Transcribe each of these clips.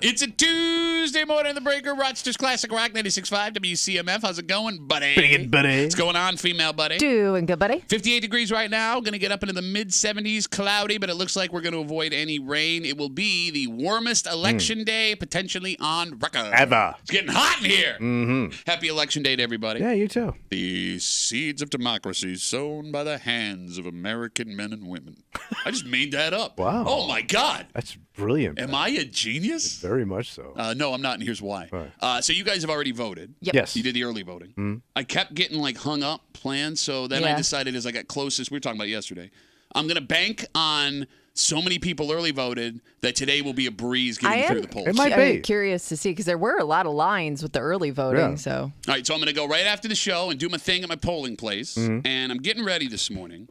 It's a Tuesday morning in the breaker. Rochester's Classic Rock 96.5 WCMF. How's it going, buddy? Pretty good, buddy. What's going on, female buddy? Doing good, buddy. 58 degrees right now. Going to get up into the mid-70s, cloudy, but it looks like we're going to avoid any rain. It will be the warmest election day potentially on record. Ever. It's getting hot in here. Mm-hmm. Happy election day to everybody. Yeah, you too. The seeds of democracy sown by the hands of American men and women. I just made that up. Wow. Oh, my God. That's brilliant. Am I a genius? Very much so. No, I'm not, and here's why. Right. So you guys have already voted. Yep. Yes. You did the early voting. Mm-hmm. I kept getting hung up plans, so then I decided as I got closest, we were talking about yesterday, I'm going to bank on so many people early voted that today will be a breeze getting through the polls. It might I'm be. curious to see because there were a lot of lines with the early voting. Yeah. So All right, so I'm going to go right after the show and do my thing at my polling place, and I'm getting ready this morning.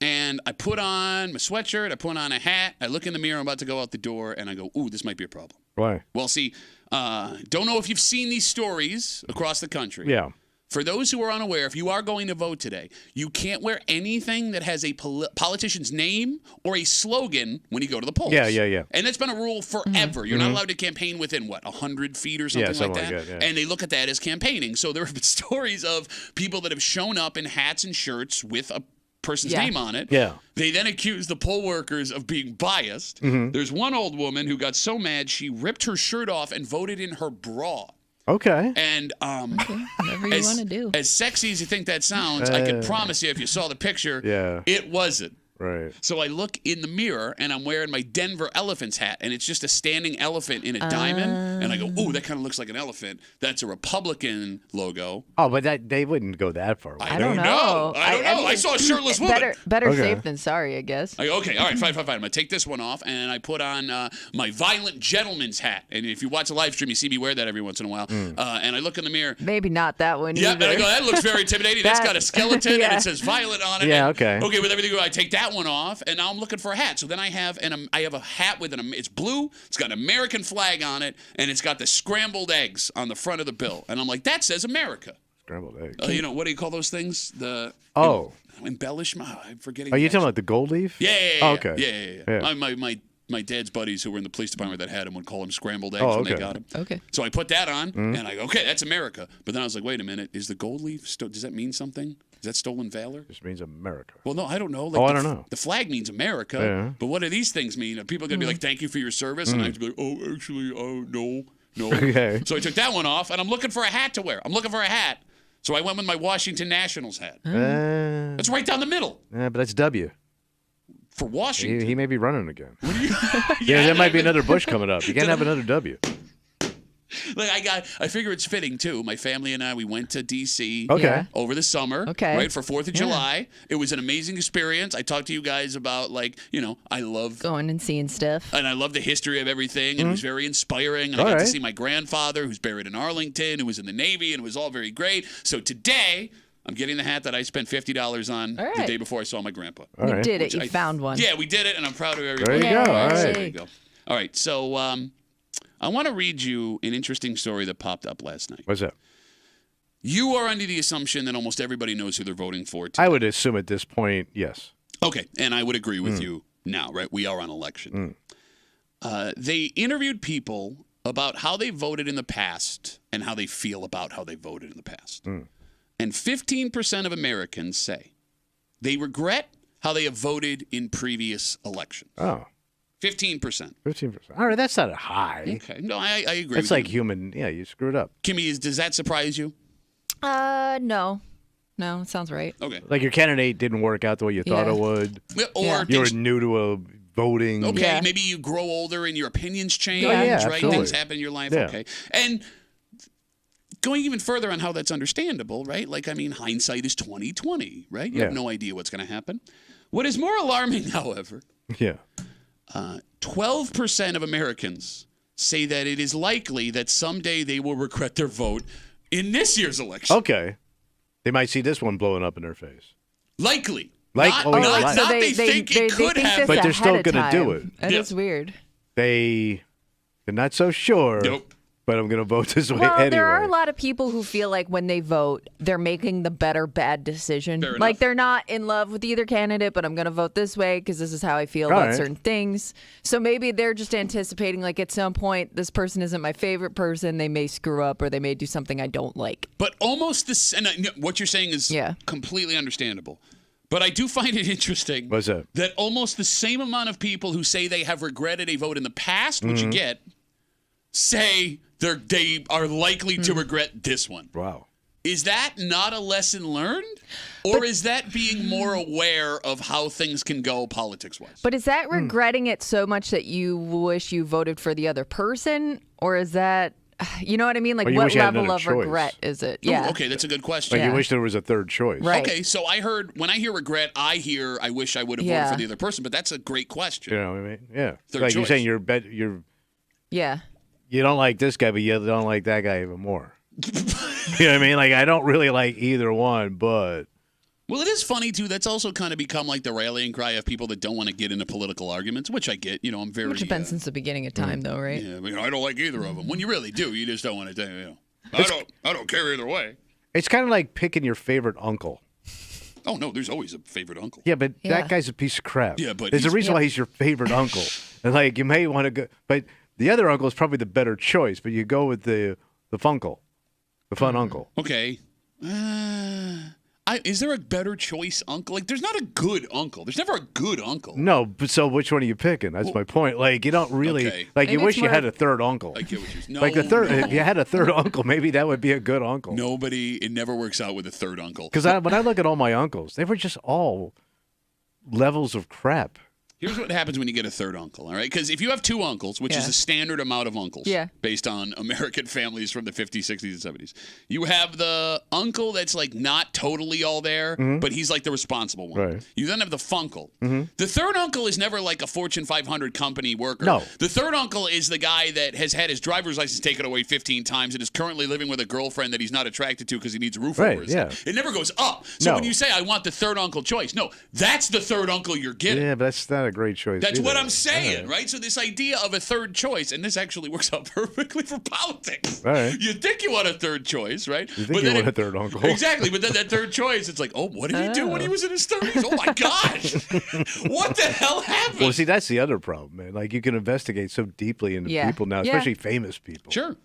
And I put on my sweatshirt, I put on a hat, I look in the mirror, I'm about to go out the door, and I go, ooh, this might be a problem. Why? Well, see, don't know if you've seen these stories across the country. Yeah. For those who are unaware, if you are going to vote today, you can't wear anything that has a politician's name or a slogan when you go to the polls. Yeah. And that's been a rule forever. You're not allowed to campaign within, 100 feet or something like that? Like that, yeah. And they look at that as campaigning. So there have been stories of people that have shown up in hats and shirts with a person's name on it. Yeah. They then accuse the poll workers of being biased. There's one old woman who got so mad she ripped her shirt off and voted in her bra. Okay. And whatever you want to do. as sexy as you think that sounds, I can promise you if you saw the picture, it wasn't. Right. So I look in the mirror, and I'm wearing my Denver Elephants hat, and it's just a standing elephant in a diamond. And I go, ooh, that kind of looks like an elephant. That's a Republican logo. Oh, but they wouldn't go that far. I don't know. I saw a shirtless woman. Better safe than sorry, I guess. I go, okay, all right, fine. I'm going to take this one off, and I put on my Violent Gentleman's hat. And if you watch a live stream, you see me wear that every once in a while. And I look in the mirror. Maybe not that one Yeah, either. and I go, that looks very intimidating. That's got a skeleton, and it says Violent on it. Yeah, and, okay. Okay, with everything, I take that one off, and now I'm looking for a hat. So then I have a hat with it's blue, it's got an American flag on it, and it's got the scrambled eggs on the front of the bill. And I'm like, that says America. Scrambled eggs. What do you call those things? Embellishment. I'm forgetting. Are you talking about the gold leaf? Yeah. Oh, okay. Yeah. My dad's buddies who were in the police department that had him would call them scrambled eggs Oh, when they okay. got him. Okay. So I put that on, and I go, okay, that's America. But then I was like, wait a minute, is the gold leaf, does that mean something? Is that stolen valor? Just means America. Well, no, I don't know. I don't know. The flag means America, Yeah. but what do these things mean? Are people going to be like, thank you for your service? And I have to be like, oh, actually, no. Okay. So I took that one off, and I'm looking for a hat to wear. I'm looking for a hat. So I went with my Washington Nationals hat. It's right down the middle. But that's W. For Washington. He may be running again. Yeah, there might be another Bush coming up. You can't have another W. I figure it's fitting too. My family and I, we went to D.C. Okay. over the summer, right, for 4th of July. It was an amazing experience. I talked to you guys about I love Going and seeing stuff. and I love the history of everything, and it was very inspiring. And I got to see my grandfather, who's buried in Arlington, who was in the Navy, and it was all very great. So today, I'm getting the hat that I spent $50 on the day before I saw my grandpa. You did it. You found one. Yeah, we did it, and I'm proud of everybody. There you go. All right. There you go. All right, so I want to read you an interesting story that popped up last night. What's that? You are under the assumption that almost everybody knows who they're voting for today. I would assume at this point, yes. Okay, and I would agree with you now, right? We are on election. They interviewed people about how they voted in the past and how they feel about how they voted in the past. And 15% of Americans say they regret how they have voted in previous elections. Oh. 15%. 15%. All right, that's not high. Okay. No, I agree That's with like you. human. Yeah, you screwed up. Kimmy, does that surprise you? No, it sounds right. Okay. Like your candidate didn't work out the way you thought it would. Or You were things, new to voting. okay, maybe you grow older and your opinions change, Yeah, right? absolutely. Things happen in your life. Yeah. Okay. And going even further on how that's understandable, right? Hindsight is 20/20, right? You have no idea what's going to happen. What is more alarming, however, Yeah. 12% of Americans say that it is likely that someday they will regret their vote in this year's election. Okay. They might see this one blowing up in their face. Likely. Like- not, oh, not, like- not So they think it could think happen. this But they're still ahead of gonna do time. it. That Yeah. is weird. They're not so sure. Nope. but I'm going to vote this way Well, anyway. there are a lot of people who feel like when they vote, they're making the better bad decision. Fair Like enough. they're not in love with either candidate, but I'm going to vote this way because this is how I feel All about right. certain things. So maybe they're just anticipating, like at some point, this person isn't my favorite person. They may screw up or they may do something I don't like. But almost this, and what you're saying is completely understandable. But I do find it interesting What's that? that almost the same amount of people who say they have regretted a vote in the past, which you get, say they are likely to regret this one. Wow. Is that not a lesson learned? Or is that being more aware of how things can go politics-wise? But is that regretting it so much that you wish you voted for the other person? Or is that, you know what I mean? Like, Or you what wish you had level of another choice. regret is it? Ooh, Yeah. okay, that's a good question. Like you wish there was a third choice. Right. Okay, so when I hear regret, I wish I would have voted for the other person, but that's a great question. You know what I mean? Yeah. Third Like you're choice. saying Yeah. you don't like this guy, but you don't like that guy even more. You know what I mean? Like I don't really like either one, but Well, it is funny, too. That's also kind of become like the rallying cry of people that don't want to get into political arguments, which I get. You know, I'm very... Which has been since the beginning of time, though, right? Yeah, I don't like either of them. When you really do, you just don't want to... You know, I don't care either way. it's kind of like picking your favorite uncle. Oh, no, there's always a favorite uncle. Yeah, but Yeah. that guy's a piece of crap. Yeah, but there's a he's- reason why he's your favorite uncle. And like you may want to go, but the other uncle is probably the better choice. But you go with the funkle, the fun uncle. Okay. Is there a better choice uncle? Like, there's not a good uncle. There's never a good uncle. No, but so which one are you picking? That's my point. Like you don't really Okay. like. You Maybe wish it's you more- had a third uncle. I get what you're saying. No, Like a third, no. if you had a third uncle, maybe that would be a good uncle. It never works out with a third uncle. Because when I look at all my uncles, they were just all levels of crap. Here's what happens when you get a third uncle, all right? Because if you have two uncles, which is a standard amount of uncles based on American families from the 50s, 60s, and 70s, you have the uncle that's like not totally all there, but he's like the responsible one. Right. You then have the funkle. The third uncle is never like a Fortune 500 company worker. No. The third uncle is the guy that has had his driver's license taken away 15 times and is currently living with a girlfriend that he's not attracted to because he needs a roof over his head. It never goes up. So No. when you say, I want the third uncle choice, no, that's the third uncle you're getting. Yeah, but that's not a great choice. That's either. what I'm saying, right? So this idea of a third choice, and this actually works out perfectly for politics. All right. You think you want a third choice, right? You think you want a third uncle. Exactly, but then that third choice, it's like, oh, what did he do when he was in his 30s? Oh, my gosh. What the hell happened? Well, see, that's the other problem, man. Like, you can investigate so deeply into people now, especially famous people. Sure.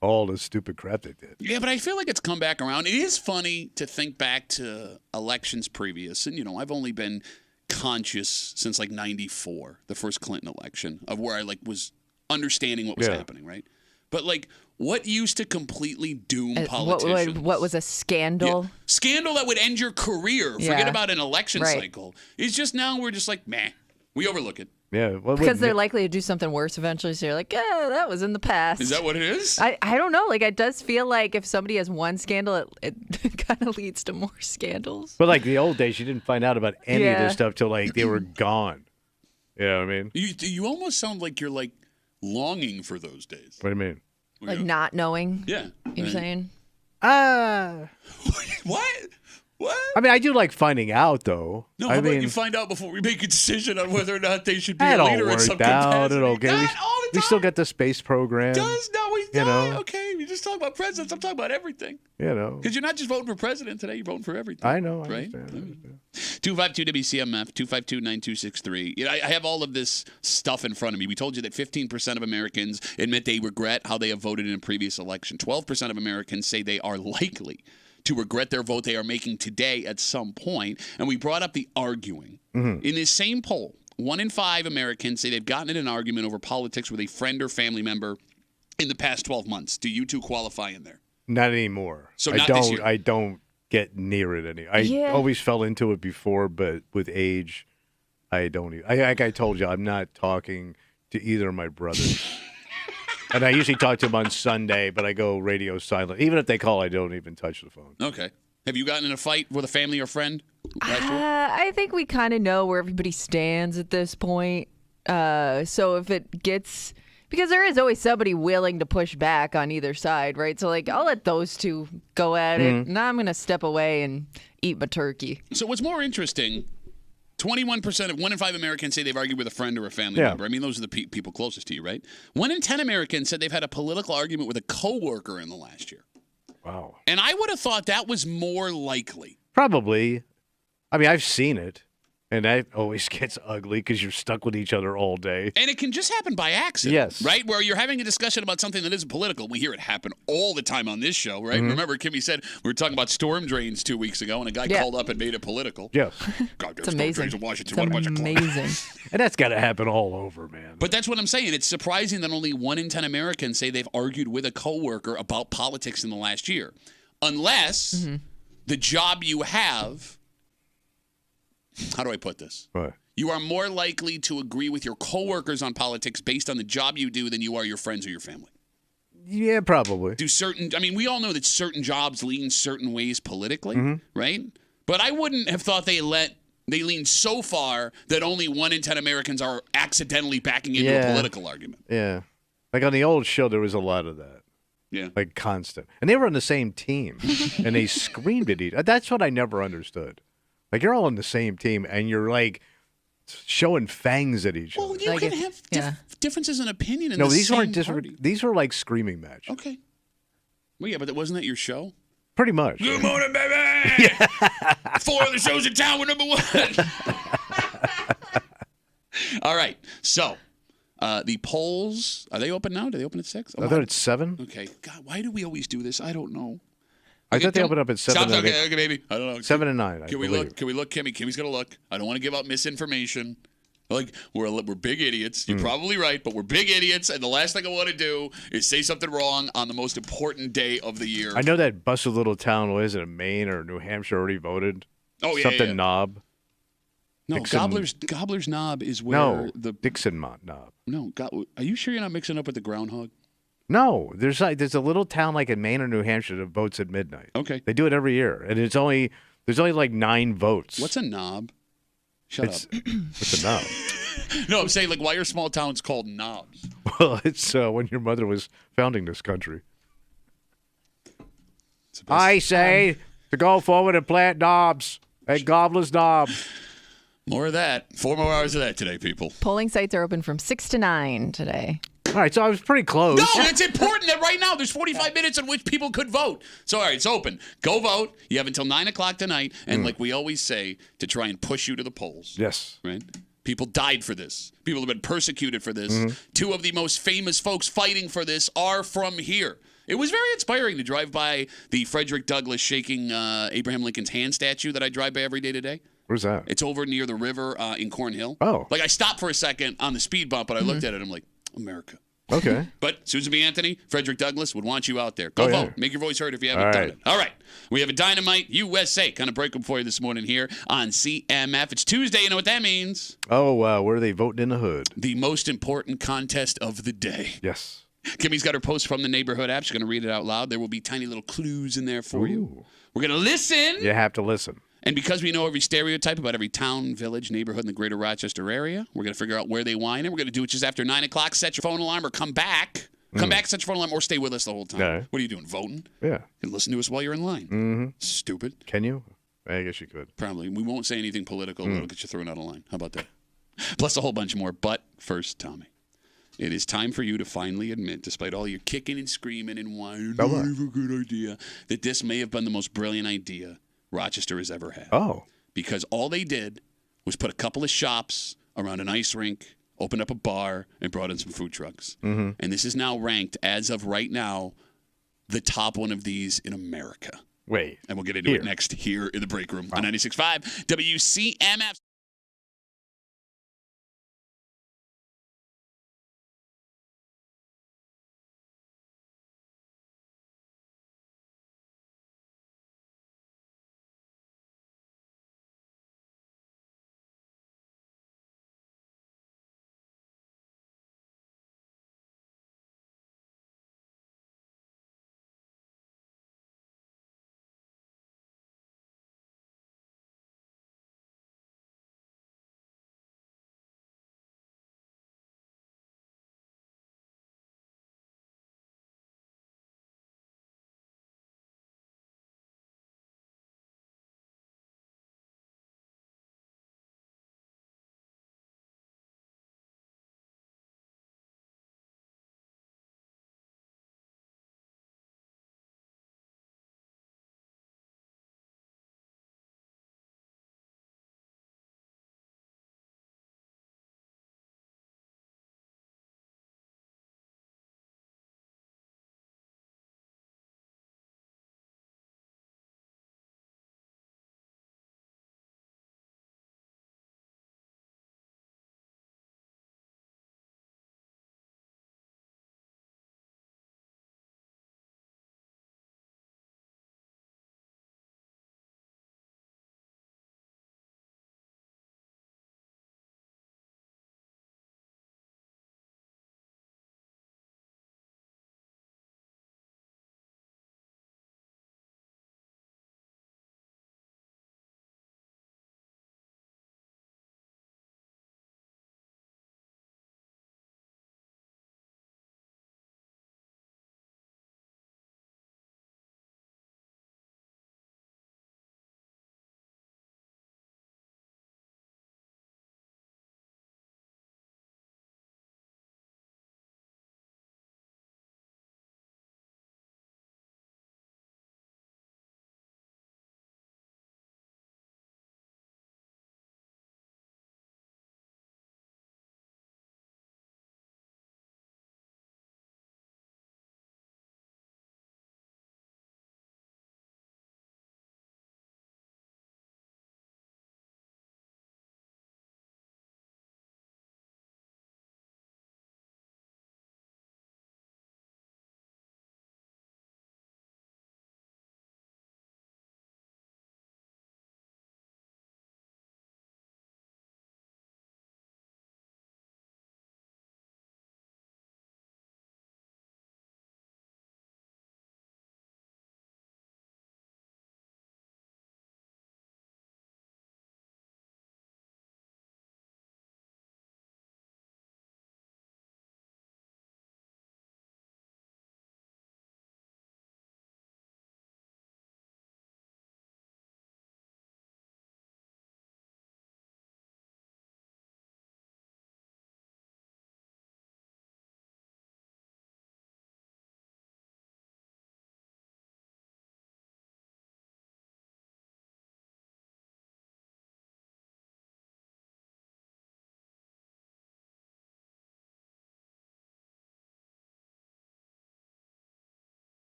All the stupid crap they did. Yeah, but I feel like it's come back around. It is funny to think back to elections previous. And, you know, I've only been conscious since like 94, the first Clinton election, of where I like was understanding what was happening, right? But like what used to completely doom politicians? What was a scandal? Yeah. Scandal that would end your career, forget Yeah. about an election Right. cycle. It's just now we're just like, meh, we overlook it. Yeah. Because they're likely to do something worse eventually. So you're like, yeah, that was in the past. Is that what it is? I don't know. Like, it does feel like if somebody has one scandal, it kind of leads to more scandals. But like the old days, you didn't find out about any of this stuff till like they were gone. You know what I mean? You almost sound like you're like longing for those days. What do you mean? Like not knowing. Yeah. You're right. saying? What? What? I mean, I do like finding out, though. No, I how mean, about you find out before we make a decision on whether or not they should be that a all leader in some worked out. capacity? It all good. Not all the We still time. got the space program. Does no, we you don't. know. Okay, we just talk about presidents. I'm talking about everything. You know. Because you're not just voting for president today. You're voting for everything. I know. I right? understand. 252 WCMF 252-9263. You know, I have all of this stuff in front of me. We told you that 15% of Americans admit they regret how they have voted in a previous election. 12% of Americans say they are likely to regret their vote they are making today at some point. And we brought up the arguing. In this same poll, 1 in 5 Americans say they've gotten in an argument over politics with a friend or family member in the past 12 months. Do you two qualify in there? Not anymore. So I not don't. this year. I don't get near it any. I always fell into it before, but with age, I don't. Like I told you, I'm not talking to either of my brothers. And I usually talk to them on Sunday, but I go radio silent. Even if they call, I don't even touch the phone. Okay. Have you gotten in a fight with a family or friend last year? I think we kind of know where everybody stands at this point. So if it gets... Because there is always somebody willing to push back on either side, right? So, like, I'll let those two go at it. Now I'm going to step away and eat my turkey. So what's more interesting 21% of 1 in 5 Americans say they've argued with a friend or a family member. I mean, those are the people closest to you, right? 1 in 10 Americans said they've had a political argument with a coworker in the last year. Wow. And I would have thought that was more likely. Probably. I mean, I've seen it. And that always gets ugly because you're stuck with each other all day. And it can just happen by accident. Yes. Right? Where you're having a discussion about something that isn't political. We hear it happen all the time on this show, right? Remember, Kimmy said we were talking about storm drains 2 weeks ago, and a guy called up and made it political. Yes. God, it's amazing. Storm drains in Washington. It's what a bunch of amazing. And that's got to happen all over, man. But that's what I'm saying. It's surprising that only 1 in 10 Americans say they've argued with a coworker about politics in the last year. Unless the job you have... How do I put this? What? You are more likely to agree with your coworkers on politics based on the job you do than you are your friends or your family. Yeah, probably. We all know that certain jobs lean certain ways politically, right? But I wouldn't have thought they lean so far that only 1 in 10 Americans are accidentally backing into a political argument. Yeah. Like on the old show, there was a lot of that. Yeah. Like constant. And they were on the same team. And they screamed at each other. That's what I never understood. Like, you're all on the same team, and you're, like, showing fangs at each other. Well, you can have differences in opinion in these same weren't party. These were, like, screaming matches. Okay. Well, yeah, but wasn't that your show? Pretty much. Good morning, baby! 4 of the shows in town were number 1. All right. So, the polls, are they open now? Do they open at 6? I thought it's 7. Okay. God, why do we always do this? I don't know. I thought they opened up at 7. Okay, baby. I don't know. 7 and 9. Can we look? Can we look, Kimmy? Kimmy's gonna look. I don't want to give out misinformation. Like we're big idiots. You're probably right, but we're big idiots, and the last thing I want to do is say something wrong on the most important day of the year. I know that busted little town was in Maine or New Hampshire already voted. Oh yeah, something Knob. No, Gobbler's Knob is where the Dixon Knob. No, are you sure you're not mixing up with the groundhog? No, there's a little town like in Maine or New Hampshire that votes at midnight. Okay. They do it every year, and there's only like 9 votes. What's a knob? Shut up. What's a knob? No, I'm saying, like, why are small towns called knobs? Well, it's when your mother was founding this country. I say to go forward and plant knobs at Gobbler's Knob. More of that. 4 more hours of that today, people. Polling sites are open from 6 to 9 today. All right, so I was pretty close. No, it's important that right now there's 45 minutes in which people could vote. So, all right, it's open. Go vote. You have until 9 o'clock tonight. And like we always say, to try and push you to the polls. Yes. Right? People died for this. People have been persecuted for this. 2 of the most famous folks fighting for this are from here. It was very inspiring to drive by the Frederick Douglass shaking Abraham Lincoln's hand statue that I drive by every day today. Where's that? It's over near the river in Cornhill. Oh. Like, I stopped for a second on the speed bump, but I looked at it, I'm like, America. Okay. But Susan B. Anthony, Frederick Douglass would want you out there. Go vote. Make your voice heard if you haven't done it. All right. We have a Dynamite USA kind of break for you this morning here on CMF. It's Tuesday. You know what that means? Oh, where are they voting in the hood? The most important contest of the day. Yes. Kimmy's got her post from the neighborhood app. She's going to read it out loud. There will be tiny little clues in there for you. We're going to listen. You have to listen. And because we know every stereotype about every town, village, neighborhood in the greater Rochester area, we're going to figure out where they whine it. We're going to do it just after 9 o'clock. Set your phone alarm or come back. Come back, set your phone alarm, or stay with us the whole time. Yeah. What are you doing, voting? Yeah. You can listen to us while you're in line. Mm-hmm. Stupid. Can you? I guess you could. Probably. We won't say anything political. It'll get you thrown out of line. How about that? Plus a whole bunch more. But first, Tommy, it is time for you to finally admit, despite all your kicking and screaming and whining, not a good idea, that this may have been the most brilliant idea Rochester has ever had. Oh. Because all they did was put a couple of shops around an ice rink, opened up a bar, and brought in some food trucks. Mm-hmm. And this is now ranked, as of right now, the top one of these in America. Wait. And we'll get into it next here in the break room on 96.5 WCMF.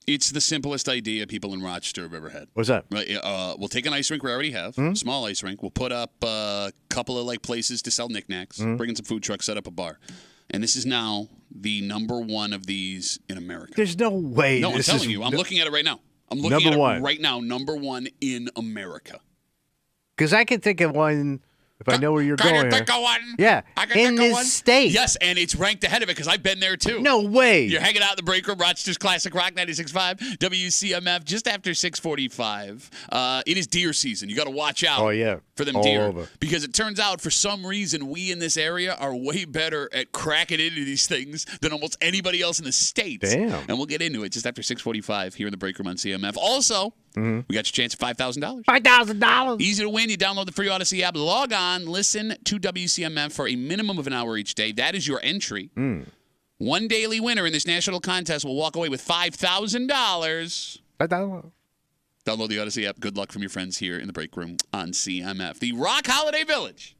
It's the simplest idea people in Rochester have ever had. What's that? Right, we'll take an ice rink we already have, small ice rink. We'll put up a couple of places to sell knickknacks, bring in some food trucks, set up a bar. And this is now the number one of these in America. There's no way. No, I'm telling you. I'm looking at it right now. I'm looking at it right now. Number one in America. Because I can think of one. If I know where you're going. Think of one? Yeah. I can in think this of one. state. Yes, and it's ranked ahead of it because I've been there too. No way. You're hanging out in the break room, Rochester's Classic Rock 96.5, WCMF, just after 6:45. It is deer season. You got to watch out for them deer. Over. Because it turns out, for some reason, we in this area are way better at cracking into these things than almost anybody else in the States. Damn. And we'll get into it just after 6:45 here in the break room on CMF. Also, we got your chance at $5,000. $5,000. Easy to win. You download the free Odyssey app. Log on. Listen to WCMF for a minimum of an hour each day. That is your entry. One daily winner in this national contest will walk away with $5,000. Download the Odyssey app. Good luck from your friends here in the break room on CMF. The Rock Holiday Village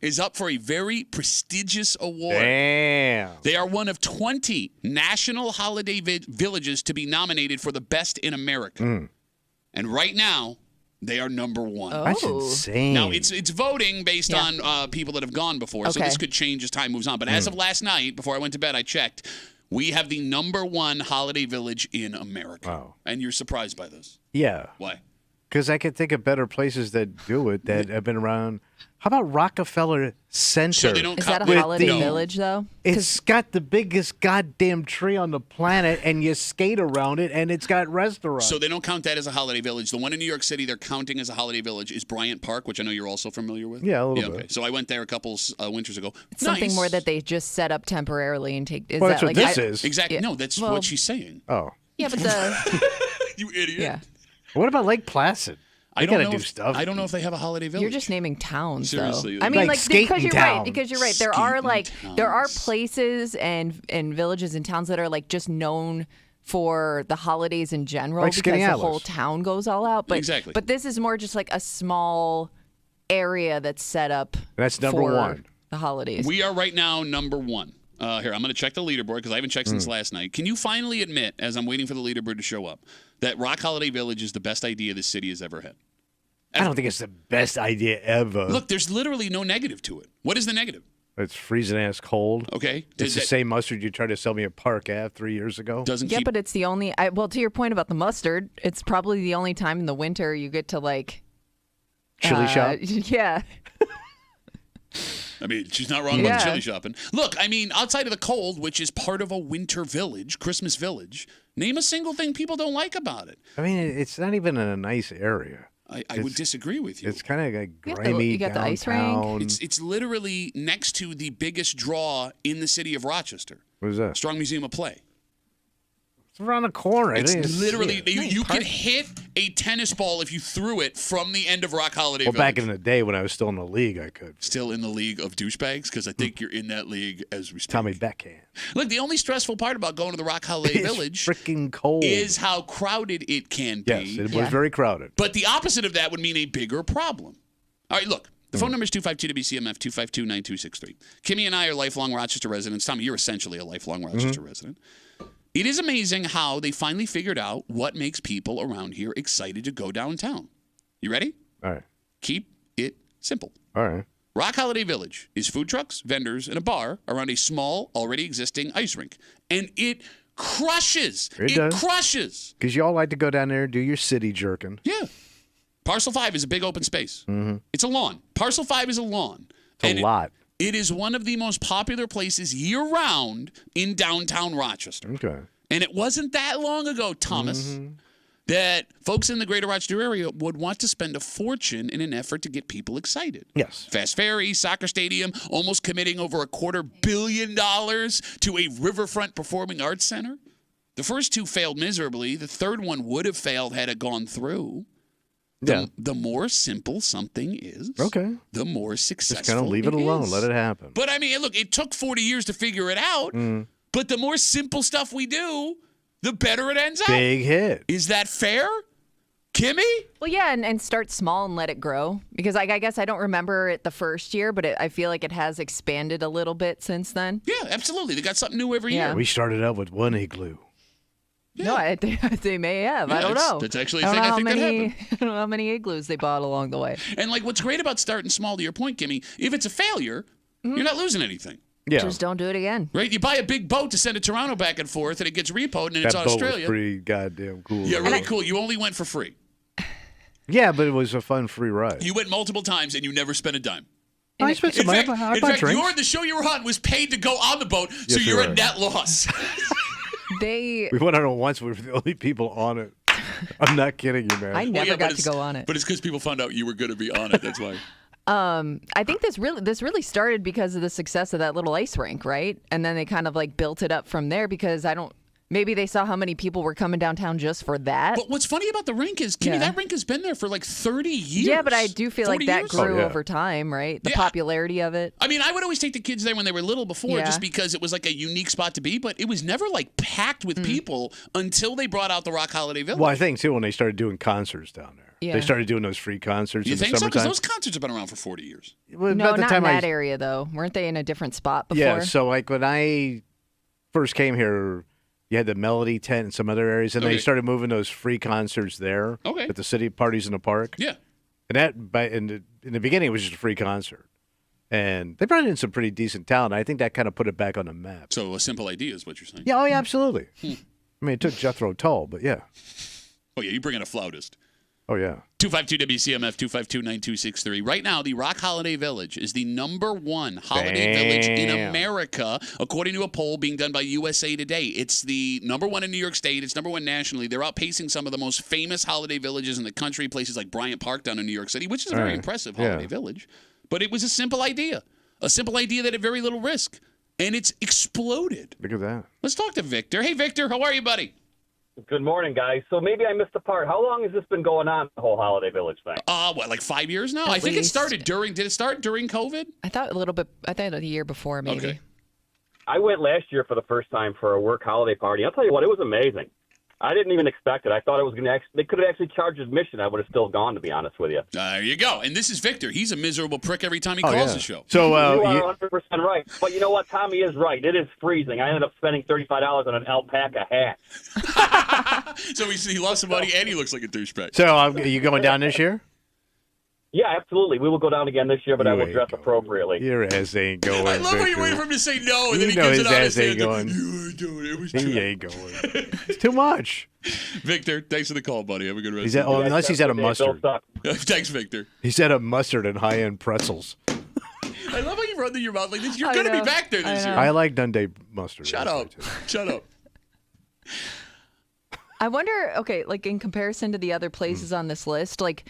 is up for a very prestigious award. Damn. They are one of 20 national holiday villages to be nominated for the best in America. And right now, they are number one. Oh. That's insane. Now, it's voting based on people that have gone before, so this could change as time moves on. But as of last night, before I went to bed, I checked. We have the number one holiday village in America. Wow. And you're surprised by this. Yeah. Why? Because I could think of better places that do it that have been around. How about Rockefeller Center? So they don't Is that a with holiday the- village, though? It's got the biggest goddamn tree on the planet, and you skate around it, and it's got restaurants. So they don't count that as a holiday village. The one in New York City they're counting as a holiday village is Bryant Park, which I know you're also familiar with. Yeah, a little bit. Okay. So I went there a couple winters ago. It's something more that they just set up temporarily and take. Is Well, that that's what like this is. Exactly. Yeah. No, that's Well- what she's saying. Oh. Yeah, but the You idiot. yeah, What about Lake Placid? I They don't gotta know do if, stuff. I don't know if they have a holiday village. you're just naming towns, Seriously. though. I mean, Like because skating you're town. right. Because you're right. There are Skating there are towns. places and villages and towns that are like just known for the holidays in general Like because the Skaneateles. whole town goes all out. But Exactly. But this is more just like a small area that's set up. That's number for one. The holidays. We are right now number one. Here, I'm going to check the leaderboard because I haven't checked since last night. Can you finally admit, as I'm waiting for the leaderboard to show up, that Rock Holiday Village is the best idea this city has ever had? I don't think it's the best idea ever. Look, there's literally no negative to it. What is the negative? It's freezing ass cold. Okay. It's the same mustard you tried to sell me at Park Ave 3 years ago. Doesn't Yeah, keep. but it's the only. Well, to your point about the mustard, it's probably the only time in the winter you get to like. Chili shop? Yeah. I mean, she's not wrong about the chili shopping. Look, I mean, outside of the cold, which is part of a winter village, Christmas village, name a single thing people don't like about it. I mean, it's not even in a nice area. I would disagree with you. It's kind of like You got the- grimy you got the ice rink. downtown. It's literally next to the biggest draw in the city of Rochester, What is that? Strong Museum of Play. It's around the corner. I It's didn't see literally it. you could hit a tennis ball if you threw it from the end of Rock Holiday Well, Village. back in the day when I was still in the league, I could. Still in the league of douchebags because I think you're in that league as we speak. Tommy Beckhand. Look, the only stressful part about going to the Rock Holiday It's Village freaking cold. is how crowded it can be. Yes, it was very crowded. But the opposite of that would mean a bigger problem. All right, look. The phone number is 252-WCMF, 252-9263. Kimmy and I are lifelong Rochester residents. Tommy, you're essentially a lifelong Rochester resident. It is amazing how they finally figured out what makes people around here excited to go downtown. You ready? All right. Keep it simple. All right. Rock Holiday Village is food trucks, vendors, and a bar around a small, already existing ice rink. And it crushes. It does. Crushes. Because you all like to go down there and do your city jerking. Yeah. Parcel 5 is a big open space. It's a lawn. Parcel 5 is a lawn. It's a lot. It is one of the most popular places year-round in downtown Rochester. Okay. And it wasn't that long ago, Thomas, that folks in the greater Rochester area would want to spend a fortune in an effort to get people excited. Yes. Fast Ferry, soccer stadium, almost committing over $250 million to a riverfront performing arts center. The first two failed miserably. The third one would have failed had it gone through. Yeah. The more simple something is, Okay. the more successful Just kind of leave it alone. is. Let it happen. But I mean, look, it took 40 years to figure it out. But the more simple stuff we do, the better it ends up. Big hit. Is that fair? Kimmy? Well, yeah, and start small and let it grow. Because I guess I don't remember it the first year, but I feel like it has expanded a little bit since then. Yeah, absolutely. They got something new every Yeah. year. We started out with one igloo. Yeah. No, I think they may have. Yeah, I don't know. That's actually a thing I think that happened. I don't know how many igloos they bought along the way. And like, what's great about starting small, to your point, Kimmy, if it's a failure, you're not losing anything. Yeah. Just don't do it again. Right? You buy a big boat to send to Toronto back and forth, and it gets repoed, and it's that boat Australia. was pretty goddamn cool. Yeah, really cool. You only went for free. Yeah, but it was a fun free ride. You went multiple times, and you never spent a dime. I spent some money. I bought drinks. The show you were on was paid to go on the boat, so Yes, you're we were. a net loss. We went on it once. We were the only people on it. I'm not kidding you, man. I never got to go on it. But it's because people found out you were going to be on it. That's why. I think this really started because of the success of that little ice rink, right? And then they kind of like built it up from there because maybe they saw how many people were coming downtown just for that. But what's funny about the rink is, Kimmy, that rink has been there for like 30 years. Yeah, but I do feel like that grew over time, right? The popularity of it. I mean, I would always take the kids there when they were little before just because it was like a unique spot to be, but it was never like packed with people until they brought out the Rock Holiday Village. Well, I think, too, when they started doing concerts down there. Yeah. They started doing those free concerts You in the think so? summertime. Because those concerts have been around for 40 years. Well, No, not in that area, though. Weren't they in a different spot before? Yeah, so like when I first came here, you had the Melody tent and some other areas, and they started moving those free concerts there at the city parties in the park. Yeah. And that, in the beginning, it was just a free concert. And they brought in some pretty decent talent. I think that kind of put it back on the map. So a simple idea is what you're saying. Yeah, oh yeah, absolutely. I mean, it took Jethro Tull, but yeah. Oh, yeah, you bring in a flautist. Oh, yeah. 252-WCMF, 252-9263. Right now, the Rock Holiday Village is the #1 holiday village in America, according to a poll being done by USA Today. It's the #1 in New York State. It's #1 nationally. They're outpacing some of the most famous holiday villages in the country, places like Bryant Park down in New York City, which is a very impressive holiday village. But it was a simple idea that had very little risk, and it's exploded. Look at that. Let's talk to Victor. Hey, Victor, how are you, buddy? Good morning, guys. So maybe I missed the part. How long has this been going on, the whole Holiday Village thing? Like 5 years now? I think it started did it start during COVID? I thought the year before, maybe. Okay. I went last year for the first time for a work holiday party. I'll tell you what, it was amazing. I didn't even expect it. I thought it was going to they could have actually charged admission. I would have still gone, to be honest with you. There you go. And this is Victor. He's a miserable prick every time he calls the show. So you are 100% right. But you know what? Tommy is right. It is freezing. I ended up spending $35 on an alpaca hat. So he lost some money and he looks like a douchebag. So are you going down this year? Yeah, absolutely. We will go down again this year, but I will dress appropriately. Your ass ain't going. I love how you wait for him to say no, and then he know gives his it out ass ain't going. You ain't doing it. It was He ain't going. It's too much. Victor, thanks for the call, buddy. Have a good rest of the day. Unless he's at a mustard. Thanks, Victor. He's at a mustard and high-end pretzels. I love how you run through your mouth like this. You're going to be back there this year. I like Dundee mustard. Shut up. Shut up. I wonder, like in comparison to the other places on this list, like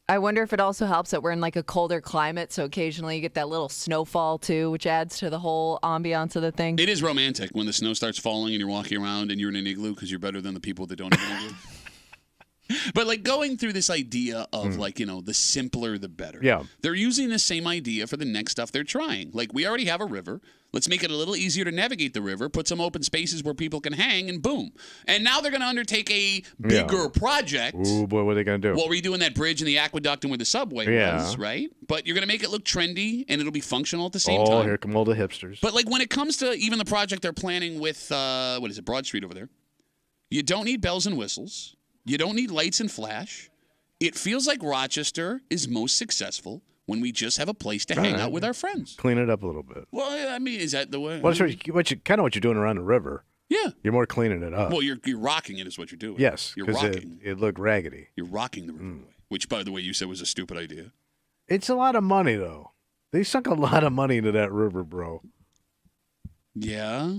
I wonder if it also helps that we're in like a colder climate, so occasionally you get that little snowfall too, which adds to the whole ambiance of the thing. It is romantic when the snow starts falling and you're walking around and you're in an igloo because you're better than the people that don't have an igloo. But like going through this idea of like, the simpler the better. Yeah. They're using the same idea for the next stuff they're trying. Like we already have a river. Let's make it a little easier to navigate the river, put some open spaces where people can hang, and boom. And now they're going to undertake a bigger project. Ooh, boy, what are they going to do? Well, redoing that bridge and the aqueduct and where the subway was, right? But you're going to make it look trendy, and it'll be functional at the same time. Oh, here come all the hipsters. But like when it comes to even the project they're planning with, Broad Street over there, you don't need bells and whistles. You don't need lights and flash. It feels like Rochester is most successful when we just have a place to hang out with our friends. Clean it up a little bit. Well, I mean, is that the way? Well, that's kind of what you're doing around the river. Yeah. You're more cleaning it up. Well, you're rocking it is what you're doing. Yes, you're because rocking. it looked raggedy. You're rocking the river away, which, by the way, you said was a stupid idea. It's a lot of money, though. They sunk a lot of money into that river, bro. Yeah.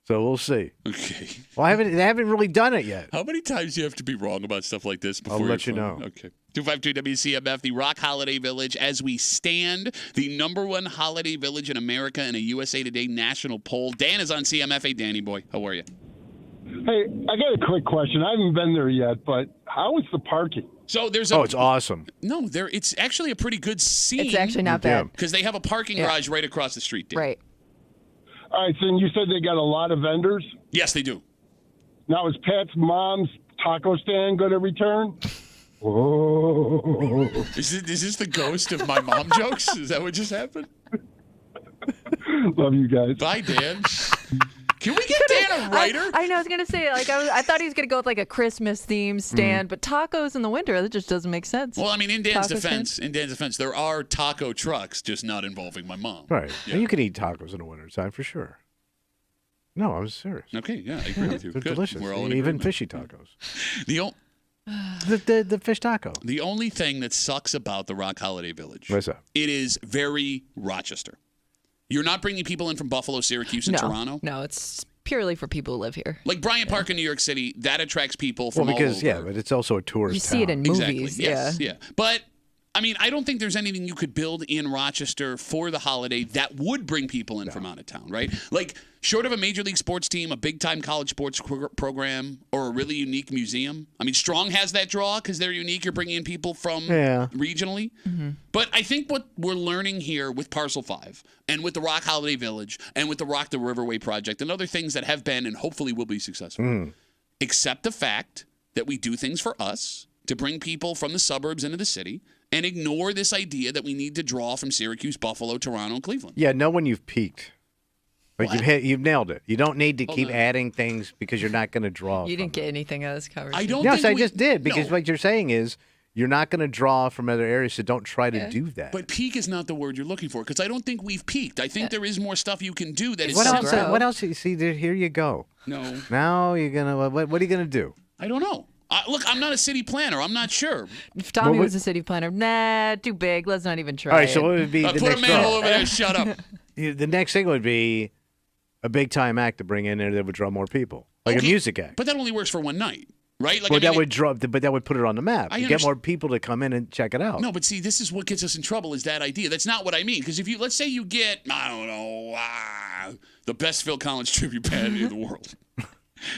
So we'll see. Okay. Well, they haven't really done it yet. How many times do you have to be wrong about stuff like this before I'll let you know. Okay. 252-WCMF, the Rock Holiday Village, as we stand, the #1 holiday village in America in a USA Today national poll. Dan is on CMF. Hey, Danny boy, how are you? Hey, I got a quick question. I haven't been there yet, but how is the parking? So there's it's awesome. No, it's actually a pretty good scene. It's actually not bad. Because they have a parking garage right across the street, Dan. Right. All right, so you said they got a lot of vendors? Yes, they do. Now, is Pat's mom's taco stand going to return? Oh. Is this the ghost of my mom jokes? Is that what just happened? Love you guys. Bye, Dan. Can we get Dan a writer? I know. I was gonna say I thought he was gonna go with like a Christmas theme stand, but tacos in the winter that just doesn't make sense. Well, I mean, in Dan's Taco defense, there are taco trucks, just not involving my mom. Right. Yeah. And you can eat tacos in the wintertime for sure. No, I was serious. Okay, yeah, I agree with you. They're Good. delicious. We're all in Even agreement. fishy tacos. The The fish taco. The only thing that sucks about the Rock Holiday Village, What's that? it is very Rochester. You're not bringing people in from Buffalo, Syracuse, and Toronto. No, it's purely for people who live here. Like Bryant Park in New York City, that attracts people from Well, because all over. but it's also a tourist You see it town. in Exactly. movies. Yes. Yeah. But I mean, I don't think there's anything you could build in Rochester for the holiday that would bring people in from out of town, right? Like, short of a major league sports team, a big-time college sports program, or a really unique museum. I mean, Strong has that draw because they're unique. You're bringing in people from regionally. Mm-hmm. But I think what we're learning here with Parcel 5 and with the Rock Holiday Village and with the Rock the Riverway Project and other things that have been and hopefully will be successful, accept the fact that we do things for us to bring people from the suburbs into the city and ignore this idea that we need to draw from Syracuse, Buffalo, Toronto, and Cleveland. Yeah, know when you've peaked. Like you've nailed it. You don't need to keep adding things because you're not going to draw. You didn't get anything out of this conversation. I don't Yes, think I just did because what you're saying is you're not going to draw from other areas, so don't try to do that. But peak is not the word you're looking for because I don't think we've peaked. I think there is more stuff you can do that is what else? similar. What else? See, here you go. No. Now you're gonna. What are you gonna do? I don't know. Look, I'm not a city planner. I'm not sure. If Tommy was a city planner, nah, too big. Let's not even try. All right, so what would be the Put next a manhole draw? over there. Shut up. The next thing would be a big time act to bring in there that would draw more people, like Okay, a music act. But that only works for one night, right? Like, Well, I mean, that would draw, but that would put it on the map. I You get understand. more people to come in and check it out. No, but see, this is what gets us in trouble is that idea. That's not what I mean. Because if you, let's say you get, I don't know, the best Phil Collins tribute band in the world.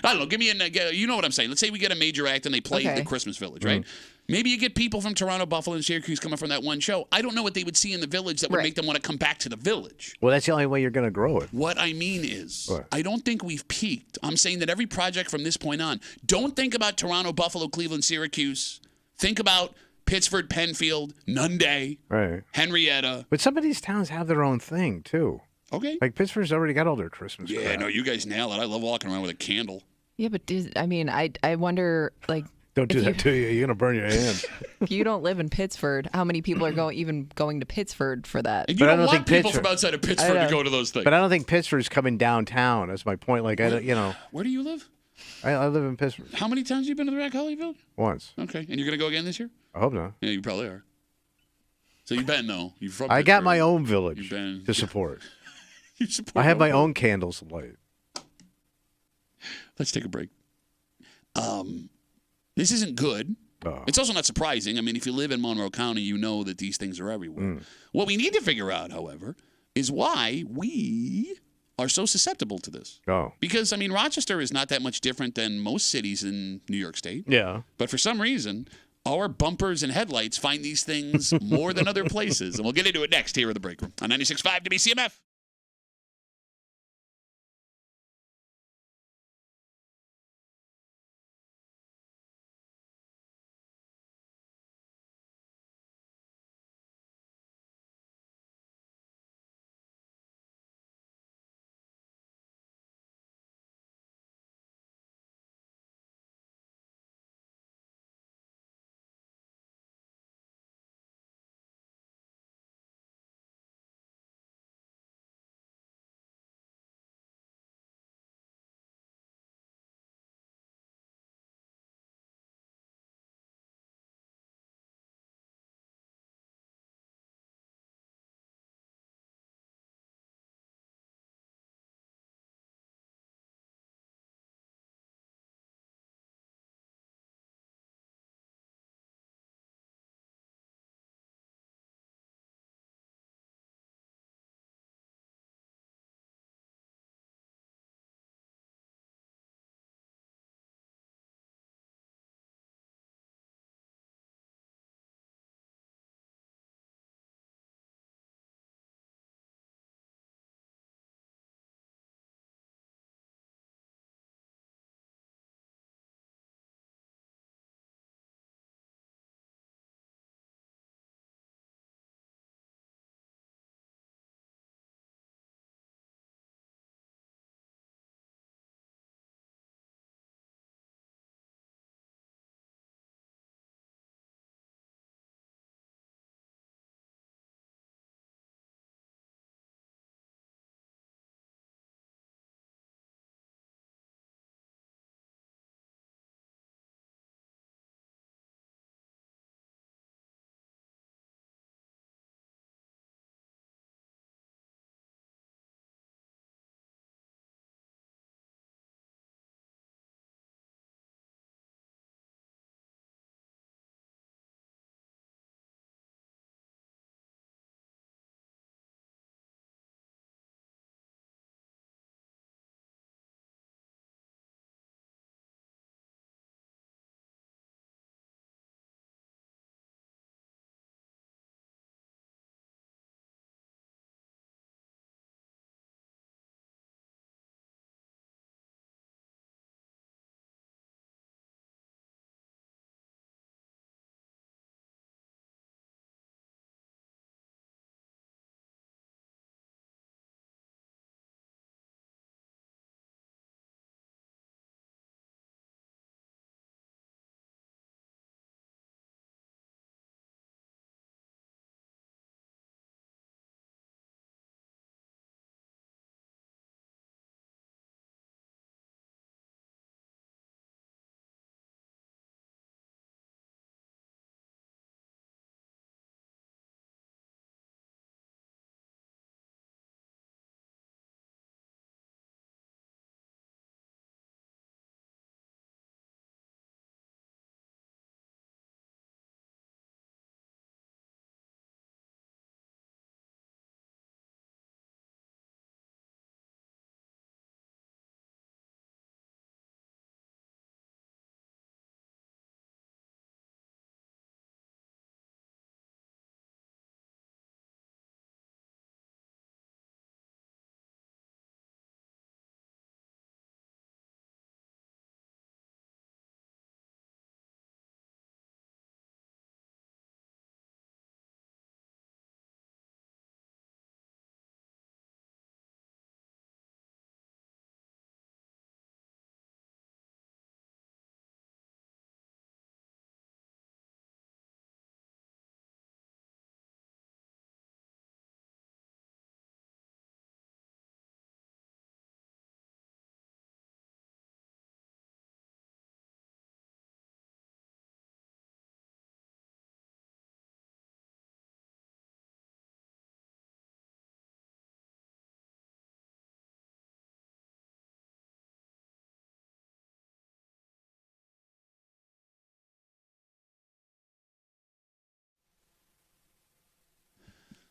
I don't know. Give me you know what I'm saying. Let's say we get a major act and they play the Christmas Village, right? Maybe you get people from Toronto, Buffalo, and Syracuse coming from that one show. I don't know what they would see in the Village that would make them want to come back to the Village. Well, that's the only way you're going to grow it. What I mean is, I don't think we've peaked. I'm saying that every project from this point on, don't think about Toronto, Buffalo, Cleveland, Syracuse. Think about Pittsford, Penfield, Nunday, Right. Henrietta. But some of these towns have their own thing too. Okay. Like Pittsburgh's already got all their Christmas. Yeah, crap. no, you guys nail it. I love walking around with a candle. Yeah, but I wonder, like, Don't do that to you. You're going to burn your hands. if you don't live in Pittsford, how many people are going to Pittsford for that? And you But I don't don't want think people Pittsburgh- from outside of Pittsburgh to go to those things. But I don't think Pittsburgh's coming downtown. That's my point. Like, Where do you live? I live in Pittsburgh How many times have you been to the Rock Holiday Village? once. Okay. And you're going to go again this year? I hope not. Yeah, you probably are. So you've been, though. You're from I got Pittsburgh. my own village You've been- to support. You support I have my local. own candles to light. Let's take a break. This isn't good. It's also not surprising. I mean, if you live in Monroe County, you know that these things are everywhere. What we need to figure out, however, is why we are so susceptible to this. Oh. Because, I mean, Rochester is not that much different than most cities in New York State. Yeah. But for some reason, our bumpers and headlights find these things more than other places. And we'll get into it next here in the break room on 96.5 WCMF.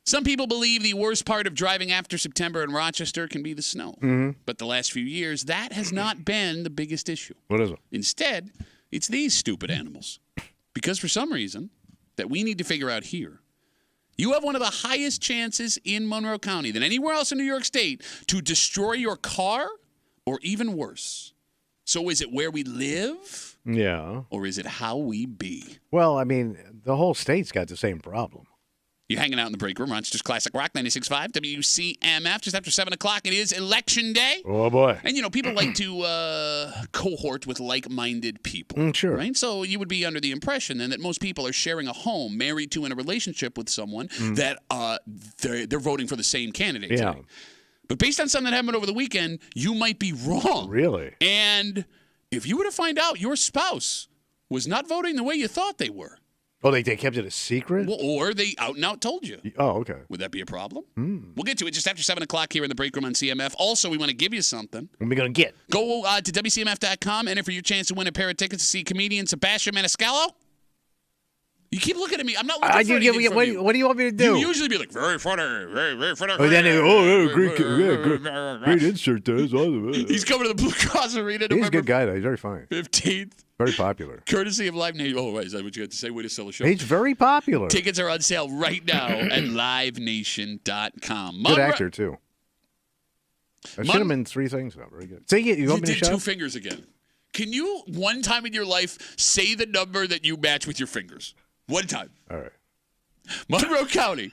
Some people believe the worst part of driving after September in Rochester can be the snow. Mm-hmm. But the last few years, that has not been the biggest issue. What is it? Instead, it's these stupid animals. Because for some reason that we need to figure out here, you have one of the highest chances in Monroe County than anywhere else in New York State to destroy your car or even worse. So is it where we live? Yeah. Or is it how we be? Well, I mean, the whole state's got the same problem. You're hanging out in the break room. Rochester's Classic Rock 96.5 WCMF. Just after 7 o'clock, it is Election Day. Oh, boy. And, people like to cohort with like-minded people. Sure. Right? So you would be under the impression then that most people are sharing a home, married to, in a relationship with someone that they're voting for the same candidate Yeah. today. But based on something that happened over the weekend, you might be wrong. Really? And if you were to find out your spouse was not voting the way you thought they were, Oh, they kept it a secret? well, or they out and out told you, Oh, okay. would that be a problem? We'll get to it just after 7 o'clock here in the break room on CMF. Also, we want to give you something. What are we going to get? Go to WCMF.com, enter for your chance to win a pair of tickets to see comedian Sebastian Maniscalco. You keep looking at me. I'm not looking for anything from you. What do you want me to do? You usually be like, very funny, very funny. Oh, then great insert there. He's coming to the Blue Cross Arena He's a November good guy, though. He's very funny. 15th. Very popular. Courtesy of Live Nation. Oh, wait, is that what you had to say? Way to sell a show. He's very popular. Tickets are on sale right now at livenation.com. Good actor, too. I should have been 3 things now. Very good. Say it. You want me to did shout? 2 fingers again. Can you, one time in your life, say the number that you match with your fingers? One time. All right. Monroe County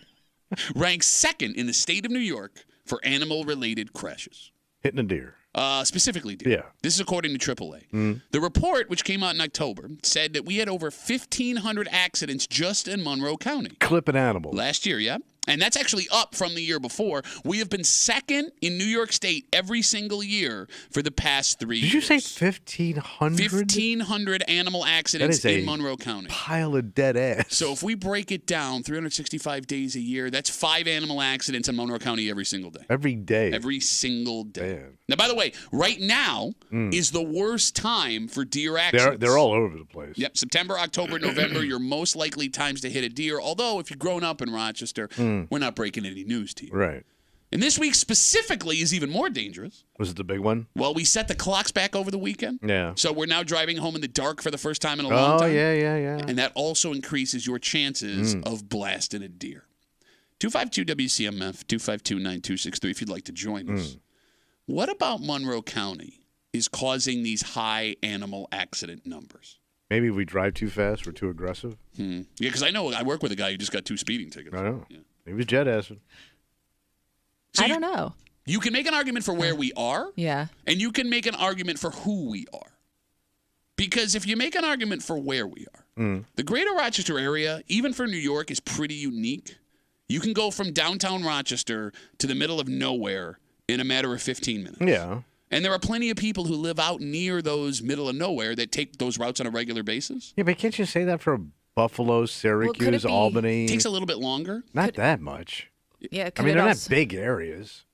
ranks second in the state of New York for animal-related crashes. Hitting a deer. Specifically deer. Yeah. This is according to AAA. The report, which came out in October, said that we had over 1,500 accidents just in Monroe County. Clipping animals. Last year, yeah. And that's actually up from the year before. We have been second in New York State every single year for the past 3 years. Did you say 1,500? 1,500 animal accidents in Monroe County. Pile of dead ass. So if we break it down, 365 days a year, that's 5 animal accidents in Monroe County every single day. Every day. Every single day. Man. Now, by the way, right now is the worst time for deer accidents. They're all over the place. Yep, September, October, November, your most likely times to hit a deer. Although, if you've grown up in Rochester, we're not breaking any news to you. Right. And this week specifically is even more dangerous. Was it the big one? Well, we set the clocks back over the weekend. Yeah. So we're now driving home in the dark for the first time in a long time. Oh, yeah. And that also increases your chances of blasting a deer. 252-WCMF, 252-9263 if you'd like to join us. What about Monroe County is causing these high animal accident numbers? Maybe we drive too fast. We're too aggressive. Yeah, because I know I work with a guy who just got 2 speeding tickets. I know. Yeah. Maybe it's jet acid. So I don't know. You can make an argument for where we are, Yeah. and you can make an argument for who we are. Because if you make an argument for where we are, the greater Rochester area, even for New York, is pretty unique. You can go from downtown Rochester to the middle of nowhere in a matter of 15 minutes. Yeah. And there are plenty of people who live out near those middle of nowhere that take those routes on a regular basis. Yeah, but can't you say that for Buffalo, Syracuse, be- Albany? It takes a little bit longer. Not that much. Yeah. I mean, they're not big areas.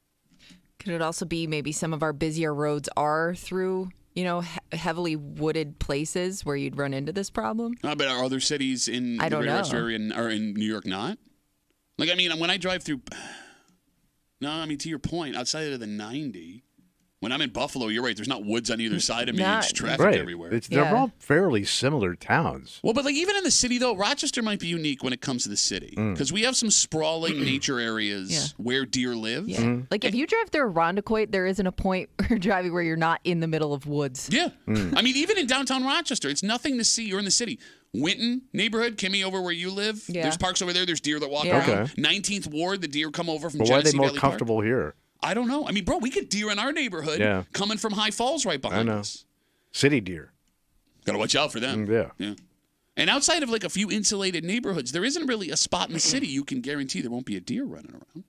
Could it also be maybe some of our busier roads are through, heavily wooded places where you'd run into this problem? But are other cities in the greater Rochester area or in New York not? Like, I mean, when I drive through... No, I mean, to your point, outside of the 90... When I'm in Buffalo, you're right. There's not woods on either side of me. It's traffic everywhere. They're all fairly similar towns. Well, but like even in the city, though, Rochester might be unique when it comes to the city because we have some sprawling nature areas where deer live. Yeah. Like if you drive through Rondequoit, there isn't a point where you're driving where you're not in the middle of woods. Yeah. I mean, even in downtown Rochester, it's nothing to see. You're in the city. Winton neighborhood, Kimmy, over where you live. Yeah. There's parks over there. There's deer that walk Yeah. around. Okay. 19th Ward, the deer come over from But why are Genesee they more Valley Park. comfortable here? I don't know. I mean, bro, we get deer in our neighborhood coming from High Falls right behind us. City deer. Got to watch out for them. Yeah. And outside of like a few insulated neighborhoods, there isn't really a spot in the city you can guarantee there won't be a deer running around.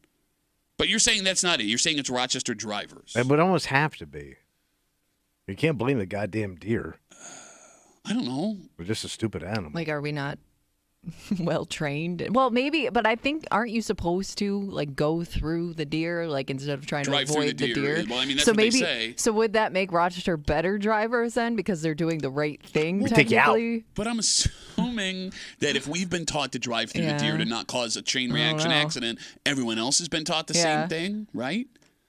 But you're saying that's not it. You're saying it's Rochester drivers. It would almost have to be. You can't blame the goddamn deer. I don't know. They're just a stupid animal. Like, are we not well trained. Well, maybe, but I think aren't you supposed to like go through the deer like instead of trying Drive to through avoid the deer? Well, I mean, that's so what maybe, they say. So would that make Rochester better drivers then because they're doing the right thing? take you out. Technically? But I'm assuming that if we've been taught to drive through the deer to not cause a chain reaction accident, everyone else has been taught the same thing, right?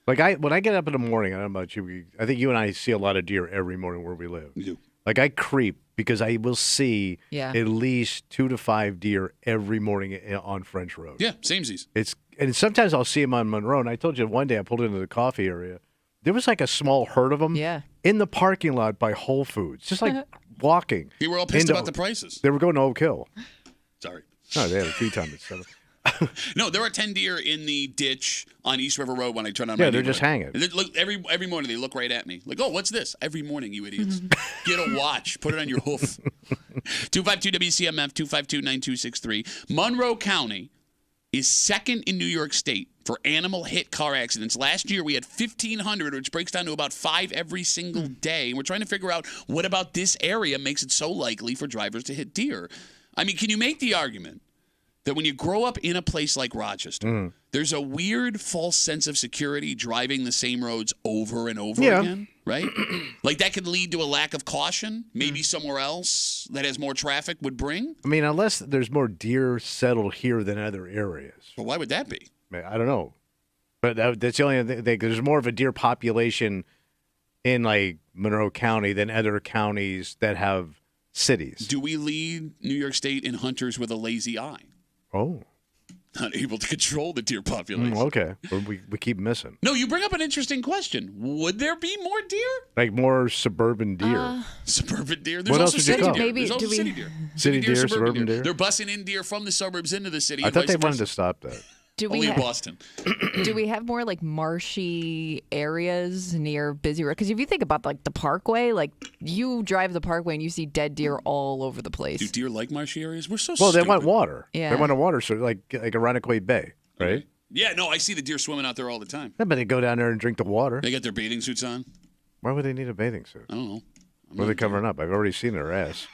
Like when I get up in the morning, I don't know about you. I think you and I see a lot of deer every morning where we live. You do. Like I creep because I will see at least 2 to 5 deer every morning on French Road. Yeah, samesies. And sometimes I'll see them on Monroe. And I told you one day I pulled into the coffee area. There was like a small herd of them in the parking lot by Whole Foods, just like walking. They were all pissed about the prices. They were going to Oak Hill. Sorry. No, they had a tea time at 7. No, there are 10 deer in the ditch on East River Road when I turn on my they're just hanging. Look, every morning they look right at me. Like, oh, what's this? Every morning, you idiots. Get a watch. Put it on your hoof. 252-WCMF, 252-9263. Monroe County is second in New York State for animal hit car accidents. Last year, we had 1,500, which breaks down to about 5 every single day. And we're trying to figure out what about this area makes it so likely for drivers to hit deer. I mean, can you make the argument that when you grow up in a place like Rochester, there's a weird false sense of security driving the same roads over and over again, right? Like that could lead to a lack of caution, maybe somewhere else that has more traffic would bring? I mean, unless there's more deer settled here than other areas. Well, why would that be? I don't know. But that's the only thing. There's more of a deer population in like Monroe County than other counties that have cities. Do we lead New York State in hunters with a lazy eye? Oh. Not able to control the deer population. Okay. We keep missing. No, you bring up an interesting question. Would there be more deer? Like more suburban deer. Suburban deer? There's What also else would you city call? deer. Maybe- There's also do we- city deer. City deer, suburban deer. They're busing in deer from the suburbs into the city. I and thought they vice wanted to versa. stop that. Do we Only in have, Boston. do we have more like marshy areas near busy road? Because if you think about like the Parkway, like you drive the Parkway and you see dead deer all over the place. Do deer like marshy areas? We're so Well, stupid. they want water. Yeah. They want a water, so like Aroniquay Bay, right? Yeah, no, I see the deer swimming out there all the time. Yeah, but they go down there and drink the water. They got their bathing suits on. Why would they need a bathing suit? I don't know. What are they covering up? I've already seen their ass.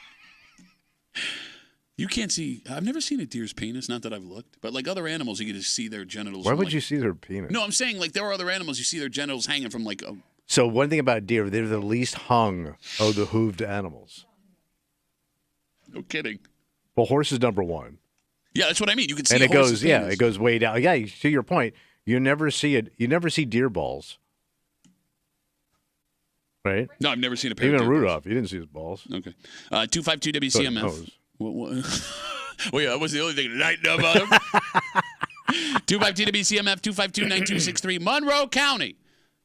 You can't see. I've never seen a deer's penis. Not that I've looked, but like other animals, you get to see their genitals. Why from, would like- you see their penis? No, I'm saying like there are other animals. You see their genitals hanging from like. So one thing about deer, they're the least hung of the hooved animals. No kidding. Well, horse is number one. Yeah, that's what I mean. You can see. And a it goes, horse's yeah, penis. it goes way down. Yeah, to your point, you never see it. You never see deer balls, right? No, I've never seen a pair. Even of deer Rudolph, you didn't see his balls. balls. Okay. 252 WCMF. nose. Well, yeah, that was the only thing tonight about him. 252 WCMF, 252-9263. Monroe County.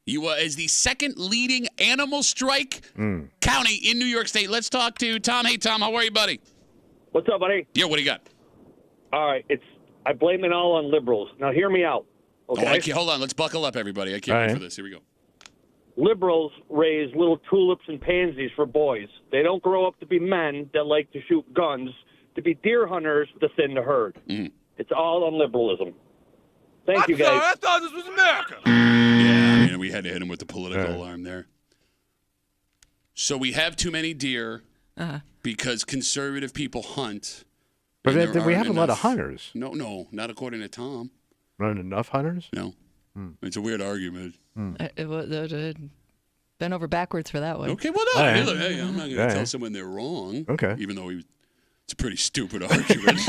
You is the second leading animal strike county in New York State. Let's talk to Tom. Hey, Tom, how are you, buddy? What's up, buddy? Yeah, what do you got? All right, I blame it all on liberals. Now, hear me out, okay? Oh, hold on. Let's buckle up, everybody. I can't wait for this. Here we go. Liberals raise little tulips and pansies for boys. They don't grow up to be men that like to shoot guns, to be deer hunters to thin the herd. Mm-hmm. It's all on liberalism. Thank you, guys. I thought this was America. Yeah, I mean, we had to hit him with the political alarm there. So we have too many deer because conservative people hunt. But and there we have aren't a lot of enough- hunters. No, not according to Tom. Not enough hunters? No. It's a weird argument. It bent over backwards for that one. Okay, well, no. All right. Hey, I'm not going to All tell right. someone they're wrong. Okay. Even though it's a pretty stupid argument.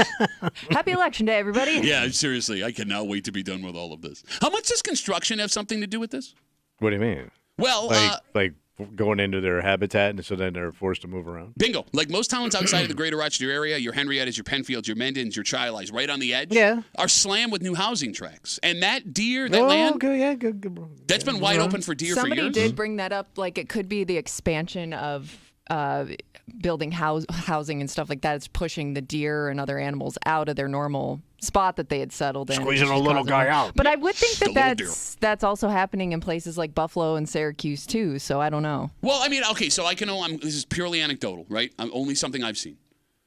Happy Election Day, everybody. Yeah, seriously. I cannot wait to be done with all of this. How much does construction have something to do with this? What do you mean? Well, Like going into their habitat, and so then they're forced to move around? bingo. Like most towns outside of the greater Rochester area, your Henriettas, your Penfields, your Mendons, your Chilais, right on the edge, are slammed with new housing tracts. And that deer, that land, Okay, yeah, good. that's been wide open for deer Somebody for years. did bring that up. Like it could be the expansion of building housing and stuff like that. It's pushing the deer and other animals out of their normal spot that they had settled in. Squeezing which a is little causing- guy out. But I would think The that little that's also happening in places like Buffalo and Syracuse too. So I don't know. Well, I mean, okay, so I can know this is purely anecdotal, right? Only something I've seen.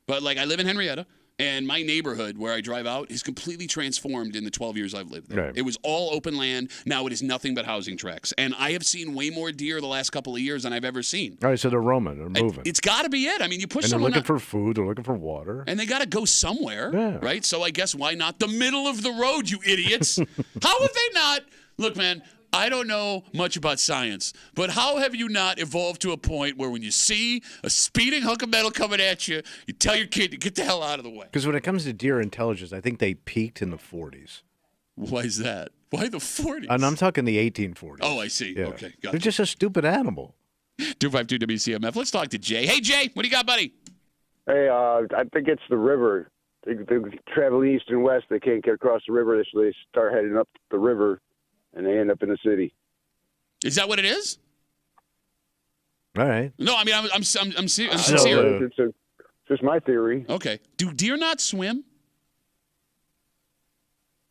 But like I live in Henrietta. And my neighborhood where I drive out is completely transformed in the 12 years I've lived there. Right. It was all open land. Now it is nothing but housing tracks. And I have seen way more deer the last couple of years than I've ever seen. All right, so they're roaming, they're moving. It's got to be it. I mean, you push and they're someone looking out, for food, they're looking for water. and they got to go somewhere, Yeah. right? So I guess why not the middle of the road, you idiots? How have they not? Look, man, I don't know much about science, but how have you not evolved to a point where when you see a speeding hunk of metal coming at you, you tell your kid to get the hell out of the way? Because when it comes to deer intelligence, I think they peaked in the 40s. Why is that? Why the 40s? And I'm talking the 1840s. Oh, I see. Yeah. Okay, They're gotcha. just a stupid animal. 252 WCMF. Let's talk to Jay. Hey, Jay, what do you got, buddy? Hey, I think it's the river. They travel east and west. They can't get across the river, so they start heading up the river, and they end up in the city. Is that what it is? All right. No, I mean, I'm sincere. It's just my theory. Okay. Do deer not swim?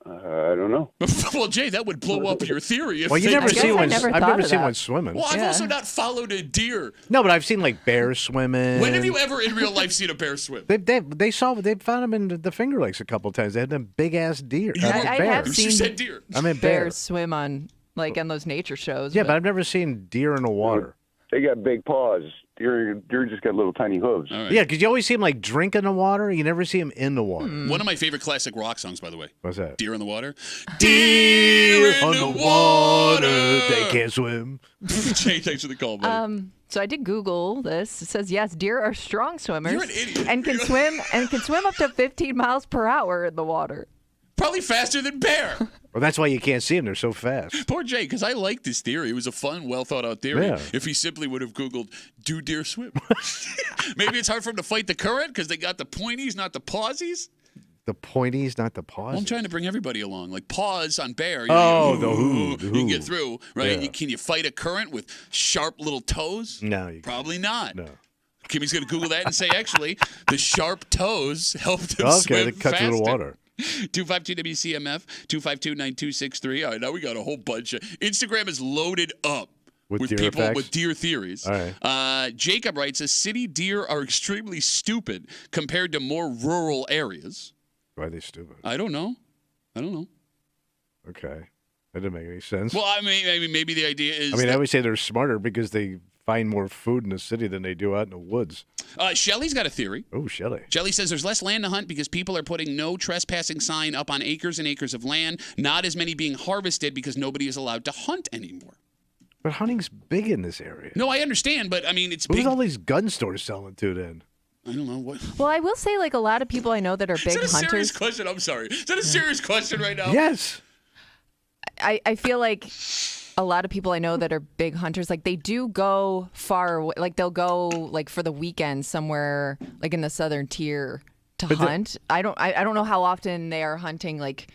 I don't know. Well, Jay, that would blow up your theory. If Well, you they never did. see one. never I've thought never of seen that. one swimming. Well, I've Yeah. also not followed a deer. No, but I've seen like bears swimming. When have you ever in real life seen a bear swim? They found them in the Finger Lakes a couple times. They had them big ass deer. You- I bears. have You seen said deer. I mean bears bears. swim on those nature shows. Yeah, but I've never seen deer in the water. They got big paws. Deer just got little tiny hooves. All right. Yeah, because you always see them like drinking the water. You never see them in the water. One of my favorite classic rock songs, by the way. What's that? Deer in the water. Deer in on the the water. They water. can't swim. Jay, thanks for the call, buddy. So I did Google this. It says yes, deer are strong swimmers. You're an idiot. And can swim up to 15 miles per hour in the water. Probably faster than bear. Well, that's why you can't see them. They're so fast. Poor Jay, because I like this theory. It was a fun, well thought out theory. Yeah. If he simply would have Googled, do deer swim? Maybe it's hard for him to fight the current because they got the pointies, not the pawsies. The pointies, not the paws. Well, I'm trying to bring everybody along. Like paws on bear. the you hoo. can get through, right? Yeah. Can you fight a current with sharp little toes? No, you Probably not. No. Kimmy's going to Google that and say, actually, the sharp toes helped him Okay, swim they cut through the faster. water. 252 WCMF, 252-9263. All right, now we got a whole bunch of. Instagram is loaded up With deer people facts? with deer theories. All right. Jacob writes, city deer are extremely stupid compared to more rural areas. Why are they stupid? I don't know. Okay. That didn't make any sense. Well, I mean, maybe the idea is. I always say they're smarter because they find more food in the city than they do out in the woods. Shelley's got a theory. Oh, Shelley. Shelley says there's less land to hunt because people are putting no trespassing sign up on acres and acres of land, not as many being harvested because nobody is allowed to hunt anymore. But hunting's big in this area. No, I understand, but I mean, it's Who's big. all these gun stores selling to then? I don't know what. Well, I will say, like, a lot of people I know that are Is big that a serious hunters. question? I'm sorry. Is that a serious question right now? Yes. I feel like a lot of people I know that are big hunters, like, they do go far away. Like, they'll go, like, for the weekend somewhere, like, in the southern tier to hunt. I don't know how often they are hunting, like,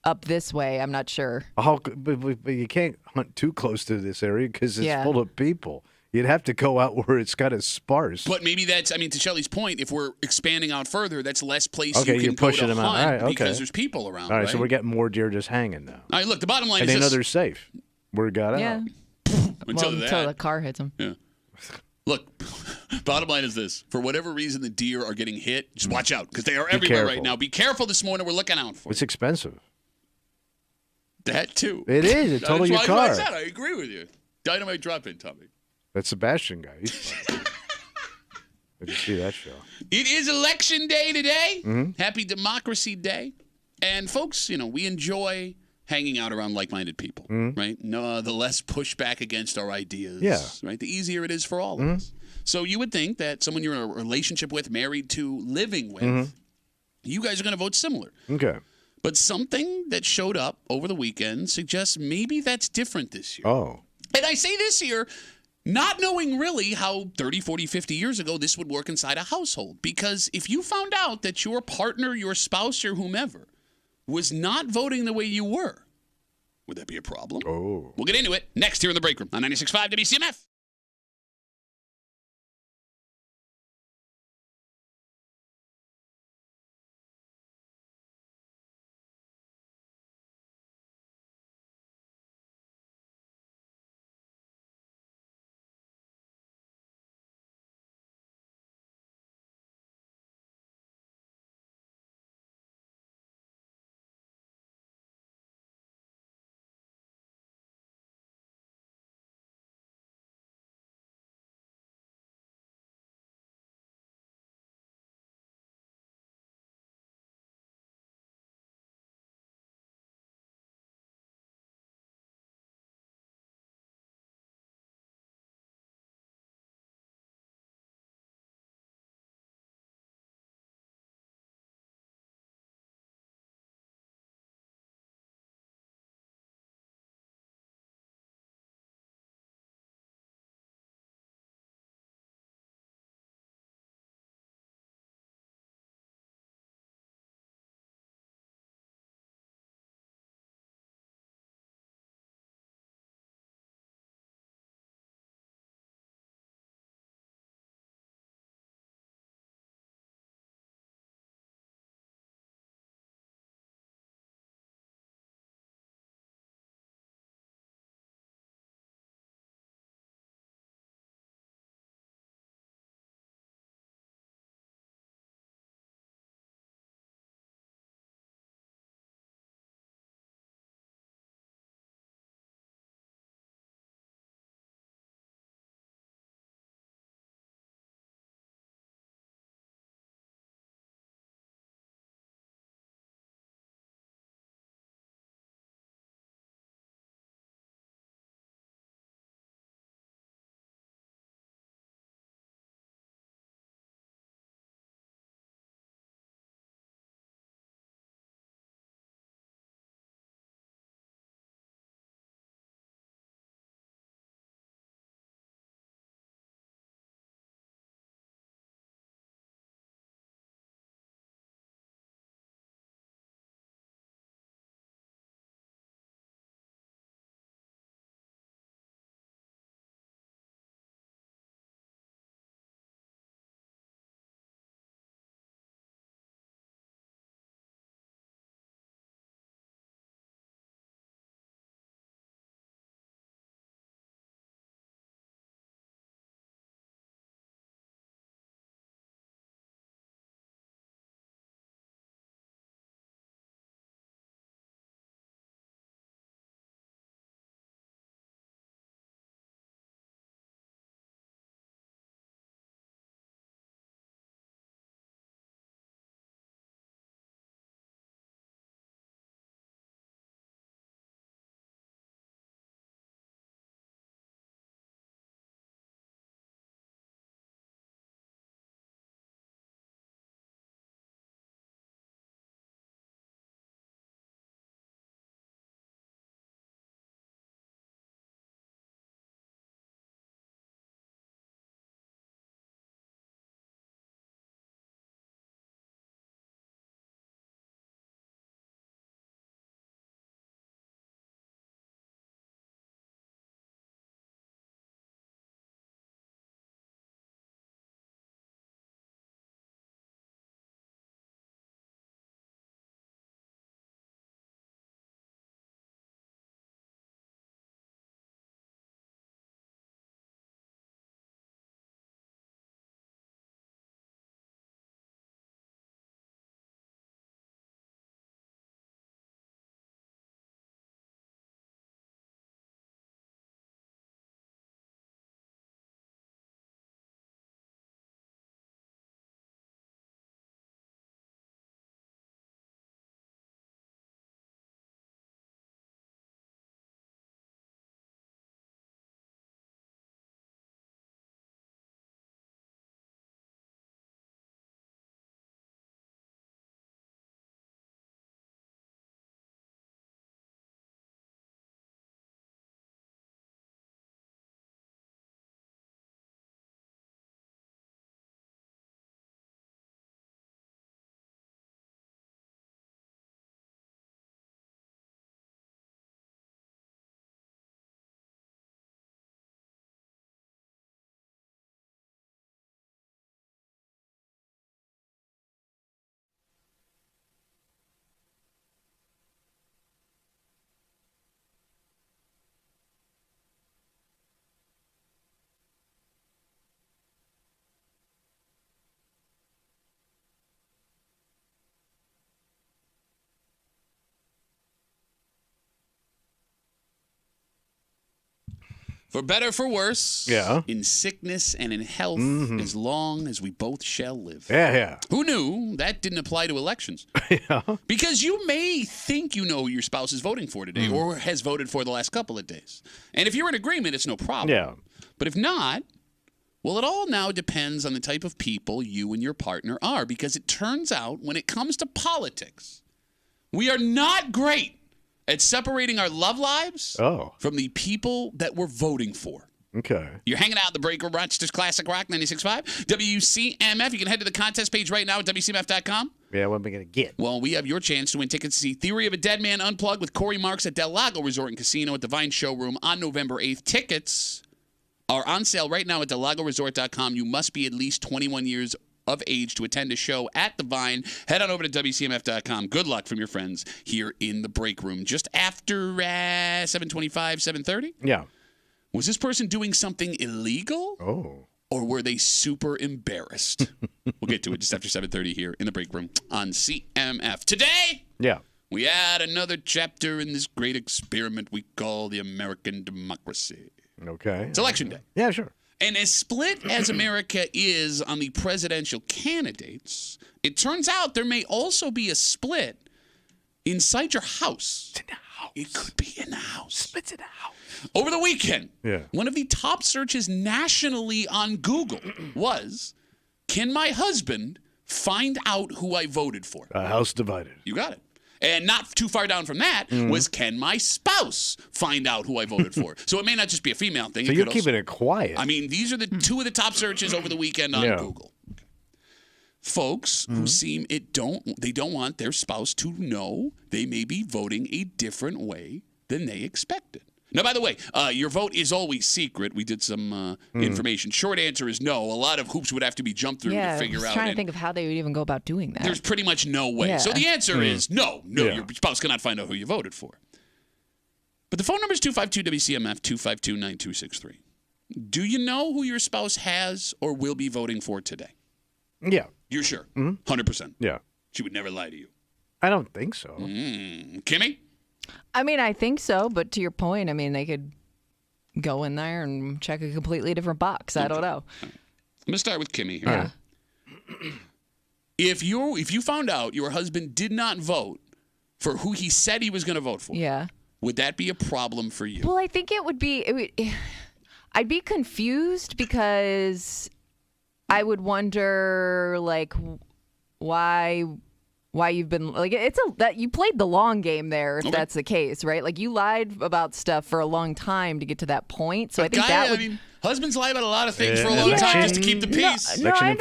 up this way. I'm not sure. But you can't hunt too close to this area because it's Yeah. full of people. You'd have to go out where it's kind of sparse. But maybe that's, I mean, to Shelley's point, if we're expanding out further, that's less place Okay, you you're can go pushing to them out. hunt All right, okay. because there's people around. All right, so right? we're getting more deer just hanging now. All right, look, the bottom line And is they know this. they're safe. Word got out. Yeah. Until Until the that. car hits them. Yeah. Look, bottom line is this. For whatever reason the deer are getting hit, just watch out because they are everywhere right careful. now. Be careful this morning. We're looking out for It's expensive. that, too. It is. It totaled your That's why I car. said I agree with you. Dynamite drop in, Tommy. That Sebastian guy. He's fun. I can see that show. It is election day today. Mm-hmm. Happy Democracy Day. And folks, we enjoy hanging out around like-minded people, right? No, the less pushback against our ideas, Mm-hmm. Yeah. right? The easier it is for all of us. So you would think that someone you're in a relationship with, married to, living with, Mm-hmm. you guys are going to vote similar. Okay. But something that showed up over the weekend suggests maybe that's different this year. Oh. And I say this year, not knowing really how 30, 40, 50 years ago this would work inside a household. Because if you found out that your partner, your spouse, or whomever was not voting the way you were, would that be a problem? Oh. We'll get into it next here in the break room on 96.5 WCMF. For better, for worse. Yeah. In sickness and in health, as long as we both shall live. Yeah. Who knew that didn't apply to elections? Yeah. Because you may think you know who your spouse is voting for today or has voted for the last couple of days. And if you're in agreement, it's no problem. Yeah. But if not, well, it all now depends on the type of people you and your partner are. Because it turns out when it comes to politics, we are not great at separating our love lives from the people that we're voting for. Okay. You're hanging out in the break room, Rochester's Classic Rock 96.5, WCMF. You can head to the contest page right now at WCMF.com. Yeah, what am I going to get? Well, we have your chance to win tickets to see Theory of a Dead Man Unplugged with Corey Marks at Del Lago Resort and Casino at the Vine Showroom on November 8th. Tickets are on sale right now at DelLagoResort.com. You must be at least 21 years of age to attend a show at the Vine. Head on over to WCMF.com. Good luck from your friends here in the break room. Just after 7:25, 7:30? Yeah. Was this person doing something illegal? Oh. Or were they super embarrassed? We'll get to it just after 7:30 here in the break room on CMF. Today, we add another chapter in this great experiment we call the American democracy. Okay. It's Election Day. Yeah, sure. And as split as America is on the presidential candidates, it turns out there may also be a split inside your house. It's in the house. It could be in the house. Splits in the house. Over the weekend, one of the top searches nationally on Google was, can my husband find out who I voted for? A house divided. You got it. And not too far down from that was, can my spouse find out who I voted for? So it may not just be a female thing. So you're keeping it quiet. I mean, these are the two of the top searches over the weekend on Google. Folks who seem they don't want their spouse to know they may be voting a different way than they expected. Now, by the way, your vote is always secret. We did some information. Short answer is no. A lot of hoops would have to be jumped through to figure out. I was trying to think of how they would even go about doing that. There's pretty much no way. So the answer is no. Your spouse cannot find out who you voted for. But the phone number is 252-WCMF, 252-9263. Do you know who your spouse has or will be voting for today? Yeah. You're sure? 100%? Yeah. She would never lie to you. I don't think so. Kimmy? I mean, I think so, but to your point, I mean, they could go in there and check a completely different box. I don't know. I'm going to start with Kimmy here. If you found out your husband did not vote for who he said he was going to vote for, would that be a problem for you? Well, I think it would be. I'd be confused because I would wonder, like, why you've been like that you played the long game there if that's the case, right? Like you lied about stuff for a long time to get to that point. So I think that would. I mean, husbands lie about a lot of things for a long time just to keep the peace. No, I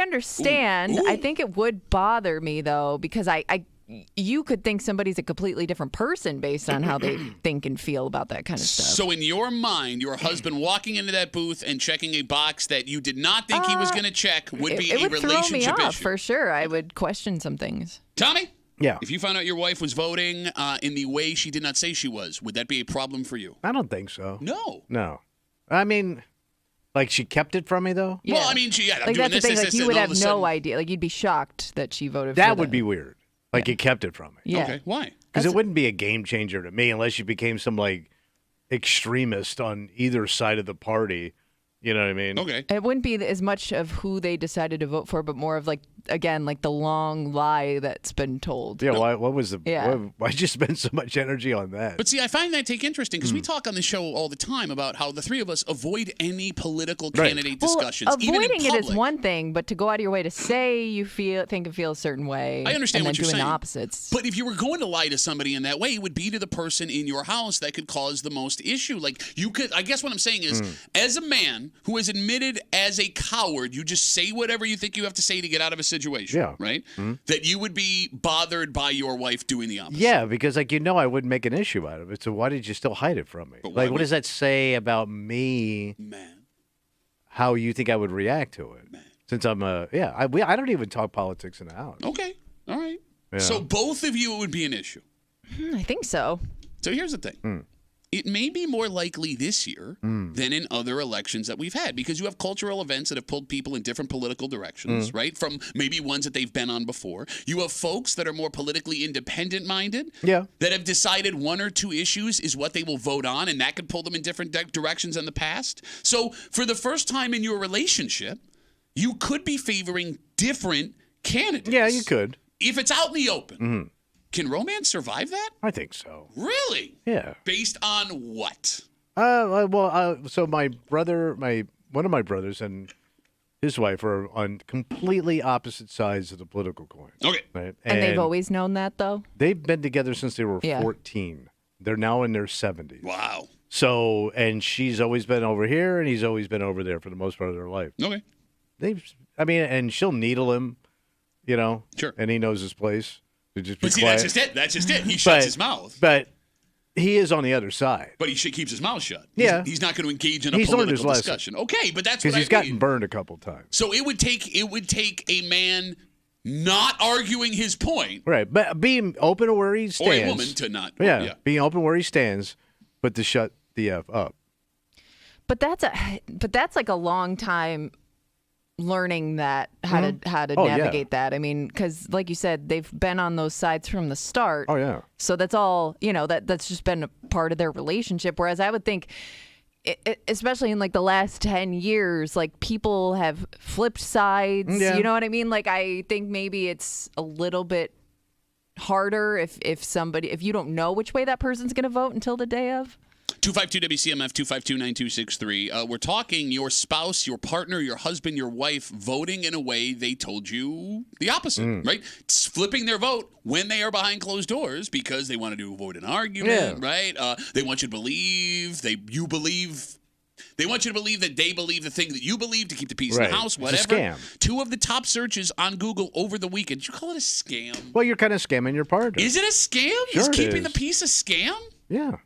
understand. I think it would bother me though because you could think somebody's a completely different person based on how they think and feel about that kind of stuff. So in your mind, your husband walking into that booth and checking a box that you did not think he was going to check would be a relationship throw me off, issue. For sure. I would question some things. Tommy? Yeah. If you found out your wife was voting in the way she did not say she was, would that be a problem for you? I don't think so. No. I mean, like she kept it from me though? Yeah. Well, I mean, I'm like doing that's the thing. Like you would have no idea. idea. Like you'd be shocked that she voted for that would be weird. Like you kept it from me. Yeah. Okay, why? Because it wouldn't be a game changer to me unless you became some like extremist on either side of the party. You know what I mean? Okay. It wouldn't be as much of who they decided to vote for, but more of like, again, like the long lie that's been told. Yeah, why'd you spend so much energy on that? But see, I find that take interesting because we talk on the show all the time about how the three of us avoid any political candidate discussions. Avoiding even in it is public. one thing, but to go out of your way to say you think and feel a certain way, I understand and what then you're doing saying. the opposites. But if you were going to lie to somebody in that way, it would be to the person in your house that could cause the most issue. Like you could, I guess what I'm saying is, as a man who has admitted as a coward, you just say whatever you think you have to say to get out of a situation. Yeah. Right? That you would be bothered by your wife doing the opposite. Yeah, because I wouldn't make an issue out of it. So why did you still hide it from me? Like, what does that say about me? Man. How you think I would react to it? Man. Since I'm I don't even talk politics in the house. Okay. All right. Yeah. So both of you, it would be an issue. I think so. So here's the thing. it may be more likely this year than in other elections that we've had, because you have cultural events that have pulled people in different political directions, right? From maybe ones that they've been on before. You have folks that are more politically independent-minded that have decided one or two issues is what they will vote on, and that could pull them in different directions than the past. So for the first time in your relationship, you could be favoring different candidates. Yeah, you could. If it's out in the open. Can romance survive that? I think so. Really? Yeah. Based on what? So my brother, one of my brothers and his wife are on completely opposite sides of the political coin. Okay. Right? And they've always known that, though? They've been together since they were 14. They're now in their 70s. Wow. So, and she's always been over here, and he's always been over there for the most part of their life. Okay. And she'll needle him, Sure. and he knows his place. Just be But see, quiet. that's just it. He shuts his mouth. But he is on the other side. But he keeps his mouth shut. Yeah. He's not going to engage in a He's learned his political lesson. discussion. Okay, but that's what Because he's gotten burned a couple times. So it would take a man not arguing his point. Right, but being open to where he stands. Or a woman to not. Yeah, being open where he stands, but to shut the F up. But that's like a long time learning that how to navigate that. I mean, because like you said, they've been on those sides from the start. Oh yeah. So that's all that's just been a part of their relationship. Whereas I would think, especially in like the last 10 years, like people have flipped sides. Yeah. You know what I mean? Like I think maybe it's a little bit harder if you don't know which way that person's going to vote until the day of. 252 WCMF 252-9263. We're talking your spouse, your partner, your husband, your wife voting in a way they told you the opposite, right? It's flipping their vote when they are behind closed doors because they want to avoid an argument, right? They want you to believe they want you to believe that they believe the thing that you believe to keep the peace in the house, whatever. It's a scam. 2 of the top searches on Google over the weekend. Did you call it a scam? Well, you're kind of scamming your partner. Is it a scam? Sure Is it keeping is. the peace a scam? Yeah.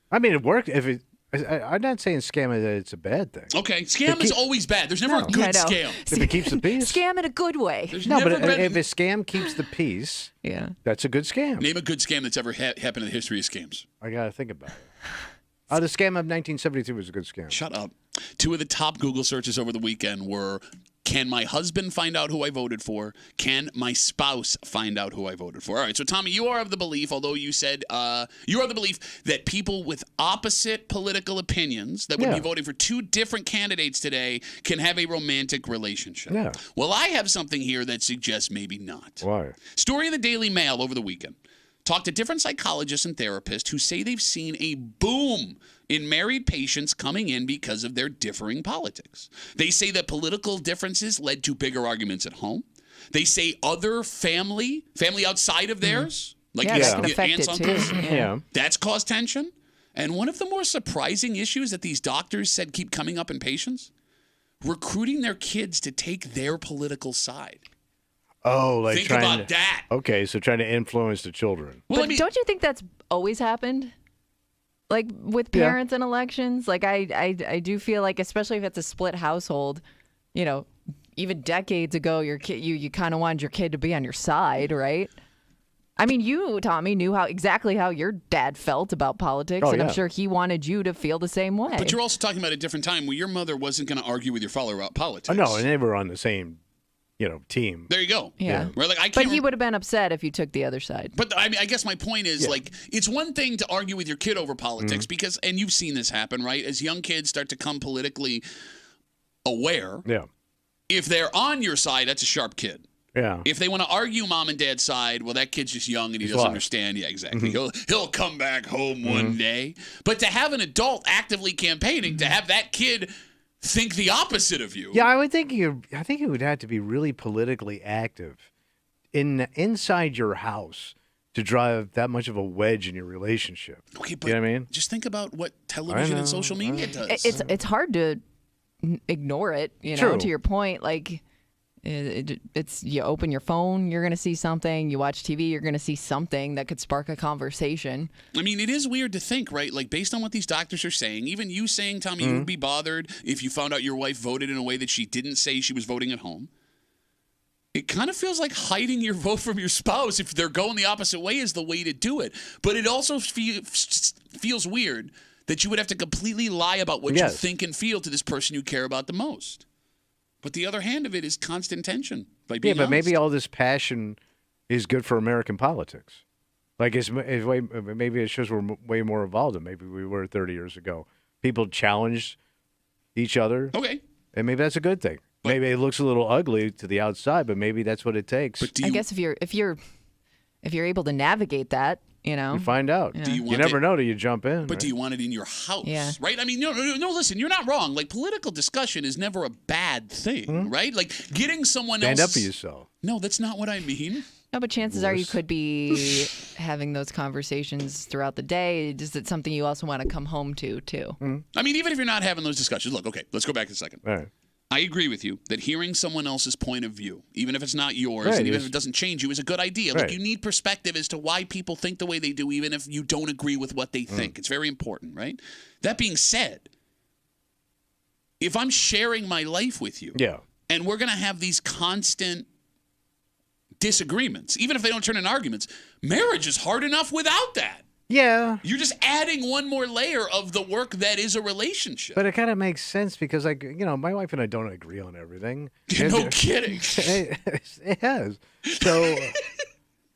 I mean, it worked. I'm not saying scamming that it's a bad thing. Okay, scam is always bad. There's never a good scam. If it keeps the peace. Scam in a good way. No, but if a scam keeps the peace, that's a good scam. Name a good scam that's ever happened in the history of scams. I got to think about it. The scam of 1972 was a good scam. Shut up. 2 of the top Google searches over the weekend were, can my husband find out who I voted for? Can my spouse find out who I voted for? All right, so Tommy, you are of the belief, although you said you are of the belief that people with opposite political opinions that would be voting for 2 different candidates today can have a romantic relationship. Yeah. Well, I have something here that suggests maybe not. Why? Story of the Daily Mail over the weekend. Talked to different psychologists and therapists who say they've seen a boom in married patients coming in because of their differing politics. They say that political differences led to bigger arguments at home. They say other family outside of theirs, like that can affect aunts, it uncles, too. that's caused tension. And one of the more surprising issues that these doctors said keep coming up in patients, recruiting their kids to take their political side. Oh, like think trying about that. Okay, so trying to influence the children. Well, but don't you think that's always happened? Like with parents and elections? Like I do feel like, especially if it's a split household, even decades ago, your kid, you kind of wanted your kid to be on your side, right? I mean, you, Tommy, knew exactly how your dad felt about politics, and I'm sure he wanted you to feel the same way. But you're also talking about a different time where your mother wasn't going to argue with your father about politics. Oh, no, and they were on the same team. There you go. Yeah. Where, like, but he would have been upset if you took the other side. But I mean, I guess my point is, like, it's one thing to argue with your kid over politics because, and you've seen this happen, right? As young kids start to come politically aware, if they're on your side, that's a sharp kid. Yeah. If they want to argue mom and dad's side, well, that kid's just young and he doesn't understand. Yeah, exactly. He'll come back home one day. But to have an adult actively campaigning, to have that kid think the opposite of you. Yeah, I think you would have to be really politically active inside your house to drive that much of a wedge in your relationship. Okay, but you know what I mean? Just think about what television and social media does. It's hard to ignore it, True. to your point. Like, it's you open your phone, you're going to see something. You watch TV, you're going to see something that could spark a conversation. I mean, it is weird to think, right? Like, based on what these doctors are saying, even you saying, Tommy, you would be bothered if you found out your wife voted in a way that she didn't say she was voting at home. It kind of feels like hiding your vote from your spouse if they're going the opposite way is the way to do it. But it also feels weird that you would have to completely lie about what you Yes. think and feel to this person you care about the most. But the other hand of it is constant tension. By being but maybe honest. all this passion is good for American politics. Like maybe it shows we're way more evolved than maybe we were 30 years ago. People challenge each other, Okay. and maybe that's a good thing. Maybe it looks a little ugly to the outside, but maybe that's what it takes. But I guess if you're able to navigate that, you find out. Yeah. Do you You want never it- know till you jump in. But right? do you want it in your house? Yeah. Right? I mean, no, listen, you're not wrong. Like, political discussion is never a bad thing, right? Like, getting someone Stand else. up for yourself. No, that's not what I mean. No, but chances are you could be having those conversations throughout the day. Is it something you also want to come home to, too? I mean, even if you're not having those discussions, look, okay, let's go back a second. All right. I agree with you that hearing someone else's point of view, even if it's not yours, Right, and even it's- if it doesn't change you, is a good idea. Right. Like, you need perspective as to why people think the way they do, even if you don't agree with what they think. It's very important, right? That being said, if I'm sharing my life with you, Yeah. and we're going to have these constant disagreements, even if they don't turn into arguments, marriage is hard enough without that. Yeah. You're just adding one more layer of the work that is a relationship. But it kind of makes sense because, like, my wife and I don't agree on everything. No kidding. It has. So,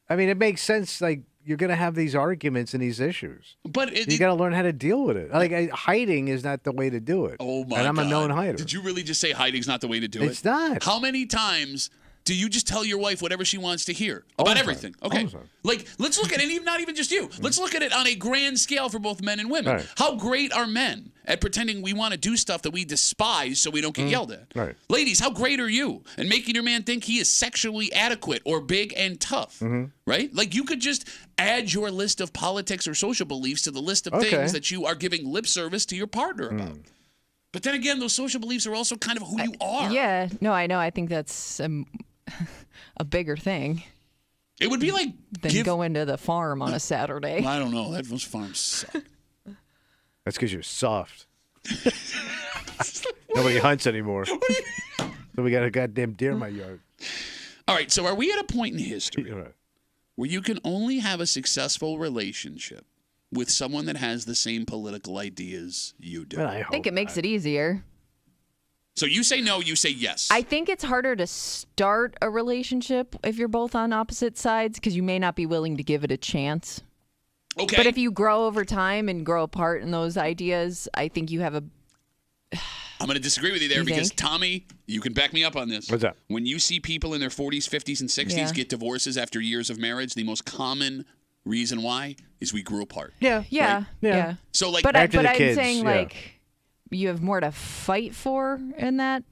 I mean, it makes sense. Like, you're going to have these arguments and these issues. But You got to learn how to deal with it. Like, hiding is not the way to do it. Oh my And I'm God. a known hider. Did you really just say hiding's not the way to do it? It's not. How many times do you just tell your wife whatever she wants to hear All about the time. everything? All Okay. the time. Like, let's look at it, not even just you. Let's look at it on a grand scale for both men and women. Right. How great are men at pretending we want to do stuff that we despise so we don't get yelled at? Right. Ladies, how great are you at making your man think he is sexually adequate or big and tough? Right? Like, you could just add your list of politics or social beliefs to the list of Okay. things that you are giving lip service to your partner about. But then again, those social beliefs are also kind of who you are. Yeah. No, I know. I think that's a bigger thing It would be like than going to the farm on a Saturday. I don't know. Those farms suck. That's because you're soft. Nobody hunts anymore. So we got a goddamn deer in my yard. All right. So are we at a point in history You're right. where you can only have a successful relationship with someone that has the same political ideas you do? Man, I think it makes it easier. So you say no, you say yes. I think it's harder to start a relationship if you're both on opposite sides because you may not be willing to give it a chance. Okay. But if you grow over time and grow apart in those ideas, I think you have a. I'm going to disagree with you there You because, think? Tommy, you can back me up on this. What's that? When you see people in their 40s, 50s, and 60s Yeah. get divorces after years of marriage, the most common reason why is we grew apart. Yeah. Yeah, Right? yeah. So, like, But After the I'm kids, saying yeah. like you have more to fight for in that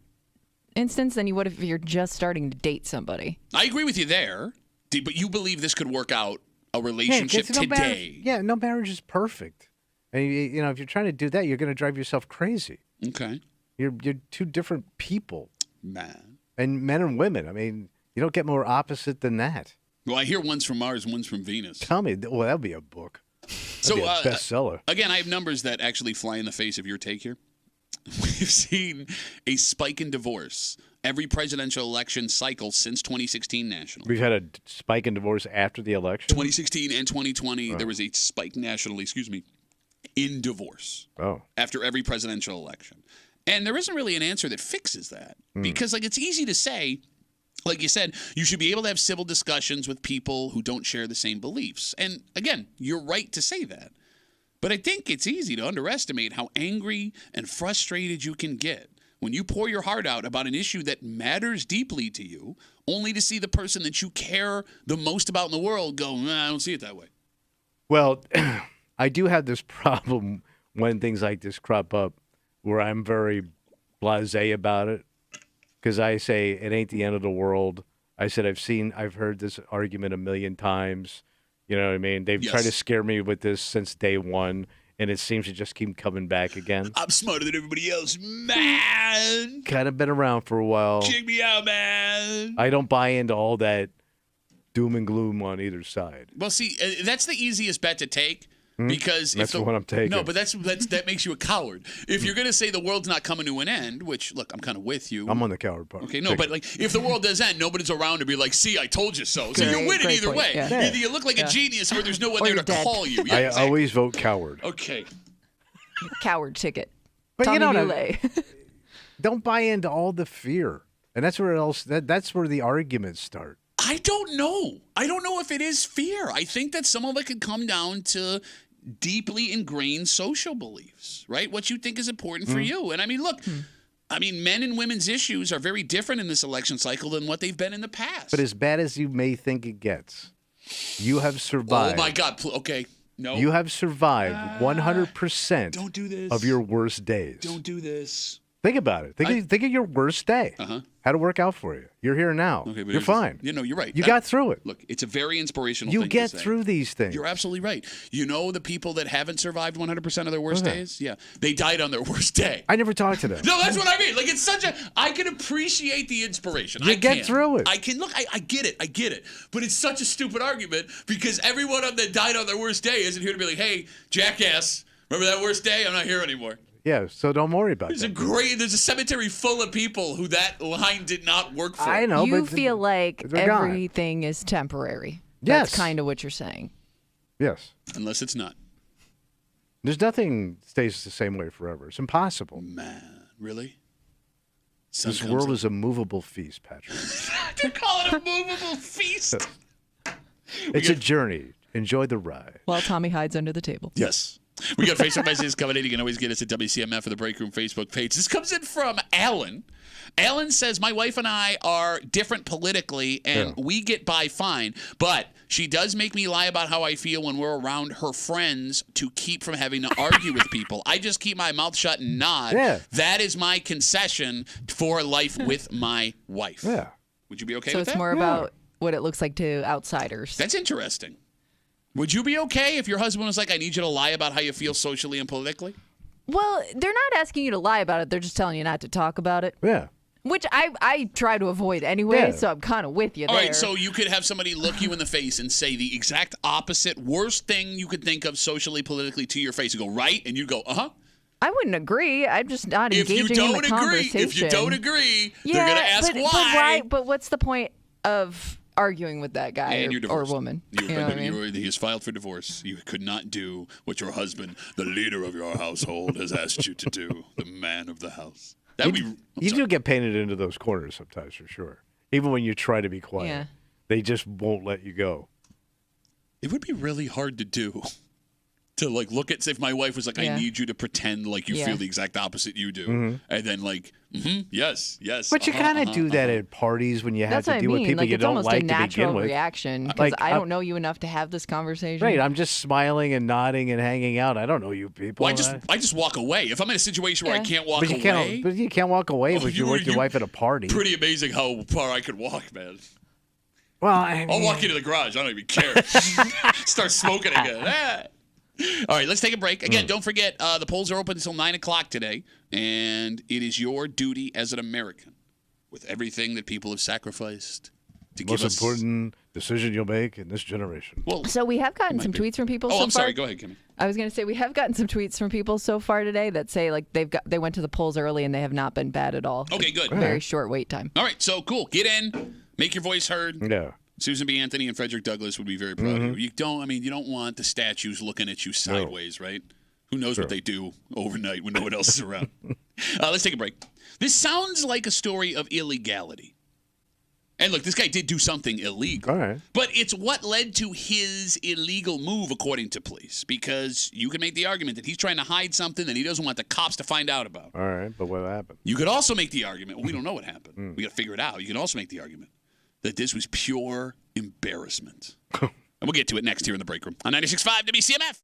instance than you would if you're just starting to date somebody. I agree with you there, but you believe this could work out a relationship 'cause no today. no marriage is perfect. And if you're trying to do that, you're going to drive yourself crazy. Okay. You're two different people, Man. and men and women. I mean, you don't get more opposite than that. Well, I hear one's from Mars, one's from Venus. Tell me, well, that'd be a book. So, That'd be a bestseller. Again, I have numbers that actually fly in the face of your take here. We've seen a spike in divorce every presidential election cycle since 2016 nationally. We've had a spike in divorce after the election. 2016 and 2020, there was a spike nationally, in divorce Oh, after every presidential election. And there isn't really an answer that fixes that because, like, it's easy to say, like you said, you should be able to have civil discussions with people who don't share the same beliefs. And again, you're right to say that. But I think it's easy to underestimate how angry and frustrated you can get when you pour your heart out about an issue that matters deeply to you, only to see the person that you care the most about in the world go, nah, I don't see it that way. well, I do have this problem when things like this crop up where I'm very blasé about it because I say it ain't the end of the world. I said I've heard this argument a million times. You know what I mean? They've tried to Yes. scare me with this since day one, and it seems to just keep coming back again. I'm smarter than everybody else, man. Kind of been around for a while. Check me out, man. I don't buy into all that doom and gloom on either side. Well, see, that's the easiest bet to take because That's the one I'm taking. No, but that makes you a coward. If you're gonna say the world's not coming to an end, which look, I'm kind of with you. I'm on the coward part. Okay, no, but like if the world does end, nobody's around to be like, "See, I told you so." So you're Great- winning great either point, way. yeah. Either you look like a genius, or there's no one Or there you're to dead. call you. Yeah, I exactly. always vote coward. Okay. Coward ticket. But Tommy you don't Boulay. don't buy into all the fear, and that's that's where the arguments start. I don't know. I don't know if it is fear. I think that some of it could come down to deeply ingrained social beliefs, right? What you think is important for you. And I mean, look, men and women's issues are very different in this election cycle than what they've been in the past. But as bad as you may think it gets, you have survived. Oh my God. Okay. No. You have survived 100% Don't do this. of your worst days. Don't do this. Think about it. Think of your worst day. How'd it work out for you? You're here now. Okay, but you're fine. You're right. You got through it. Look, it's a very inspirational You thing get to say. through these things. You're absolutely right. You know the people that haven't survived 100% of their worst days? Yeah. They died on their worst day. I never talked to them. No, that's what I mean. Like, it's such a... I can appreciate the inspiration. You get through it. I can... Look, I get it. I get it. But it's such a stupid argument because everyone that died on their worst day isn't here to be like, hey, jackass, remember that worst day? I'm not here anymore. Yeah, so don't worry about There's that. There's a cemetery full of people who that line did not work for. I know, You but feel like they're gone. everything is temporary. Yes. That's kind of what you're saying. Yes. Unless it's not. There's nothing stays the same way forever. It's impossible. Man, really? This world is a movable feast, Patrick. They call it a movable feast. It's a journey. Enjoy the ride. While Tommy hides under the table. Yes. We got Facebook messages coming in. You can always get us at WCMF or the Break Room Facebook page. This comes in from Alan. Alan says, my wife and I are different politically, and we get by fine, but she does make me lie about how I feel when we're around her friends to keep from having to argue with people. I just keep my mouth shut and nod. Yeah. That is my concession for life with my wife. Yeah. Would you be okay So with it's that? more about what it looks like to outsiders. That's interesting. Would you be okay if your husband was like, I need you to lie about how you feel socially and politically? Well, they're not asking you to lie about it. They're just telling you not to talk about it. Yeah. Which I try to avoid anyway, Yeah. so I'm kind of with you All there. right, so you could have somebody look you in the face and say the exact opposite, worst thing you could think of socially, politically to your face. You go, right? And you go, uh-huh. I wouldn't agree. I'm just not engaging in the conversation. If you don't agree, yeah, they're going to ask why. But what's the point of arguing with that guy And you're or divorced. woman? You know what I mean? He has filed for divorce. You could not do what your husband, the leader of your household, has asked you to do, the man of the house. That would be... You do get painted into those corners sometimes, for sure. Even when you try to be quiet. Yeah. They just won't let you go. It would be really hard to do. To like look at, say, if my wife was like, I need you to pretend like you feel the exact opposite you do. And then like, yes. But you kind of do that at parties when you have That's to what I deal mean. with people Like, you it's don't almost like a to begin natural with. reaction because Like, I don't know you enough to have this conversation. Right, I'm just smiling and nodding and hanging out. I don't know you people. Well, I just walk away. If I'm in a situation where I can't walk but you away. But you can't walk away with your you- wife at a party. Pretty amazing how far I could walk, man. Well, I mean, I'll walk into the garage. I don't even care. Start smoking again. Ah. All right, let's take a break. Again, don't forget, the polls are open until 9 o'clock today, and it is your duty as an American, with everything that people have sacrificed, to give most us... important decision you'll make in this generation. Well, So we have gotten some tweets from people so I'm far. sorry. Go ahead, Kimmy. I was going to say we have gotten some tweets from people so far today that say like they went to the polls early and they have not been bad at all. Okay, good. Very short wait time. All right, so cool. Get in. Make your voice heard. Yeah. Susan B. Anthony and Frederick Douglass would be very proud of you. You don't want the statues looking at you sideways, right? Who knows what they do overnight when no one else is around. Let's take a break. This sounds like a story of illegality. And look, this guy did do something illegal. All right. But it's what led to his illegal move, according to police, because you can make the argument that he's trying to hide something that he doesn't want the cops to find out about. All right, but what happened? You could also make the argument, well, we don't know what happened. We got to figure it out. You can also make the argument that this was pure embarrassment. And we'll get to it next here in the break room on 96.5 WCMF.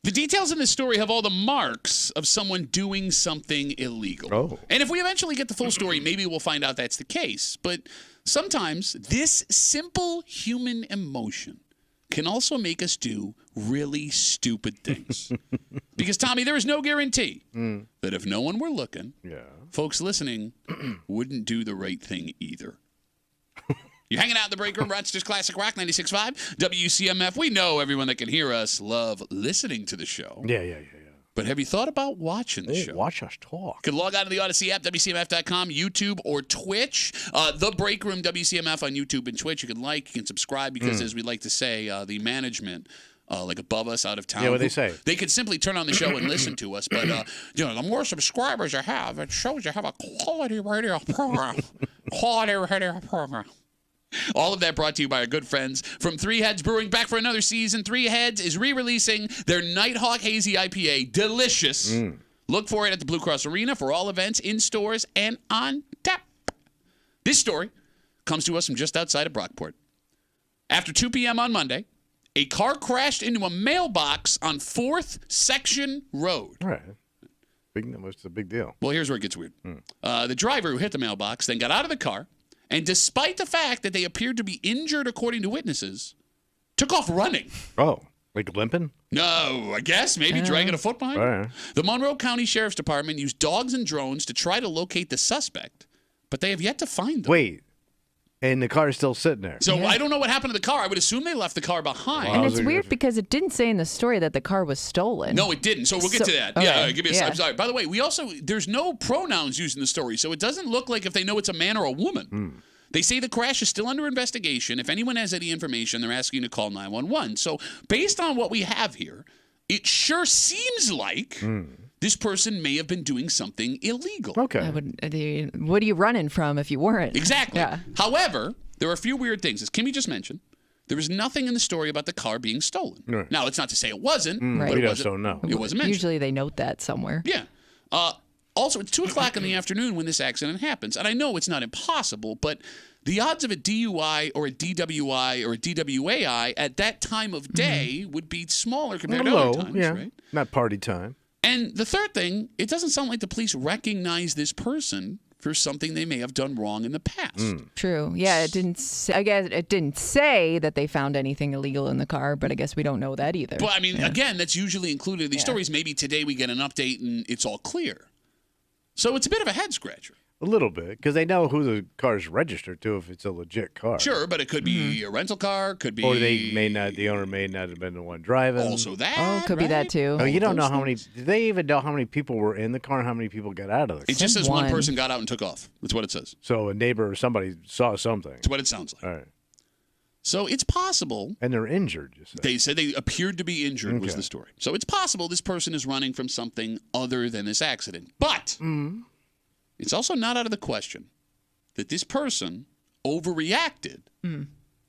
The details in this story have all the marks of someone doing something illegal. Oh. And if we eventually get the full story, maybe we'll find out that's the case. But sometimes this simple human emotion can also make us do really stupid things. Because, Tommy, there is no guarantee that if no one were looking, folks listening wouldn't do the right thing either. You're hanging out in the break room, Rochester's Classic Rock 96.5, WCMF. We know everyone that can hear us love listening to the show. Yeah. But have you thought about watching the show? Watch us talk. You can log on to the Odyssey app, WCMF.com, YouTube, or Twitch. The Break Room, WCMF on YouTube and Twitch. You can like, you can subscribe, because as we like to say, the management, like above us, out of town. Yeah, what they say. They could simply turn on the show and listen to us. But the more subscribers you have, it shows you have a quality radio program. Quality radio program. All of that brought to you by our good friends from Three Heads Brewing. Back for another season. Three Heads is re-releasing their Nighthawk Hazy IPA. Delicious. Look for it at the Blue Cross Arena for all events, in stores, and on tap. This story comes to us from just outside of Brockport. After 2 p.m. on Monday, a car crashed into a mailbox on 4th Section Road. All right. It's a big deal. Well, here's where it gets weird. The driver who hit the mailbox then got out of the car, and despite the fact that they appeared to be injured according to witnesses, took off running. Oh, like limping? No, I guess. Maybe dragging a foot behind. Right. The Monroe County Sheriff's Department used dogs and drones to try to locate the suspect, but they have yet to find them. Wait. And the car is still sitting there. So I don't know what happened to the car. I would assume they left the car behind. And it's weird because it didn't say in the story that the car was stolen. No, it didn't. So we'll get to that. Okay. Yeah, give me a I'm sorry. By the way, there's no pronouns used in the story, so it doesn't look like if they know it's a man or a woman. They say the crash is still under investigation. If anyone has any information, they're asking to call 911. So based on what we have here, it sure seems like this person may have been doing something illegal. Okay. What are you running from if you weren't? Exactly. Yeah. However, there are a few weird things. As Kimmy just mentioned, there was nothing in the story about the car being stolen. Right. Now, it's not to say it wasn't. Right. But We it just don't know. It wasn't mentioned. Usually they note that somewhere. Yeah. Also, it's 2 o'clock in the afternoon when this accident happens. And I know it's not impossible, but the odds of a DUI or a DWI or a DWAI at that time of day would be smaller compared to other times, right? Not party time. And the third thing, it doesn't sound like the police recognize this person for something they may have done wrong in the past. True. Yeah, it didn't. I guess it didn't say that they found anything illegal in the car, but I guess we don't know that either. Well, I mean, again, that's usually included in these stories. Maybe today we get an update and it's all clear. So it's a bit of a head scratcher. A little bit, because they know who the car's registered to if it's a legit car. Sure, but it could be a rental car, could be... Or the owner may not have been the one driving. Also that, Oh, could be that too. Oh, you don't know how many... Do they even know how many people were in the car and how many people got out of the car? It just says one one. person got out and took off. That's what it says. So a neighbor or somebody saw something. That's what it sounds like. All right. So it's possible... And they're injured, you said. They said they appeared to be injured was the story. So it's possible this person is running from something other than this accident. But... It's also not out of the question that this person overreacted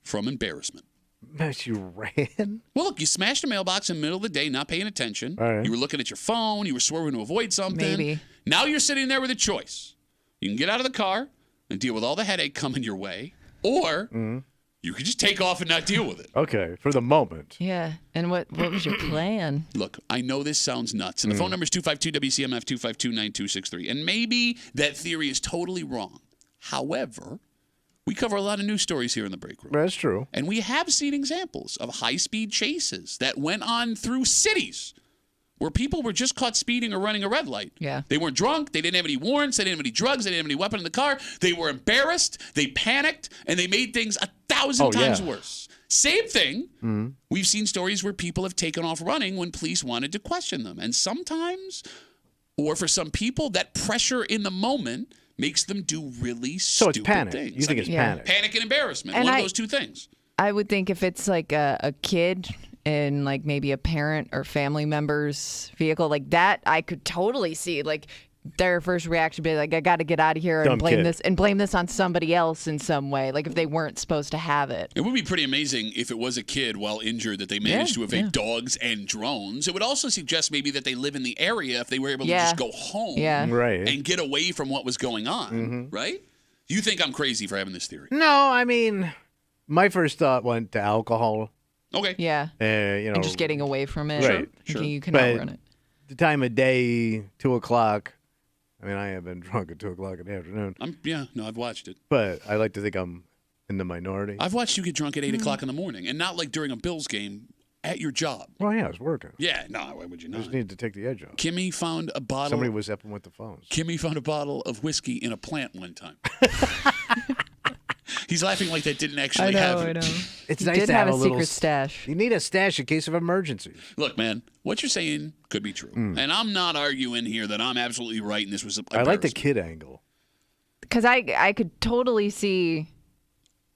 from embarrassment. That you ran? Well, look, you smashed a mailbox in the middle of the day, not paying attention. All right. You were looking at your phone. You were swerving to avoid something. Maybe. Now you're sitting there with a choice. You can get out of the car and deal with all the headache coming your way, or you could just take off and not deal with it. Okay, for the moment. Yeah. And what was your plan? Look, I know this sounds nuts, and the phone number is 252-WCMF, 252-9263, and maybe that theory is totally wrong. However, we cover a lot of news stories here in the break room. That's true. And we have seen examples of high-speed chases that went on through cities where people were just caught speeding or running a red light. Yeah. They weren't drunk. They didn't have any warrants. They didn't have any drugs. They didn't have any weapon in the car. They were embarrassed. They panicked, and they made things 1,000 times worse. Same thing. We've seen stories where people have taken off running when police wanted to question them. And sometimes, or for some people, that pressure in the moment makes them do really So stupid it's panic. things. You think it's panic? Panic and embarrassment. And One of those two things. I would think if it's like a kid in like maybe a parent or family member's vehicle like that, I could totally see like their first reaction be like, I got to get out of here and blame this on somebody else in some way. Like if they weren't supposed to have it. It would be pretty amazing if it was a kid while injured that they managed to evade dogs and drones. It would also suggest maybe that they live in the area if they were able to just go home Right. and get away from what was going on, right? You think I'm crazy for having this theory? No, I mean, my first thought went to alcohol. Okay. Yeah. And just getting away from it. Right. Thinking you can But outrun it. the time of day, 2 o'clock. I mean, I have been drunk at 2 o'clock in the afternoon. I've watched it. But I like to think I'm in the minority. I've watched you get drunk at 8 o'clock in the morning, and not like during a Bills game at your job. Well, yeah, I was working. Yeah, no, why would you I not? just needed to take the edge off. Kimmy found a bottle. Somebody was upping with the phones. Kimmy found a bottle of whiskey in a plant one time. He's laughing like that didn't actually happen. I know. It's He nice did to have a little secret stash. You need a stash in case of emergencies. Look, man, what you're saying could be true. And I'm not arguing here that I'm absolutely right and this was I like the kid angle. Because I could totally see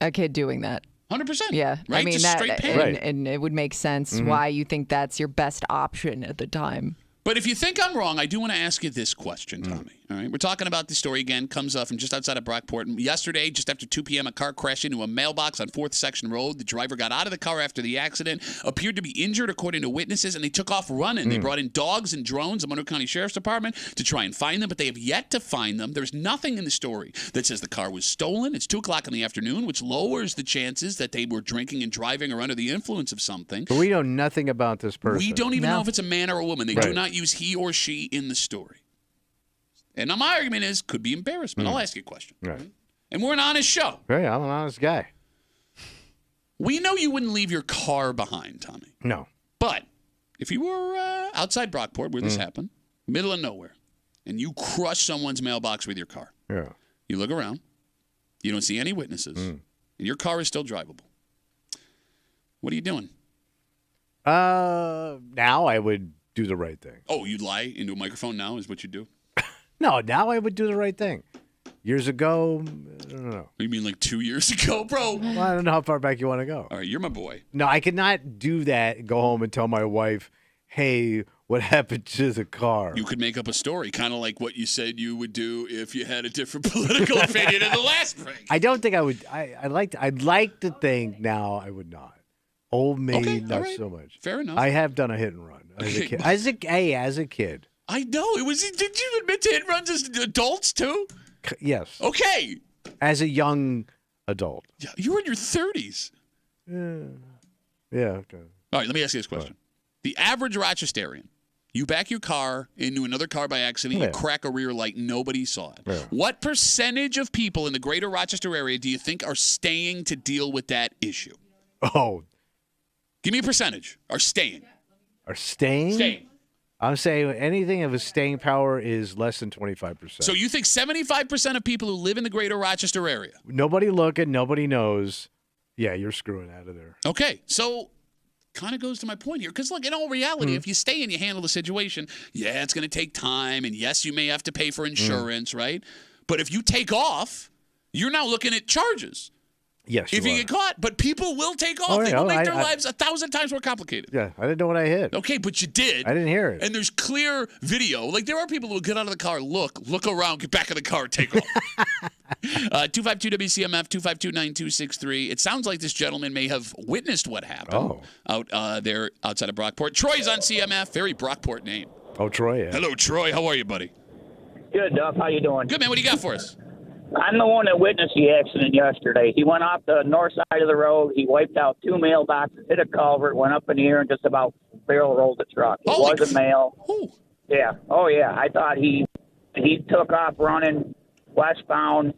a kid doing that. 100%. Yeah. Right? I mean, Just straight pain. Right. and it would make sense why you think that's your best option at the time. But if you think I'm wrong, I do want to ask you this question, Tommy. All right, we're talking about the story again. Comes up from just outside of Brockport. Yesterday, just after 2 p.m., a car crashed into a mailbox on 4th Section Road. The driver got out of the car after the accident, appeared to be injured according to witnesses, and they took off running. They brought in dogs and drones, the Monroe County Sheriff's Department, to try and find them, but they have yet to find them. There's nothing in the story that says the car was stolen. It's 2 o'clock in the afternoon, which lowers the chances that they were drinking and driving or under the influence of something. But we know nothing about this person. We don't even know if it's a man or a woman. They do Right. not use he or she in the story. And now my argument is, could be embarrassment. I'll ask you a question. Right. And we're an honest show. Hey, I'm an honest guy. We know you wouldn't leave your car behind, Tommy. No. But if you were outside Brockport, where this happened, middle of nowhere, and you crush someone's mailbox with your car, Yeah. you look around, you don't see any witnesses, and your car is still drivable. What are you doing? Now I would do the right thing. Oh, you'd lie into a microphone now is what you do? No, now I would do the right thing. Years ago, I don't know. You mean like 2 years ago, bro? Well, I don't know how far back you want to go. All right, you're my boy. No, I could not do that and go home and tell my wife, hey, what happened to the car? You could make up a story, kind of like what you said you would do if you had a different political opinion in the last break. I don't think I would. I'd like to think now I would not. Old me, Okay, not all right. so much. Fair enough. I have done a hit and run as a kid. As a kid. I know. It was. Did you admit to hit runs as adults too? Yes. Okay. As a young adult. Yeah, you were in your 30s. Yeah. Okay. All right, let me ask you this question. The average Rochesterian, you back your car into another car by accident, you crack a rear light, nobody saw it. Yeah. What percentage of people in the greater Rochester area do you think are staying to deal with that issue? Oh, Give me a percentage. Are staying. are staying? Staying. I'm saying anything of a staying power is less than 25%. So you think 75% of people who live in the greater Rochester area? Nobody looking, nobody knows. Yeah, you're screwing out of there. Okay, so kind of goes to my point here. Because, look, in all reality, if you stay and you handle the situation, yeah, it's going to take time. And, yes, you may have to pay for insurance, right? But if you take off, you're now looking at charges. Yes, If you get caught, but people will take off. They will make their lives 1,000 times more complicated. Yeah, I didn't know what I hit. Okay, but you did. I didn't hear it. And there's clear video. Like, there are people who get out of the car, look around, get back in the car, take off. 252-WCMF, 252-9263. It sounds like this gentleman may have witnessed what happened out there outside of Brockport. Troy's on CMF. Very Brockport name. Oh, Troy, yeah. Hello, Troy. How are you, buddy? Good, Duff. How you doing? Good, man. What do you got for us? I'm the one that witnessed the accident yesterday. He went off the north side of the road. He wiped out 2 mailboxes, hit a culvert, went up in the air, and just about barrel rolled the truck. It was a male. Ooh. Yeah. Oh, yeah. I thought he took off running westbound.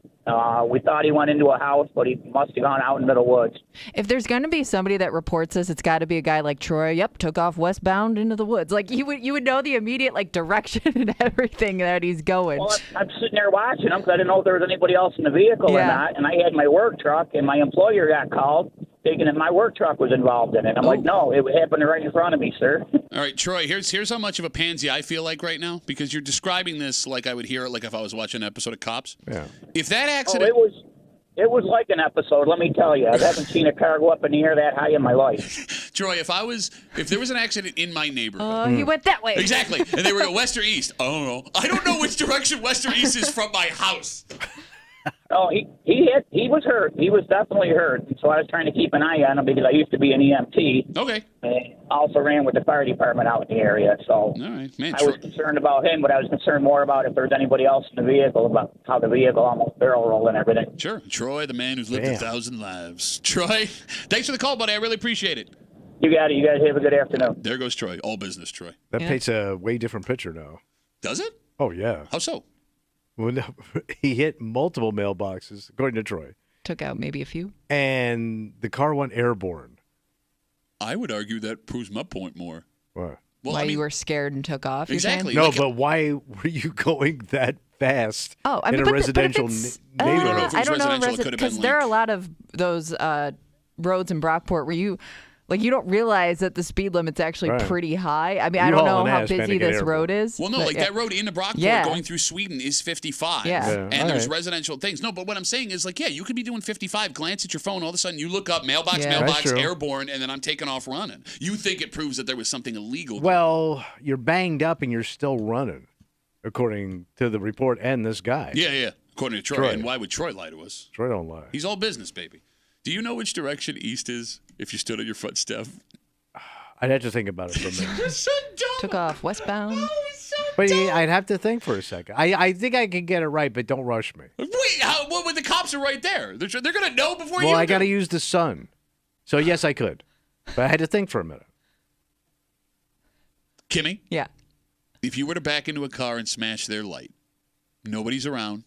We thought he went into a house, but he must have gone out into the woods. If there's going to be somebody that reports this, it's got to be a guy like Troy. Yep, took off westbound into the woods. Like you would know the immediate direction and everything that he's going. Well, I'm sitting there watching him because I didn't know if there was anybody else in the vehicle or not. And I had my work truck, and my employer got called thinking that my work truck was involved in it. I'm like, no, it happened right in front of me, sir. All right, Troy, here's how much of a pansy I feel like right now, because you're describing this like I would hear it like if I was watching an episode of Cops. Yeah. If that accident... It was like an episode, let me tell you. I haven't seen a car go up in the air that high in my life. Troy, if there was an accident in my neighborhood... He went that way. Exactly. And they were going west or east. I don't know. I don't know which direction west or east is from my house. Oh, he was hurt. He was definitely hurt. So I was trying to keep an eye on him because I used to be an EMT. Okay. And also ran with the fire department out in the area. So all right, man. I was concerned about him, but I was concerned more about if there was anybody else in the vehicle, about how the vehicle almost barrel rolled and everything. Sure. Troy, the man who's lived 1,000 lives. Troy, thanks for the call, buddy. I really appreciate it. You got it. You guys have a good afternoon. There goes Troy. All business, Troy. That paints a way different picture now. Does it? Oh, yeah. How so? Well, no, he hit multiple mailboxes, according to Troy. Took out maybe a few. And the car went airborne. I would argue that proves my point more. What? Well, Why you were scared and took off? Exactly. No, Like but why were you going that fast I in mean, a but residential if neighborhood? know if it was I don't know residential, it could have been because there are a lot of those roads in Brockport where you don't realize that the speed limit's actually Right. pretty high. I mean, You I don't hauling know how ass trying to busy get this airborne. road is. Well, no, but like that road into Brockport Yeah. going through Sweden is 55. Yeah. Yeah, And all there's right. residential things. No, but what I'm saying is, like, yeah, you could be doing 55, glance at your phone, all of a sudden you look up, mailbox, Yeah. mailbox, That's true. airborne, and then I'm taking off running. You think it proves that there was something illegal. Well, you're banged up and you're still running, according to the report and this guy. Yeah. According to Troy. Troy. And why would Troy lie to us? Troy don't lie. He's all business, baby. Do you know which direction east is if you stood on your front step? I'd have to think about it for a minute. You're so dumb. took off westbound. Oh, he's so But I'd have to think for a second. I think I can get it right, but don't rush me. Wait, well, when the cops are right there, they're going to know before you Well, I do. got to use the sun. So, yes, I could. But I had to think for a minute. Kimmy, Yeah. if you were to back into a car and smash their light, nobody's around.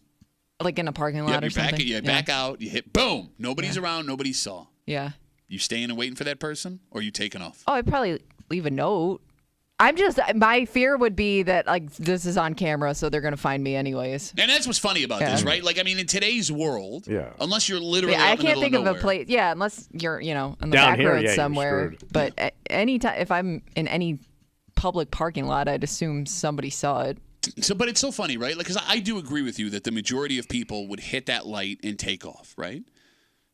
Like in a parking lot or you back, something. back out, you hit, boom, nobody's around, nobody saw. Yeah. You staying and waiting for that person, or you taking off? Oh, I'd probably leave a note. My fear would be that, like, this is on camera, so they're going to find me anyways. And that's what's funny about this, right? Like, I mean, in today's world, Yeah. unless you're literally Yeah, out I in the can't middle think of of a nowhere. place. Yeah, unless you're, on the Down back here, road yeah, you're somewhere. screwed. But anytime, if I'm in any public parking lot, I'd assume somebody saw it. So, but it's so funny, right? Like, because I do agree with you that the majority of people would hit that light and take off, right?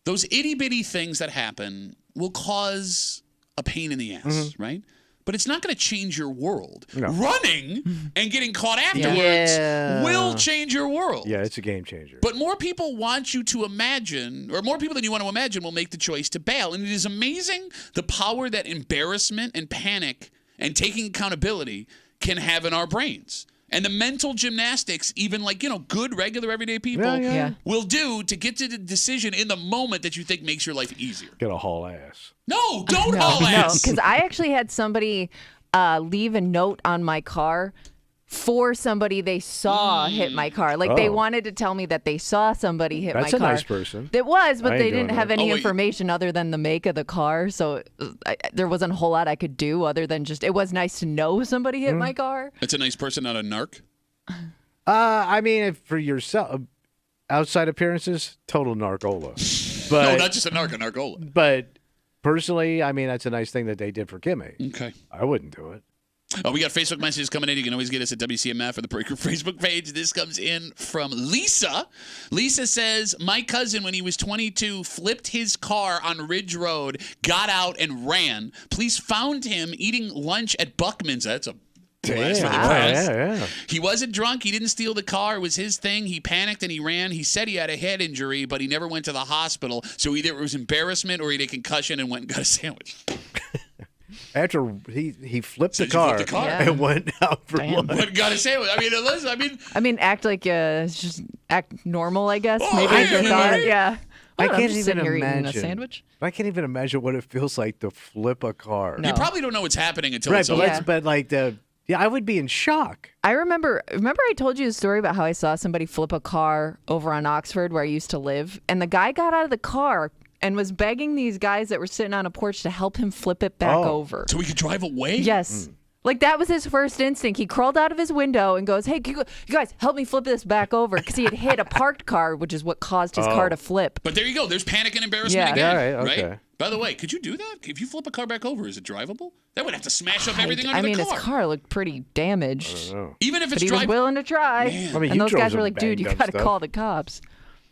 Those itty bitty things that happen will cause a pain in the ass, right? But it's not going to change your world. No. Running and getting caught afterwards Yeah. will change your world. Yeah, it's a game changer. But more people want you to imagine, or more people than you want to imagine will make the choice to bail. And it is amazing the power that embarrassment and panic and taking accountability can have in our brains. And the mental gymnastics, even like, good, regular, everyday people Yeah. will do to get to the decision in the moment that you think makes your life easier. Gonna haul ass. No, don't haul ass. because I actually had somebody leave a note on my car for somebody they saw hit my car. Like, they Oh. wanted to tell me that they saw somebody hit That's my a car. nice person. It was, but I they ain't didn't doing have that. any Oh, wait. information other than the make of the car. So there wasn't a whole lot I could do other than just, it was nice to know somebody hit my car. That's a nice person, not a narc. I mean, if for yourself, outside appearances, total narcola. But, No, not just a narc, a narcola. But personally, I mean, that's a nice thing that they did for Kimmy. Okay. I wouldn't do it. Oh, we got Facebook messages coming in. You can always get us at WCMF or the Breaker Facebook page. This comes in from Lisa. Lisa says, my cousin, when he was 22, flipped his car on Ridge Road, got out, and ran. Police found him eating lunch at Buckman's. That's a blast for the press. Yeah. He wasn't drunk. He didn't steal the car. It was his thing. He panicked and he ran. He said he had a head injury, but he never went to the hospital. So either it was embarrassment or he had a concussion and went and got a sandwich. After he flipped the Said you car, flipped the car. and went out for Damn. lunch. Went and got a sandwich. I mean, listen, I mean, act like, just act normal, I guess. Oh, Maybe hey, is your thought. everybody. Yeah. I don't know, I'm can't just even sitting here eating a imagine. sandwich. I can't even imagine what it feels like to flip a car. No. you probably don't know what's happening until Right, it's but over. Yeah. but like I would be in shock. I remember I told you a story about how I saw somebody flip a car over on Oxford where I used to live, and the guy got out of the car and was begging these guys that were sitting on a porch to help him flip it back over. So we could drive away? Yes. Like, that was his first instinct. He crawled out of his window and goes, hey, you guys, help me flip this back over, because he had hit a parked car, which is what caused his car to flip. But there you go. There's panic and embarrassment Yeah. again. Yeah, right, okay. By the way, could you do that? If you flip a car back over, is it drivable? That would have to smash up everything under I mean, the car. his car looked pretty damaged. Even if But it's he was drivable. willing to try. Man. I mean, And you those drove guys were some like, dude, you banged got up to stuff. call the cops.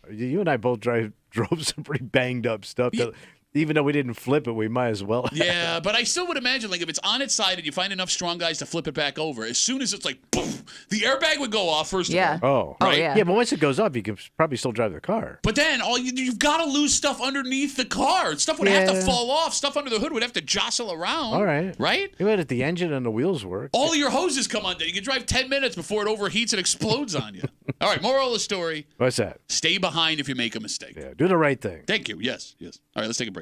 You and I both drove some pretty banged up stuff. That, even though we didn't flip it, we might as well. Yeah, but I still would imagine, like, if it's on its side and you find enough strong guys to flip it back over, as soon as it's like, poof, the airbag would go off first Yeah. of all. Oh, Right? yeah. Yeah, but once it goes up, you can probably still drive the car. But then you've got to lose stuff underneath the car. Stuff would have to Yeah. fall off. Stuff under the hood would have to jostle around. All right. Right? Even if the engine and the wheels work. All of your hoses come undone. You can drive 10 minutes before it overheats and explodes on you. All right, moral of the story. What's that? Stay behind if you make a mistake. Yeah, do the right thing. Thank you. Yes. All right, let's take a break.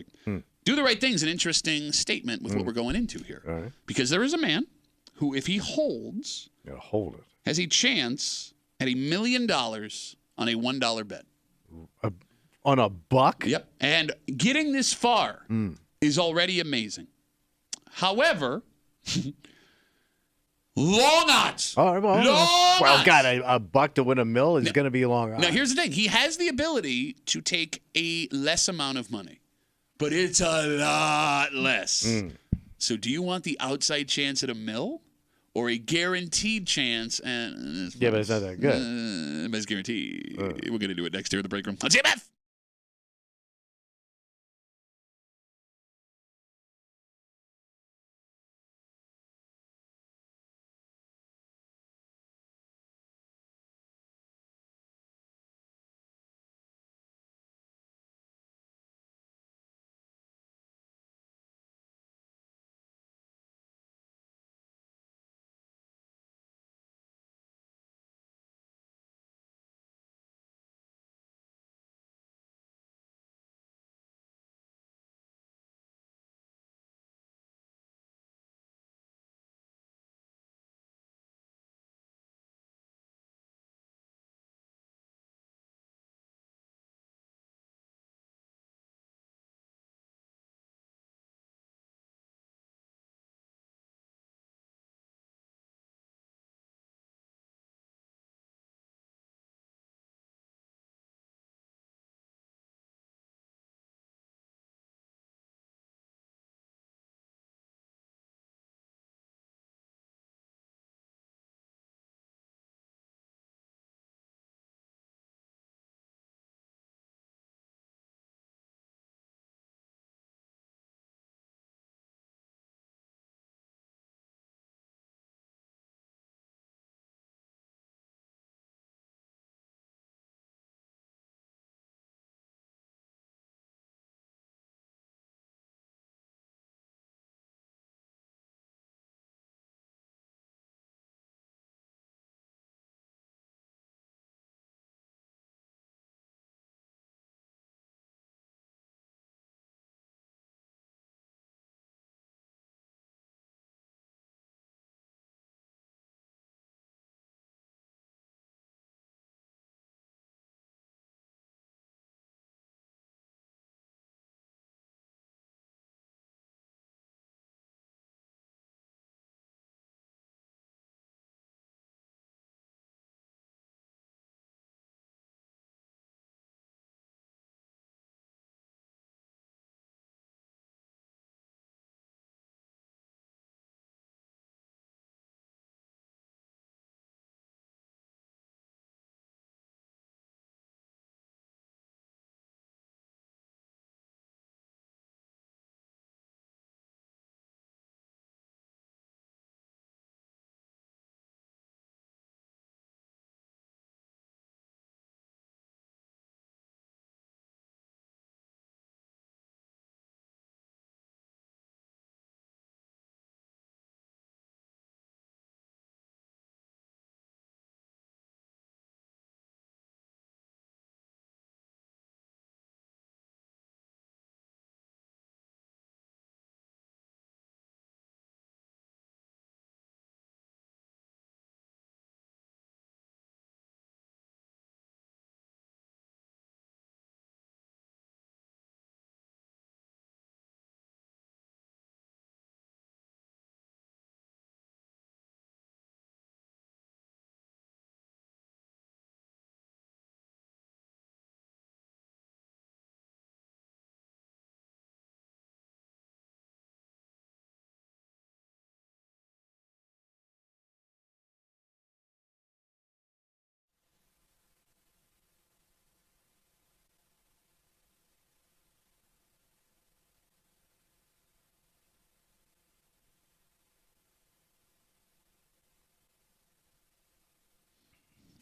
Do the Right Thing is an interesting statement with what we're going into here. All right. Because there is a man who, if he holds, hold it. has a chance at $1 million on a $1 bet. On a buck? Yep. And getting this far is already amazing. However, long odds. All right, long odds. God, a buck to win $1 million is going to be long odds. Now, here's the thing. He has the ability to take a less amount of money, but it's a lot less. So do you want the outside chance at $1 million or a guaranteed chance? And yeah, but it's not that good. But it's guaranteed. We're going to do it next year in the break room. On WCMF.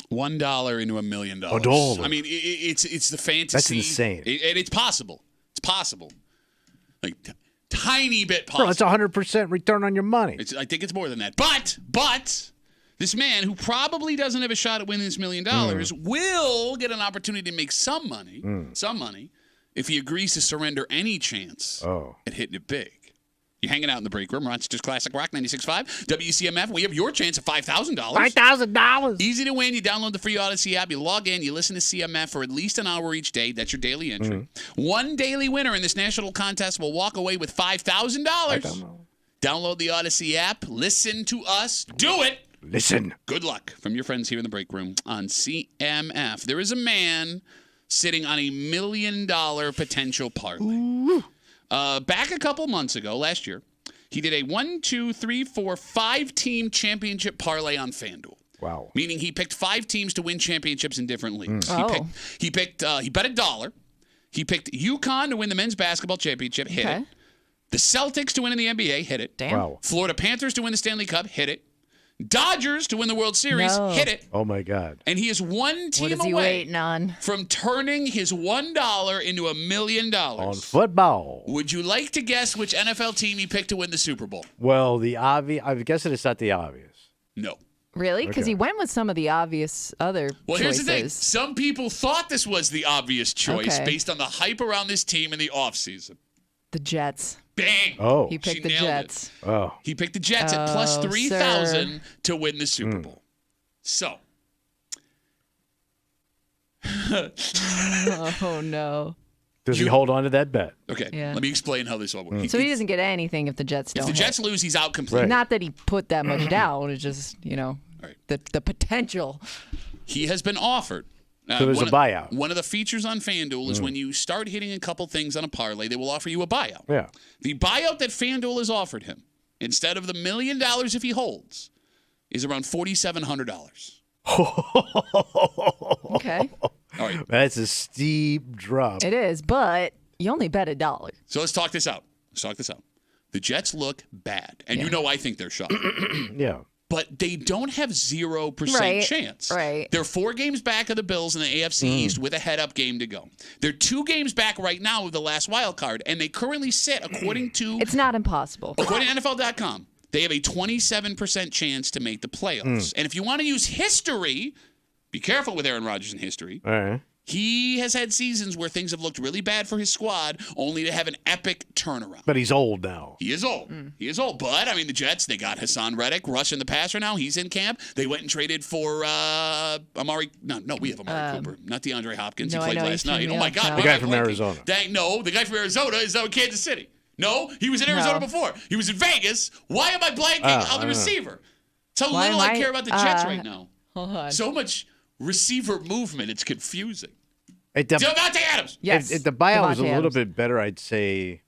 $1 into $1 million. $1. I mean, it's the fantasy. That's insane. And it's possible. It's possible. Like tiny bit possible. Bro, it's 100% return on your money. I think it's more than that. But this man who probably doesn't have a shot at winning this $1 million will get an opportunity to make some money. Some money if he agrees to surrender any chance at hitting it big. You're hanging out in the break room. Rochester's Classic Rock 96.5. WCMF. We have your chance at $5,000. $5,000. Easy to win. You download the free Odyssey app. You log in. You listen to CMF for at least an hour each day. That's your daily entry. One daily winner in this national contest will walk away with $5,000. Download the Odyssey app. Listen to us. Do it. Listen. Good luck from your friends here in the break room on CMF. There is a man sitting on $1 million potential parlay. Back a couple months ago, last year, he did a 5-team championship parlay on FanDuel. Wow. Meaning he picked 5 teams to win championships in different leagues. He bet $1. He picked UConn to win the men's basketball championship, hit it. The Celtics to win in the NBA, hit it. Damn. Wow. Florida Panthers to win the Stanley Cup, hit it. Dodgers to win the World Series, hit it. Oh, my God. And he is one team What is he away waiting on? from turning his $1 into $1 million. On football. Would you like to guess which NFL team he picked to win the Super Bowl? Well, the obvious. I'm guessing it's not the obvious. No. Really? Because Okay. he went with some of the obvious other Well, choices. here's the thing. Some people thought this was the obvious choice Okay. based on the hype around this team in the offseason. The Jets. Bang! Oh. He picked She the nailed Jets. Oh. He picked the Jets at plus Oh, 3,000 to win the Super Bowl. So. Oh, no. Does he hold on to that bet? Okay, Yeah. let me explain how this all works. So he doesn't get anything if the Jets If don't the hit. Jets lose, he's out completely. Right. Not that he put that much down. It's just, Right. the potential. He has been offered. So there's a one of- buyout. One of the features on FanDuel is when you start hitting a couple things on a parlay, they will offer you a buyout. Yeah. The buyout that FanDuel has offered him, instead of the $1 million if he holds, is around $4,700. Okay. All right, That's a steep drop. It is, but you only bet $1. so let's talk this out. The Jets look bad, and you know I think they're shot. Yeah. But they don't have 0% Right, chance. right. They're 4 games back of the Bills in the AFC East with a head-up game to go. They're 2 games back right now of the last wild card, and they currently sit, according to It's not impossible. According to NFL.com, they have a 27% chance to make the playoffs. And if you want to use history, be careful with Aaron Rodgers in history. All right. He has had seasons where things have looked really bad for his squad, only to have an epic turnaround. But he's old now. He is old. He is old. But, I mean, the Jets, they got Hassan Reddick rushing the passer now. He's in camp. They went and traded for Amari. No, we have Amari Cooper. Not DeAndre Hopkins. no, he I played know last he's from night. the Oh, my other God. side. why The guy am I from blanking? Arizona. No, the guy from Arizona is Kansas City. No, he was in Arizona No. before. He was in Vegas. Why am I blanking on I the don't know. receiver? That's how Why little am I I- care about the Jets right now. Hold on. So much receiver movement. It's confusing. If the, Devontae Adams. Yes. if the buyout was a Devontae little Adams. bit better, I'd say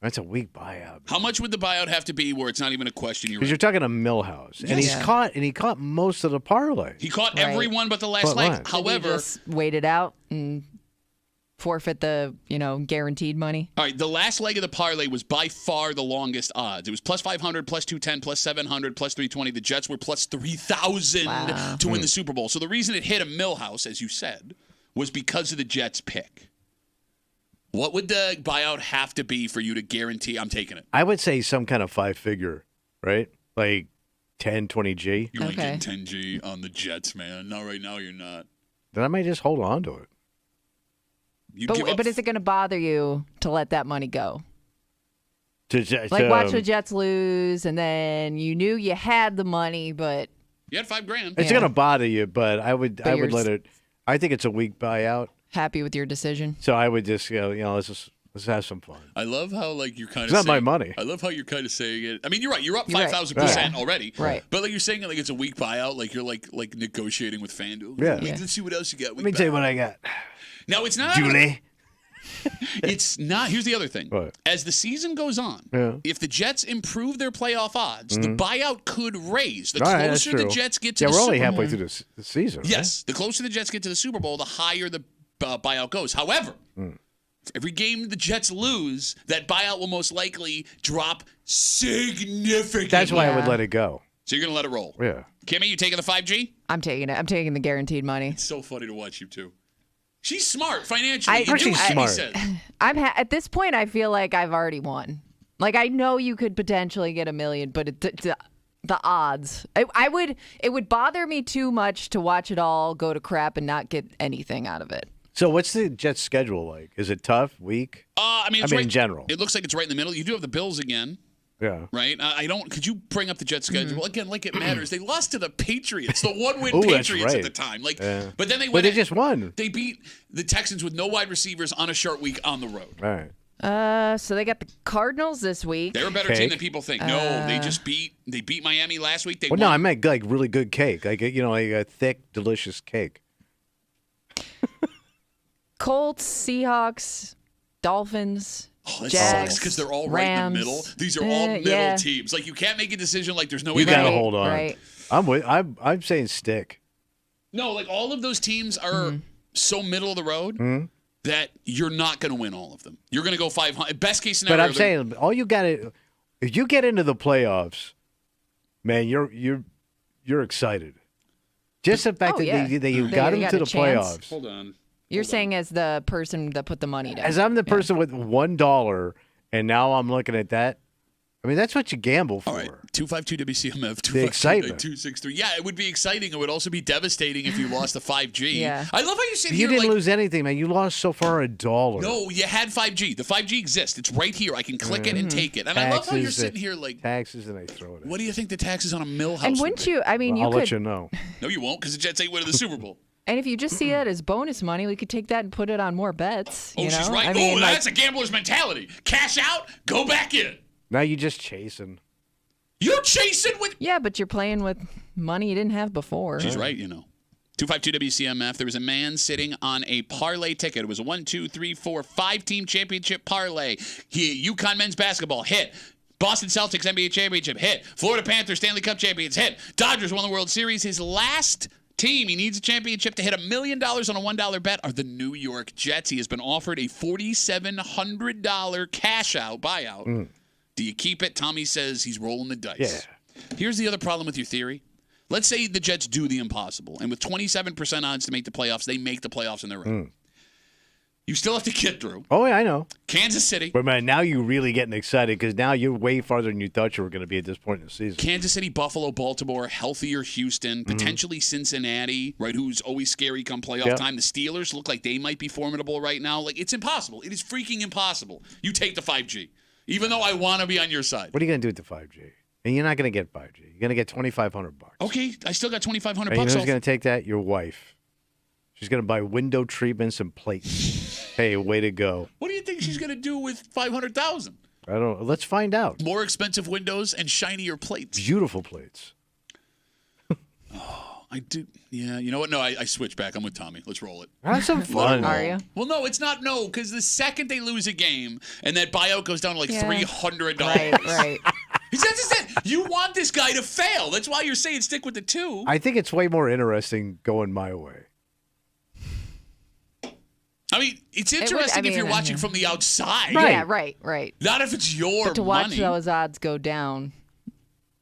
that's a weak buyout. How much would the buyout have to be where it's not even a question? Because you're talking a Millhouse, and he's Yeah. caught most of the parlay. He caught Right. everyone but the last But leg. line. Did he However, just wait it out and forfeit the, guaranteed money. all right, the last leg of the parlay was by far the longest odds. It was plus 500, plus 210, plus 700, plus 320. The Jets were plus 3,000 Wow. to win the Super Bowl. So the reason it hit a Millhouse, as you said, was because of the Jets pick. What would the buyout have to be for you to guarantee I'm taking it? I would say some kind of 5-figure, right? Like 10, 20G. You ain't Okay. getting 10G on the Jets, man. Not right now, you're not. Then I might just hold on to it. You'd give up But is it going to bother you to let that money go? To Watch the Jets lose, and then you knew you had the money, but You had $5,000. It's Yeah. going to bother you, but I would yours- let it. I think it's a weak buyout, happy with your decision. so I would just let's have some fun. I love how you're kind of. It's not my money. I love how you're kind of saying it. I mean, you're right. You're up You're right. 5,000% already. Right. But like you're saying it like it's a weak buyout. Like you're like negotiating with FanDuel. Yeah. Like, Yeah. let's see what else you got. Let me tell you what I got, Now it's not. Julie. It's not. Here's the other thing. What? As the season goes on, Yeah. if the Jets improve their playoff odds, the buyout could raise. The All right, that's closer the true. Jets get to Yeah, the we're only Super halfway through the season. right? Yes, the closer the Jets get to the Super Bowl, the higher the buyout goes. However, if every game the Jets lose, that buyout will most likely drop significantly. That's why I would Yeah. let it go. So you're going to let it roll. Yeah. Kimmy, you taking the 5G? I'm taking it. I'm taking the guaranteed money. It's so funny to watch you two. She's smart financially. I- You do She's what Kimmy smart. says. At this point, I feel like I've already won. Like I know you could potentially get $1 million, but the odds. It would bother me too much to watch it all go to crap and not get anything out of it. So what's the Jets' schedule like? Is it tough? Weak? I mean, in general. It looks like it's right in the middle. You do have the Bills again. Yeah. Right? I don't. Could you bring up the Jets' schedule? Mm-hmm. Again, like it matters. They lost to the Patriots, the one-win Ooh, that's Patriots right. at the time. Like, Yeah. But then they But they just won. They beat the Texans with no wide receivers on a short week on the road. All right. So they got the Cardinals this week. They're a better team than people think. No, they just beat Miami last week. They Well, won. no, I meant like really good cake, like like a thick, delicious cake. Colts, Seahawks, Dolphins, Oh, that Jags, sucks because they're all Rams. right in the middle. These are all middle yeah. teams. Like you can't make a decision. Like there's no way. You gotta Right, hold on. right. I'm saying stick. No, like all of those teams are so middle of the road Mm-hmm. that you're not going to win all of them. You're going to go 500. Best case scenario. But I'm saying all you got to, if you get into the playoffs, man, you're excited. Just the fact Oh, that yeah. you They got them got to a the chance. playoffs. Hold on. You're saying as the person that put the money down. As I'm the person with $1, and now I'm looking at that. I mean, that's what you gamble for. All right, 252 WCMF, The excitement. 263. Yeah, it would be exciting. It would also be devastating if you lost the 5G. Yeah. I love how you sit You here didn't like, lose anything, man. You lost so far $1. no, you had 5G. The 5G exists. It's right here. I can click it and take it. And I love how you're Taxes, sitting here like, taxes, and I throw it. what do you think the taxes on a mill house and would wouldn't be? you? I mean, Well, you I'll could. let you know. No, you won't because the Jets ain't winning the Super Bowl. And if you just see that as bonus money, we could take that and put it on more bets. Oh, You know? she's right. I mean, That's a gambler's mentality. Cash out, go back in. Now you're just chasing. You're chasing with. yeah, but you're playing with money you didn't have before. She's right, 252 WCMF. There was a man sitting on a parlay ticket. It was a 1, 2, 3, 4, 5-team championship parlay. UConn men's basketball hit. Boston Celtics NBA championship hit. Florida Panthers Stanley Cup champions hit. Dodgers won the World Series. His last team he needs a championship to hit $1 million on a $1 bet are the New York Jets. He has been offered a $4,700 cash out buyout. Do you keep it? Tommy says he's rolling the dice. Yeah. Here's the other problem with your theory. Let's say the Jets do the impossible, and with 27% odds to make the playoffs, they make the playoffs in their own. You still have to get through Oh, yeah, I know. Kansas City, But, man, now you're really getting excited because now you're way farther than you thought you were going to be at this point in the season. Kansas City, Buffalo, Baltimore, healthier Houston, potentially Cincinnati, right, who's always scary come playoff time. The Steelers look like they might be formidable right now. Like, it's impossible. It is freaking impossible. You take the 5G, even though I want to be on your side. What are you going to do with the 5G? And you're not going to get 5G. You're going to get $2,500. Okay, I still got $2,500 And you know off. who's going to take that? Your wife. She's going to buy window treatments and plates. Hey, way to go. What do you think she's going to do with $500,000? I don't know. Let's find out. More expensive windows and shinier plates. Beautiful plates. I do. Yeah, you know what? No, I switch back. I'm with Tommy. Let's roll it. Have some fun. Are you? Well, no, it's not no, because the second they lose a game and that buyout goes down to like Yeah. $300. Right. That's it. You want this guy to fail. That's why you're saying stick with the 2. I think it's way more interesting going my way. I mean, it's would- interesting I if you're mean, watching from the outside. Right. Yeah, right. Not if it's your But to watch money. those odds go down,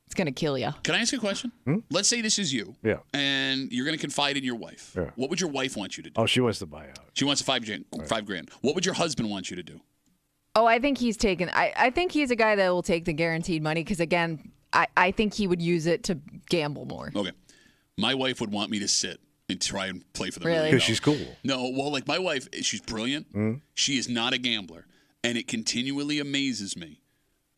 it's gonna kill you. Can I ask you a question? Let's say this is you. Yeah. And you're going to confide in your wife. Yeah. What would your wife want you to do? Oh, she wants to buy out. She wants a $5,000. What would your husband want you to do? Oh, I think he's taken. I think he's a guy that will take the guaranteed money because again, I think he would use it to gamble more. Okay. My wife would want me to sit and try and play for the Really? million. Because she's cool. No, well, like my wife, she's brilliant. She is not a gambler. And it continually amazes me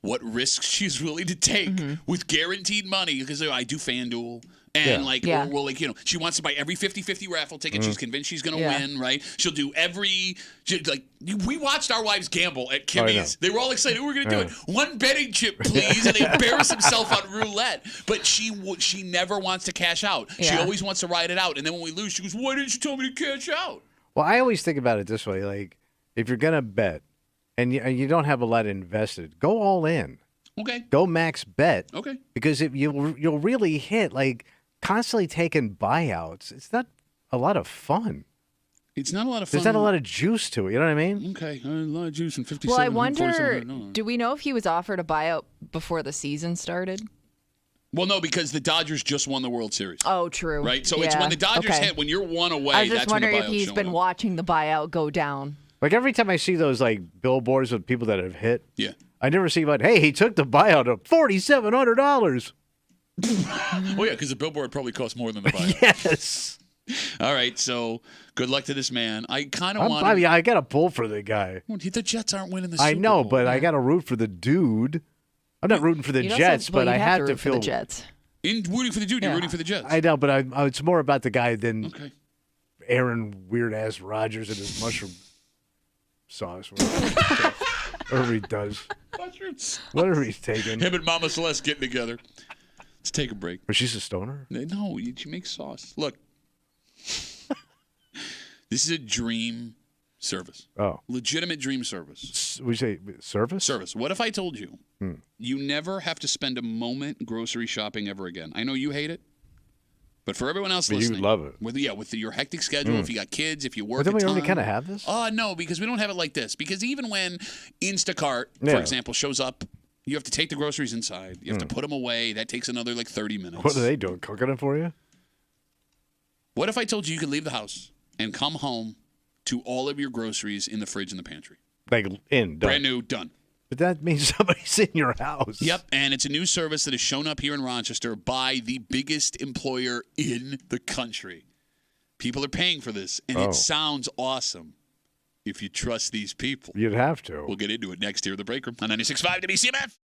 what risks she's willing to take with guaranteed money. Because I do FanDuel. And Yeah. or like, she wants to buy every 50-50 raffle ticket. She's convinced she's going to win, right? She'll do we watched our wives gamble at Kimmy's. They were all excited. We're going to do it. One betting chip, please. And they embarrass themselves on roulette. But she never wants to cash out. She Yeah. always wants to ride it out. And then when we lose, she goes, why didn't you tell me to cash out? Well, I always think about it this way. Like, if you're going to bet and you don't have a lot invested, go all in. Okay. Go max bet. Okay. Because if you'll really hit, like, constantly taking buyouts, it's not a lot of fun. It's not a lot of fun. There's not a lot of juice to it. You know what I mean? Okay, a lot of juice and 57. Well, I wonder, 47. do we know if he was offered a buyout before the season started? Well, no, because the Dodgers just won the World Series. Oh, true. Right? So it's when the Dodgers hit, when you're one away, I was just that's when the wondering if buyout's he's showing been up. watching the buyout go down. Like, every time I see those, like, billboards with people that have hit, Yeah. I never see, like, hey, he took the buyout of $4,700. Oh, yeah, because the billboard probably costs more than the buyout. Yes. All right, so good luck to this man. I kind of want. I got to pull for the guy. The Jets aren't winning the Super I know, Bowl. but I got to root for the dude. I'm not rooting for the Jets, but I have to feel for the Jets. In rooting for the dude, you're rooting for the Jets. I know, but it's more about the guy than Aaron weird ass Rodgers and his mushroom sauce. Whatever he does. Whatever he's taking. Him and Mama Celeste getting together. Let's take a break. But she's a stoner? No, she makes sauce. Look. This is a dream service. Oh. Legitimate dream service. We say service? Service. What if I told you you never have to spend a moment grocery shopping ever again? I know you hate it, but for everyone else listening. You love it. With your hectic schedule, if you got kids, if you work But then we already kind of have this? No, because we don't have it like this. Because even when Instacart, for example, shows up, you have to take the groceries inside. You have to put them away. That takes another 30 minutes. What are they doing? Cooking it for you? What if I told you could leave the house and come home to all of your groceries in the fridge and the pantry? Done. Brand new, done. But that means somebody's in your house. Yep, and it's a new service that has shown up here in Rochester by the biggest employer in the country. People are paying for this, and it sounds awesome if you trust these people. You'd have to. We'll get into it next here at the Break Room on 96.5 WCMF.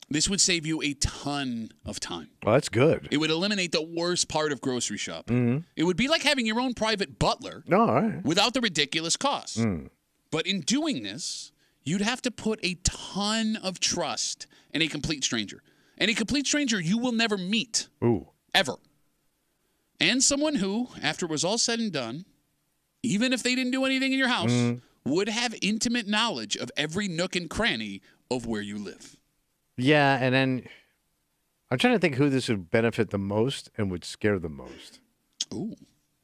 This would save you a ton of time. Well, that's good. It would eliminate the worst part of grocery shopping. It would be like having your own private butler All right. without the ridiculous costs. But in doing this, you'd have to put a ton of trust in a complete stranger. And a complete stranger you will never meet. Ooh. Ever. And someone who, after it was all said and done, even if they didn't do anything in your house, would have intimate knowledge of every nook and cranny of where you live. Yeah, and then I'm trying to think who this would benefit the most and would scare the most. Ooh.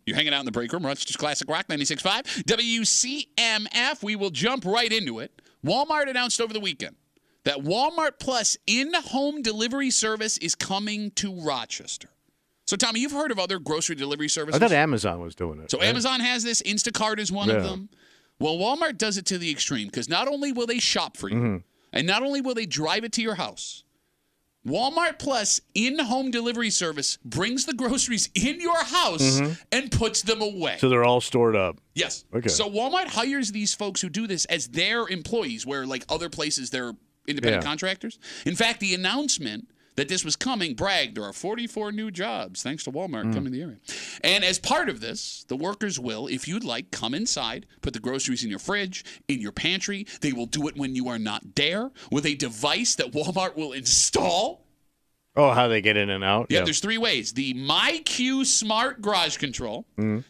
You're hanging out in the break room. Rochester's Classic Rock 96.5. WCMF. We will jump right into it. Walmart announced over the weekend that Walmart Plus in-home delivery service is coming to Rochester. So, Tommy, you've heard of other grocery delivery services? I thought Amazon was doing it. So right? Amazon has this. Instacart is one of them. Well, Walmart does it to the extreme because not only will they shop for you, and not only will they drive it to your house, Walmart Plus in-home delivery service brings the groceries in your house and puts them away. So they're all stored up. Yes. Okay. So Walmart hires these folks who do this as their employees, where like other places they're independent contractors. In fact, the announcement that this was coming bragged there are 44 new jobs thanks to Walmart coming to the area. And as part of this, the workers will, if you'd like, come inside, put the groceries in your fridge, in your pantry. They will do it when you are not there with a device that Walmart will install. Oh, how they get in and out? Yeah, there's three ways. The MyQ Smart Garage Control,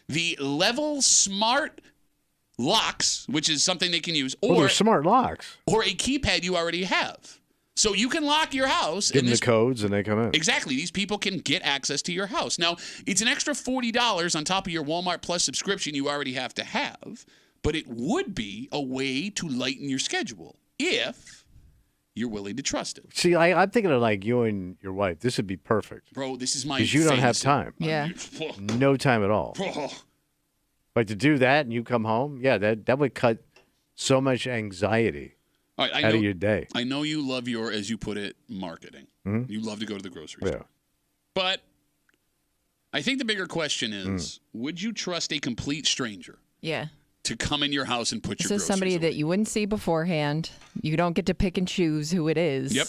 the Level Smart Locks, which is something they can use, they're smart locks. Or a keypad you already have. So you can lock your house. Give them the codes and they come in. Exactly. These people can get access to your house. Now, it's an extra $40 on top of your Walmart Plus subscription you already have to have, but it would be a way to lighten your schedule if you're willing to trust it. See, I'm thinking of like you and your wife. This would be perfect. Bro, this is my because you don't have time. Yeah. No time at all. Like to do that and you come home, that would cut so much anxiety All right, out of your day. I know you love your, as you put it, marketing. You love to go to the grocery store. But I think the bigger question is, would you trust a complete stranger to come in your house and put your groceries somebody away? that you wouldn't see beforehand. You don't get to pick and choose who it is. Yep.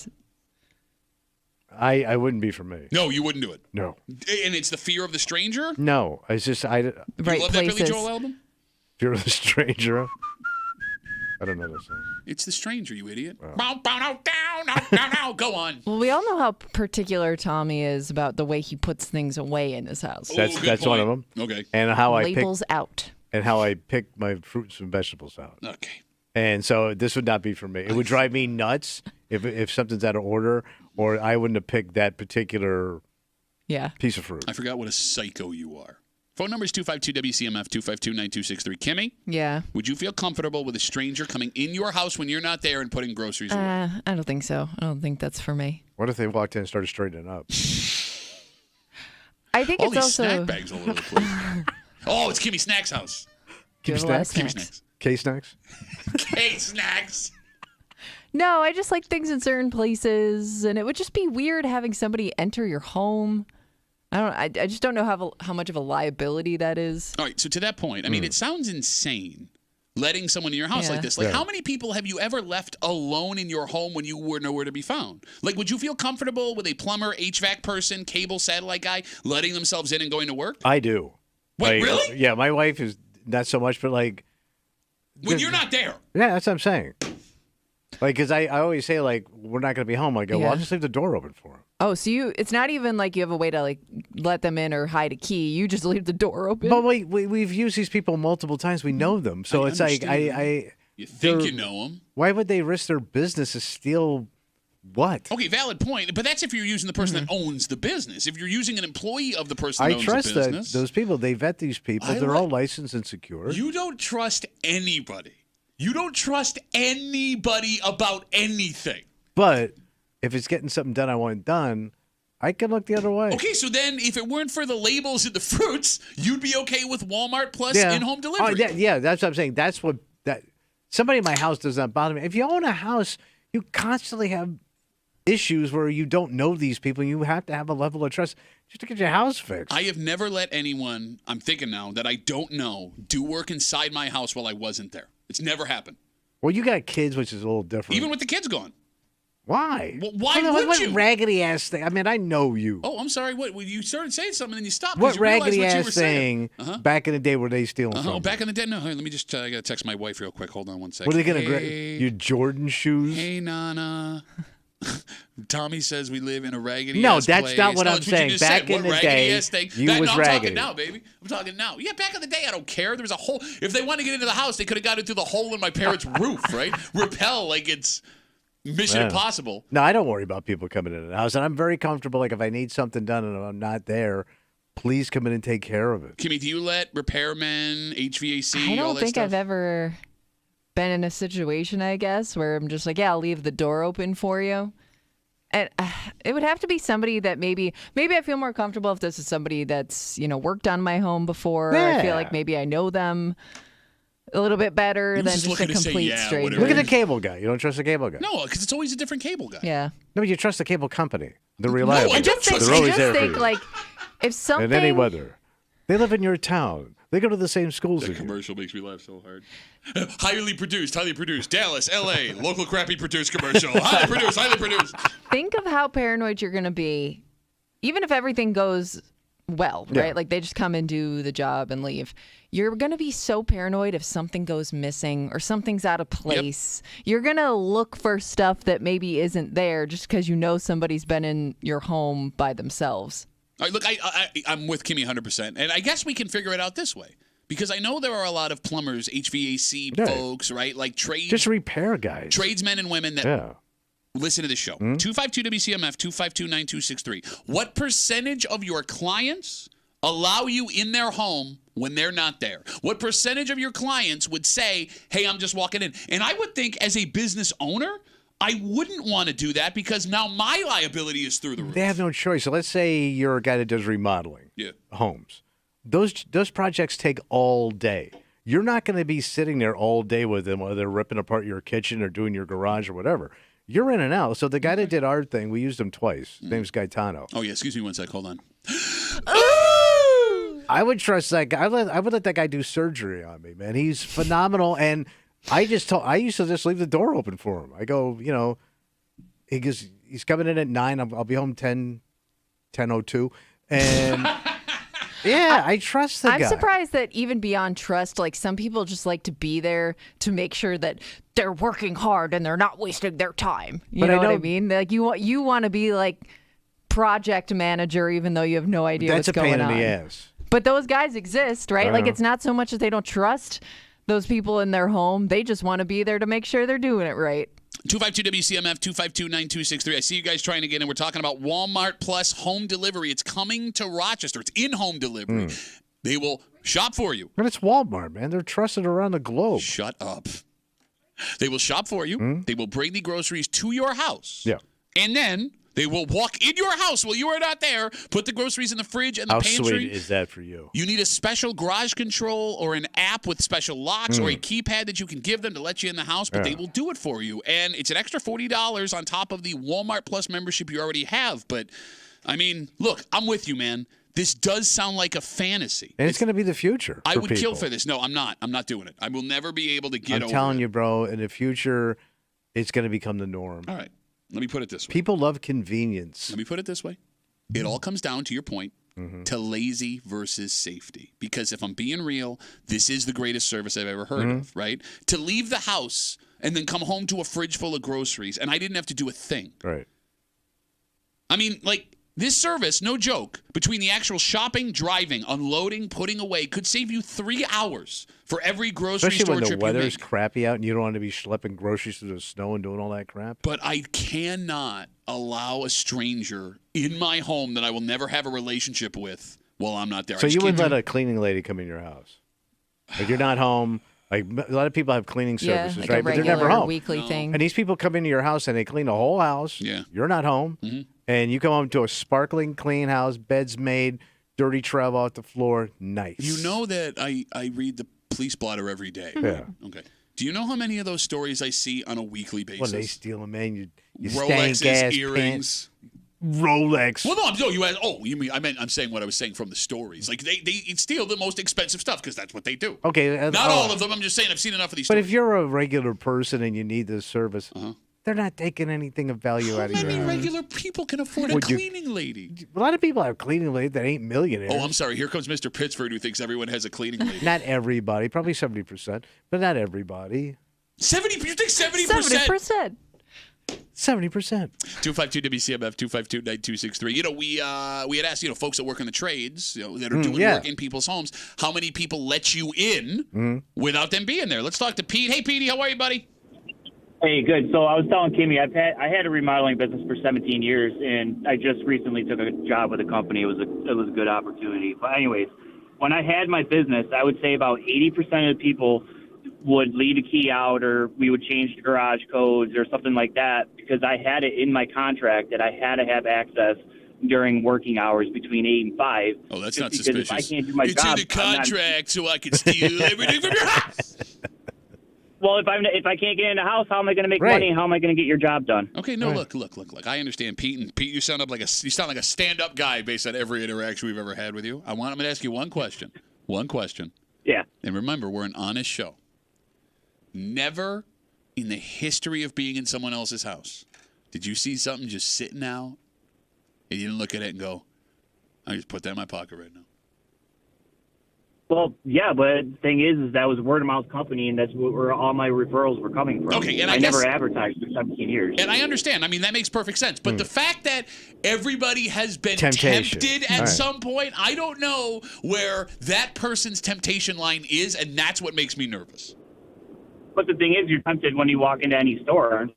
I wouldn't be for me. No, you wouldn't do it. No. And it's the fear of the stranger? No. It's just, You love that Billy Joel album? Fear of the stranger. I don't know this song. It's the stranger, you idiot. Go on. Well, we all know how particular Tommy is about the way he puts things away in his house. That's one of them. Okay. And how Labels out. And how I pick my fruits and vegetables out. Okay. And so this would not be for me. It would drive me nuts if something's out of order, or I wouldn't have picked that particular piece of fruit. I forgot what a psycho you are. Phone number is 252-WCMF, 252-9263. Kimmy? Yeah. Would you feel comfortable with a stranger coming in your house when you're not there and putting groceries away? I don't think so. I don't think that's for me. What if they walked in and started straightening up? I think all it's these also snack bags all over the place. Oh, it's Kimmy Snack's house. Kimmy Snacks? Kimmy Snacks. K-Snacks? K-Snacks. No, I just like things in certain places, and it would just be weird having somebody enter your home. I just don't know how much of a liability that is. All right, so to that point, I mean, it sounds insane letting someone in your house like this. Like, how many people have you ever left alone in your home when you were nowhere to be found? Like, would you feel comfortable with a plumber, HVAC person, cable, satellite guy letting themselves in and going to work? I do. Wait, really? Yeah, my wife is not so much, but like... When you're not there. Yeah, that's what I'm saying. Like, because I always say, like, we're not going to be home. I go, well, I'll just leave the door open for them. Oh, so it's not even like you have a way to like let them in or hide a key. You just leave the door open. But we've used these people multiple times. We know them. So it's like, You think you know them. Why would they risk their business to steal what? Okay, valid point. But that's if you're using the person that owns the business. If you're using an employee of the person that owns the business. I trust those people. They vet these people. They're all licensed and secure. You don't trust anybody. You don't trust anybody about anything. But if it's getting something done I want done, I can look the other way. Okay, so then if it weren't for the labels and the fruits, you'd be okay with Walmart Plus in-home delivery. That's what I'm saying. That's what somebody in my house does not bother me. If you own a house, you constantly have issues where you don't know these people. You have to have a level of trust just to get your house fixed. I have never let anyone, I'm thinking now, that I don't know, do work inside my house while I wasn't there. It's never happened. Well, you got kids, which is a little different. Even with the kids gone. Why? Well, why would what you? raggedy ass thing? I mean, I know you. Oh, I'm sorry. What? You started saying something and you stopped. What You realized raggedy what you were ass saying. thing back in the day were they stealing from? Oh, back in the day? No, let me just, I got to text my wife real quick. Hold on one second. What are they going to Hey, your Jordan shoes? Hey, Nana. Tommy says we live in a raggedy No, ass that's place. not what I'm that's saying. What you just Back said. in What the raggedy day, ass thing? you was I'm raggedy. talking now, baby. I'm talking now. Yeah, back in the day, I don't care. There was a hole. If they wanted to get into the house, they could have got it through the hole in my parents' roof, right? Rappel like it's Mission Impossible. No, I don't worry about people coming into the house, and I'm very comfortable. Like if I need something done and I'm not there, please come in and take care of it. Kimmy, do you let repairmen, HVAC, I all don't that think stuff? I've ever been in a situation, I guess, where I'm just like, yeah, I'll leave the door open for you. And it would have to be somebody that maybe I feel more comfortable if this is somebody that's, worked on my home before. Yeah. I feel like maybe I know them a little bit better than just a complete stranger. Look at the cable guy. You don't trust the cable guy? No, because it's always a different cable guy. Yeah. No, but you trust the cable company. They're reliable. I don't trust They're them. always I there just for think, you. like, if something... In any weather. They live in your town. They go to the same schools That as you. commercial makes me laugh so hard. Highly produced. Dallas, L.A., local crappy produced commercial. Highly produced. Think of how paranoid you're going to be, even if everything goes well, right? Yeah. Like they just come and do the job and leave. You're going to be so paranoid if something goes missing or something's out of place. You're going to look for stuff that maybe isn't there just because you know somebody's been in your home by themselves. All right, look, I'm with Kimmy 100%. And I guess we can figure it out this way. Because I know there are a lot of plumbers, HVAC folks, right? Like just repair guys. Tradesmen and women that listen to the show. 252-WCMF, 252-9263. What percentage of your clients allow you in their home when they're not there? What percentage of your clients would say, hey, I'm just walking in? And I would think as a business owner, I wouldn't want to do that because now my liability is through the roof. They have no choice. So let's say you're a guy that does remodeling homes. Those projects take all day. You're not going to be sitting there all day with them while they're ripping apart your kitchen or doing your garage or whatever. You're in and out. So the guy that did our thing, we used him twice. His name's Gaetano. Oh, yeah. Excuse me one sec. Hold on. I would trust that guy. I would let that guy do surgery on me, man. He's phenomenal. And I used to just leave the door open for him. I go, he's coming in at 9. I'll be home 10:02. And yeah, I trust the guy. I'm surprised that even beyond trust, like some people just like to be there to make sure that they're working hard and they're not wasting their time. You know what I mean? Like you want to be like project manager, even though you have no idea what's going on. That's a pain in the ass. But those guys exist, right? Like it's not so much that they don't trust those people in their home. They just want to be there to make sure they're doing it right. 252-WCMF, 252-9263. I see you guys trying to get in. We're talking about Walmart Plus home delivery. It's coming to Rochester. It's in-home delivery. They will shop for you. But it's Walmart, man. They're trusted around the globe. Shut up. They will shop for you. They will bring the groceries to your house. Yeah. And then they will walk in your house while you are not there, put the groceries in the fridge and the pantry. How sweet is that for you? You need a special garage control or an app with special locks or a keypad that you can give them to let you in the house, but they will do it for you. And it's an extra $40 on top of the Walmart Plus membership you already have. But, I mean, look, I'm with you, man. This does sound like a fantasy. And it's going to be the future. I would people. kill for this. No, I'm not. I'm not doing it. I will never be able to get over it. I'm telling you, bro, in the future, it's going to become the norm. All right. Let me put it this way. People love convenience. Let me put it this way. It all comes down to your point, to lazy versus safety. Because if I'm being real, this is the greatest service I've ever heard of, right? To leave the house and then come home to a fridge full of groceries, and I didn't have to do a thing. Right. I mean, like, this service, no joke, between the actual shopping, driving, unloading, putting away, could save you 3 hours for every grocery Especially store when the trip you weather's make. crappy out and you don't want to be schlepping groceries through the snow and doing all that crap. But I cannot allow a stranger in my home that I will never have a relationship with while I'm not there. So you wouldn't let a cleaning lady come in your house? Like you're not home. Like a lot of people have cleaning services, like right? a But they're never regular home. weekly thing. And these people come into your house and they clean the whole house. Yeah. You're not home. And you come home to a sparkling clean house, beds made, dirty travel off the floor. Nice. You know that I read the police blotter every day. Yeah. Okay. Do you know how many of those stories I see on a weekly basis? When they steal them, man, you Rolexes, stank-ass earrings. Rolex. Well, no, you mean I'm saying what I was saying from the stories. Like they steal the most expensive stuff because that's what they do. Okay. Not all of them. I'm just saying I've seen enough of these But stories. if you're a regular person and you need this service, They're not taking anything of value out of your How many house. regular people can afford a cleaning lady? A lot of people have cleaning ladies that ain't millionaires. Oh, I'm sorry. Here comes Mr. Pittsford, who thinks everyone has a cleaning lady. Not everybody. Probably 70%, but not everybody. 70? You think 70%? 70%. 70%. 252-WCMF, 252-9263. You know, we had asked, folks that work in the trades, that are doing work in people's homes, how many people let you in without them being there? Let's talk to Pete. Hey, Petey, how are you, buddy? Hey, good. So I was telling Kimmy, I had a remodeling business for 17 years, and I just recently took a job with a company. It was a good opportunity. But anyways, when I had my business, I would say about 80% of the people would leave a key out, or we would change the garage codes or something like that, because I had it in my contract that I had to have access during working hours between 8 and 5. Oh, that's not because suspicious. If I can't do my it's job, in the contract, so I can steal everything from your house. Well, if I can't get in the house, how am I going to make money? How am I going to get your job done? Okay, no, look. I understand, Pete. And Pete, you sound like a stand-up guy based on every interaction we've ever had with you. I'm going to ask you one question. One question. Yeah. And remember, we're an honest show. Never in the history of being in someone else's house did you see something just sitting out and you didn't look at it and go, I just put that in my pocket right now. Well, yeah, but the thing is that was a word-of-mouth company, and that's where all my referrals were coming from. Okay, and I never advertised for 17 years. And I understand. I mean, that makes perfect sense. But the fact that everybody has been tempted at some point, I don't know where that person's temptation line is, and that's what makes me nervous. But the thing is, you're tempted when you walk into any store.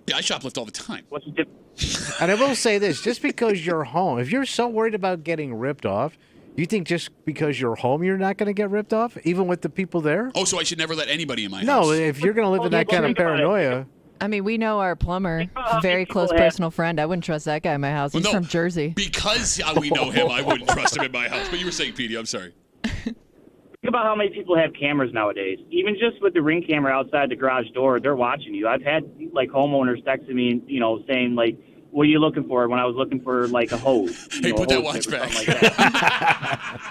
Yeah, I shoplift all the time. What's the difference? And I will say this, just because you're home, if you're so worried about getting ripped off, you think just because you're home you're not going to get ripped off, even with the people there? Oh, so I should never let anybody in my house? No, if you're going to live in that kind of paranoia. I mean, we know our plumber, very close personal friend. I wouldn't trust that guy in my house. He's from Jersey. Because we know him, I wouldn't trust him in my house. But you were saying, Petey, I'm sorry. Think about how many people have cameras nowadays. Even just with the Ring camera outside the garage door, they're watching you. I've had homeowners texting me, saying what are you looking for? When I was looking for a hose. Hey, put that watch back. Like that.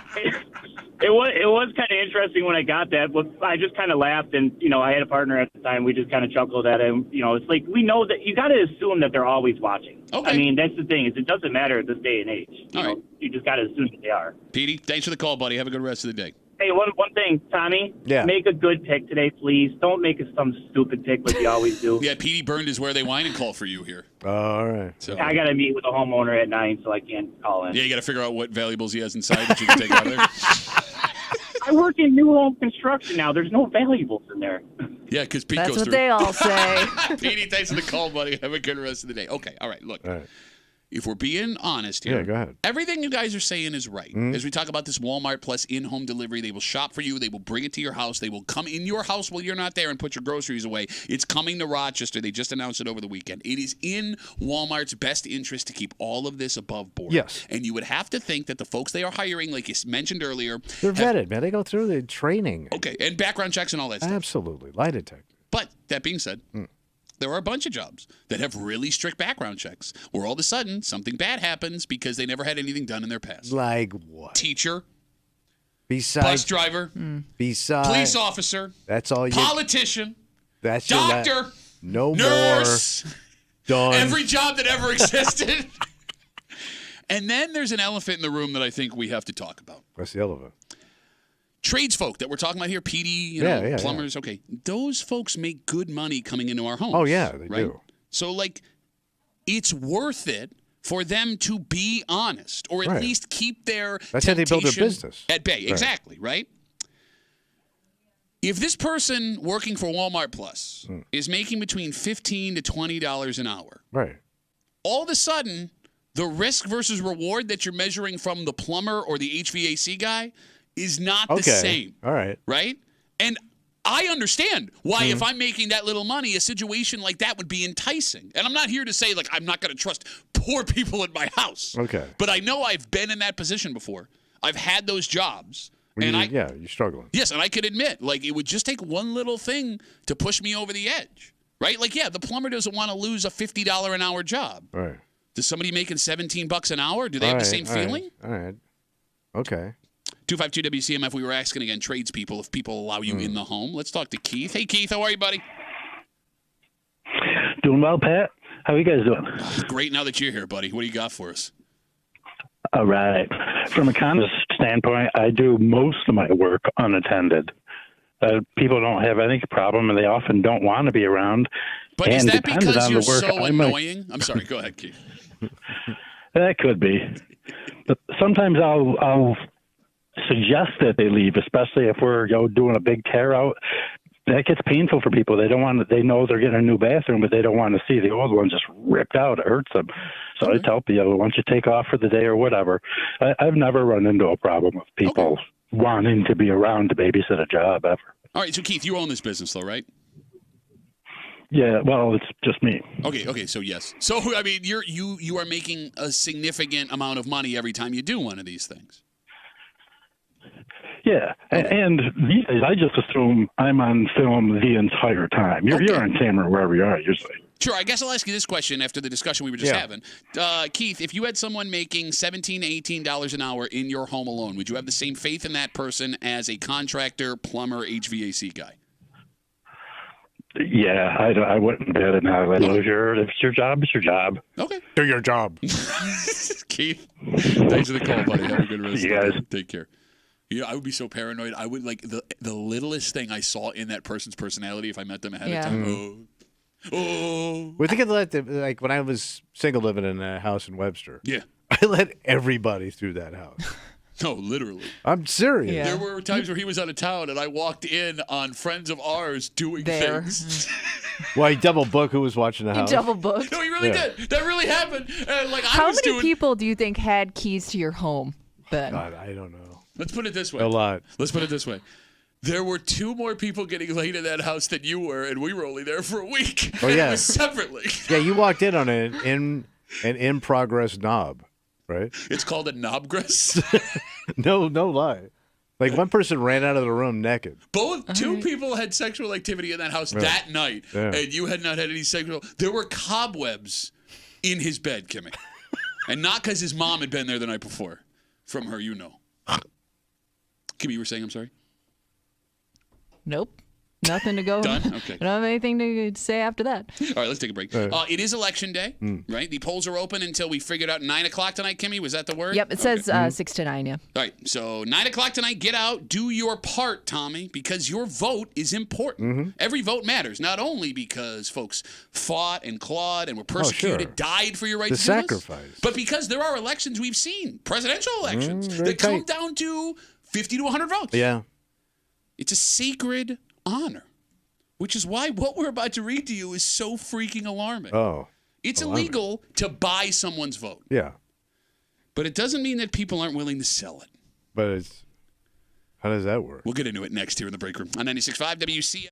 It was kind of interesting when I got that. I just kind of laughed, and I had a partner at the time. We just kind of chuckled at him. It's like we know that you got to assume that they're always watching. Okay. I mean, that's the thing. It doesn't matter at this day and age. You just got to assume that they are. Petey, thanks for the call, buddy. Have a good rest of the day. Hey, one thing, Tommy. Yeah. Make a good pick today, please. Don't make some stupid pick like you always do. Yeah, Petey burned his Where They Wine and call for you here. All right. So I got to meet with a homeowner at 9, so I can't call in. Yeah, you got to figure out what valuables he has inside that you can take out of there. I work in new home construction now. There's no valuables in there. Yeah, because Pete That's goes what through. they all say. Petey, thanks for the call, buddy. Have a good rest of the day. Okay, all right, look. If we're being honest here, go ahead. Everything you guys are saying is right. As we talk about this Walmart Plus in-home delivery, they will shop for you. They will bring it to your house. They will come in your house while you're not there and put your groceries away. It's coming to Rochester. They just announced it over the weekend. It is in Walmart's best interest to keep all of this above board. Yes. And you would have to think that the folks they are hiring, like you mentioned earlier, They're vetted, man. They go through the training. Okay, and background checks and all that stuff. Absolutely. Lie detector. But that being said, there are a bunch of jobs that have really strict background checks where all of a sudden something bad happens because they never had anything done in their past. Like what? Teacher, Besides, bus driver, besides, police officer, that's all you. politician, That's doctor, no nurse, more. Done. every job that ever existed. And then there's an elephant in the room that I think we have to talk about. What's the elephant? Tradesfolk that we're talking about here, PD, plumbers. Okay, those folks make good money coming into our homes. Oh, yeah, they do. So, it's worth it for them to be honest, or at least keep their That's how they build their business. At bay. Right. Exactly, right? If this person working for Walmart Plus is making between $15 to $20 an hour, right? All of a sudden, the risk versus reward that you're measuring from the plumber or the HVAC guy is not the same. All right. Right? And I understand why if I'm making that little money, a situation like that would be enticing. And I'm not here to say, I'm not going to trust poor people in my house. Okay. But I know I've been in that position before. I've had those jobs. You're struggling. Yes, and I can admit, it would just take one little thing to push me over the edge. Right? The plumber doesn't want to lose a $50 an hour job. Right. Does somebody making $17 an hour, do they have the same feeling? All right. Okay. 252 WCMF, we were asking again, tradespeople, if people allow you in the home. Let's talk to Keith. Hey, Keith, how are you, buddy? Doing well, Pat. How are you guys doing? Great now that you're here, buddy. What do you got for us? All right. From a economist standpoint, I do most of my work unattended. People don't have any problem, and they often don't want to be around. But and is that depending because on you're the work, so annoying? I'm sorry. Go ahead, Keith. That could be. But sometimes I'll suggest that they leave, especially if we're doing a big tear out. That gets painful for people. They don't want to. They know they're getting a new bathroom, but they don't want to see the old one just ripped out. It hurts them. So I tell people, why don't you take off for the day or whatever. I've never run into a problem with people wanting to be around to babysit a job ever. All right. So Keith, you own this business, though, right? Yeah. Well, it's just me. Okay. So yes. So I mean, you are making a significant amount of money every time you do one of these things. Yeah, and these days I just assume I'm on film the entire time. You're on camera wherever you are usually. Sure. I guess I'll ask you this question after the discussion we were just having. Keith, if you had someone making $17 to $18 an hour in your home alone, would you have the same faith in that person as a contractor, plumber, HVAC guy? Yeah, I wouldn't bet an eye. If it's your job, it's your job. Okay. Do your job. Keith, thanks for the call, buddy. Have a good rest of the guys. day. Take care. You know, I would be so paranoid. I would like the littlest thing I saw in that person's personality if I met them ahead of time. We think like when I was single living in a house in Webster. Yeah. I let everybody through that house. No, literally. I'm serious. Yeah. There were times where he was out of town and I walked in on friends of ours doing things. Well, he double booked who was watching the house. Double booked. No, he really did. That really happened. And like How many people do you think had keys to your home then? God, I don't know. Let's put it this way. A lot. Let's put it this way. There were 2 more people getting laid in that house than you were, and we were only there for a week. Oh, yeah. It was separately. Yeah, you walked in on an in-progress knob, right? It's called a knobgress. No lie. Like one person ran out of the room naked. Two people had sexual activity in that house that night, and you had not had any sexual. There were cobwebs in his bed, Kimmy. And not because his mom had been there the night before. From her, you know. Kimmy, you were saying, I'm sorry? Nope. Nothing to go. Done? Okay. I don't have anything to say after that. All right, let's take a break. It is election day, right? The polls are open until we figured out 9 o'clock tonight, Kimmy. Was that the word? Yep, it says 6 to 9, yeah. All right, so 9 o'clock tonight, get out, do your part, Tommy, because your vote is important. Every vote matters, not only because folks fought and clawed and were persecuted, died for your right to do sacrifice. this, but because there are elections we've seen, presidential elections, that come down to 50 to 100 votes. Yeah. It's a sacred honor, which is why what we're about to read to you is so freaking alarming. Oh. It's illegal to buy someone's vote. Yeah. But it doesn't mean that people aren't willing to sell it. But how does that work? We'll get into it next here in the break room on 96.5 WCMF.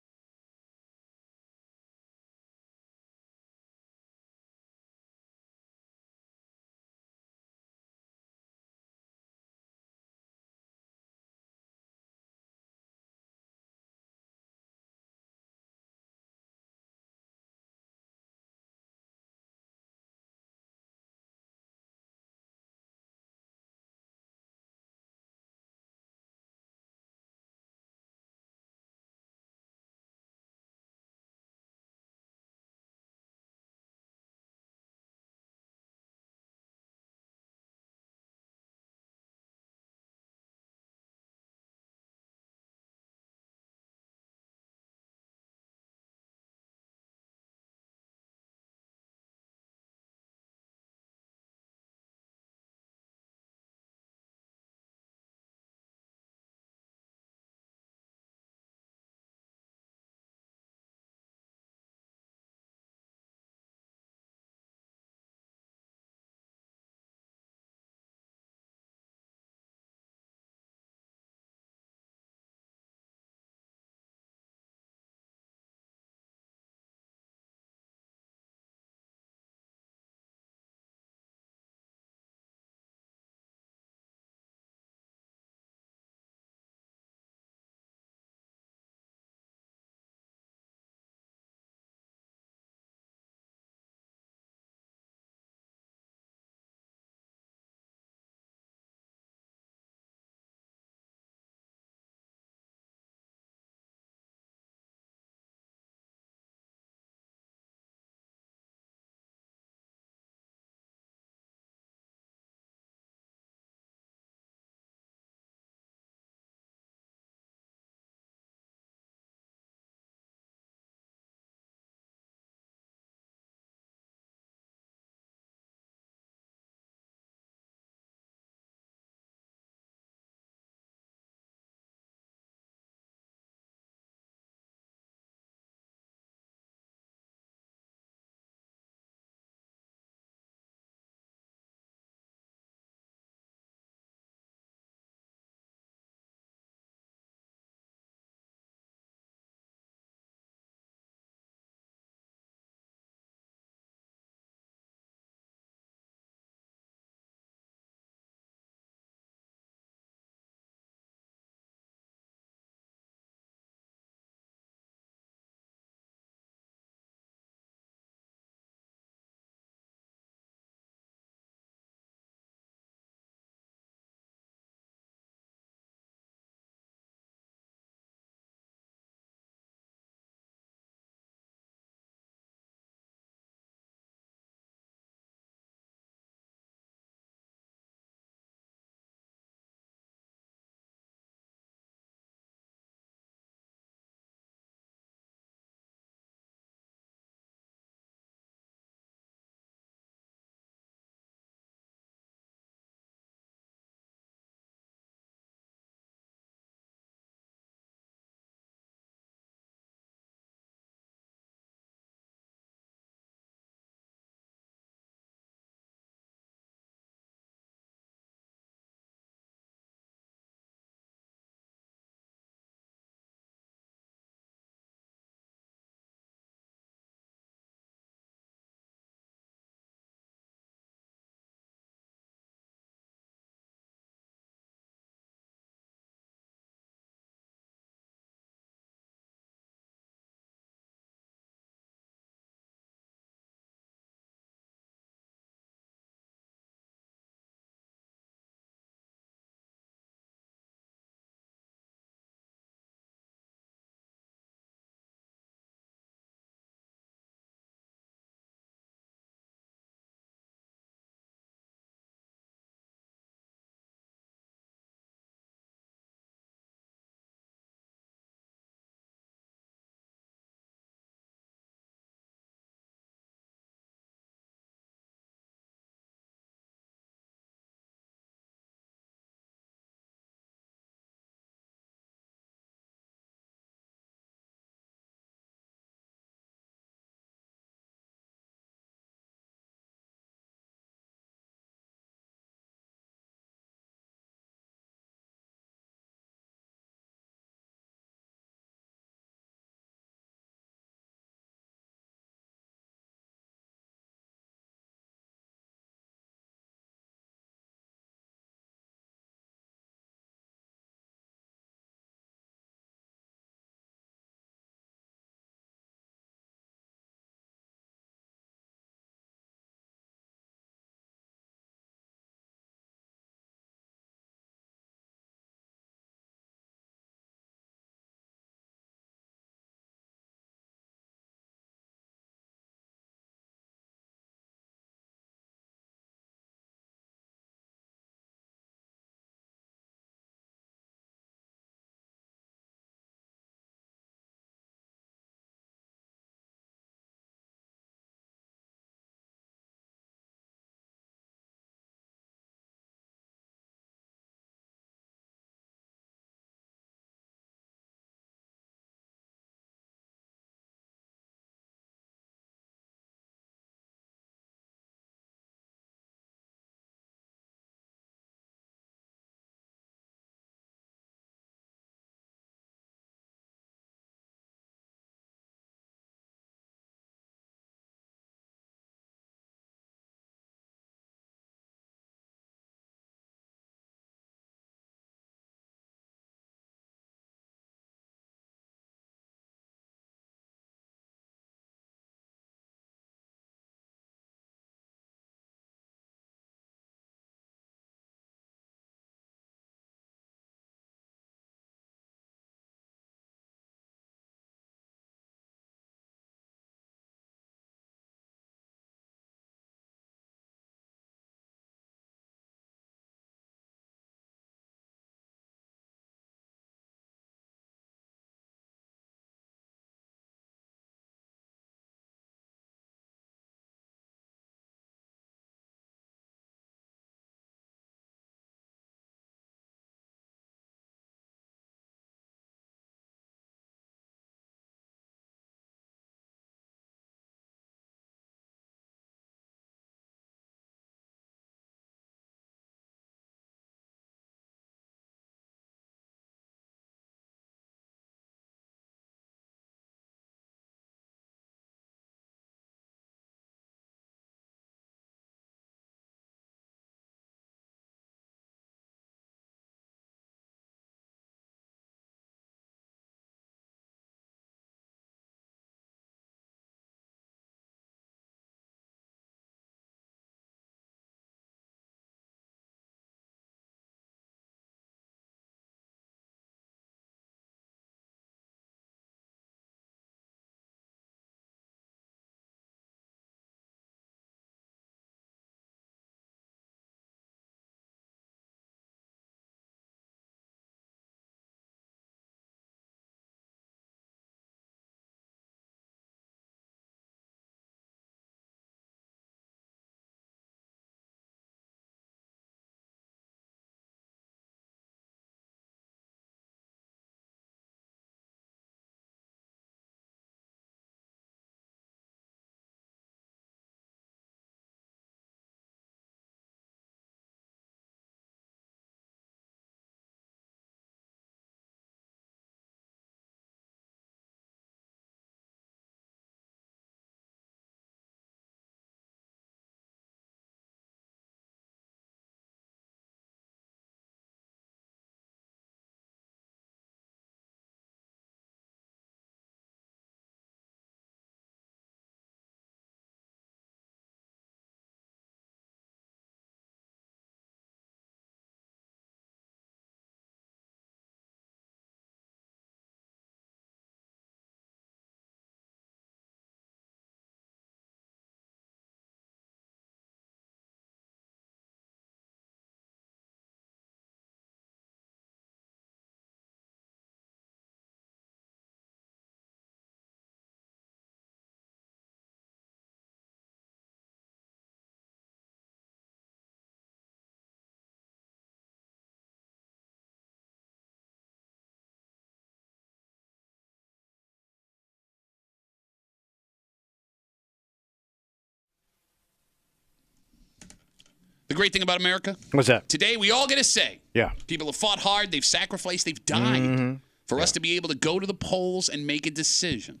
The great thing about America? What's that? Today, we all get a say. Yeah. People have fought hard. They've sacrificed. They've died for us to be able to go to the polls and make a decision.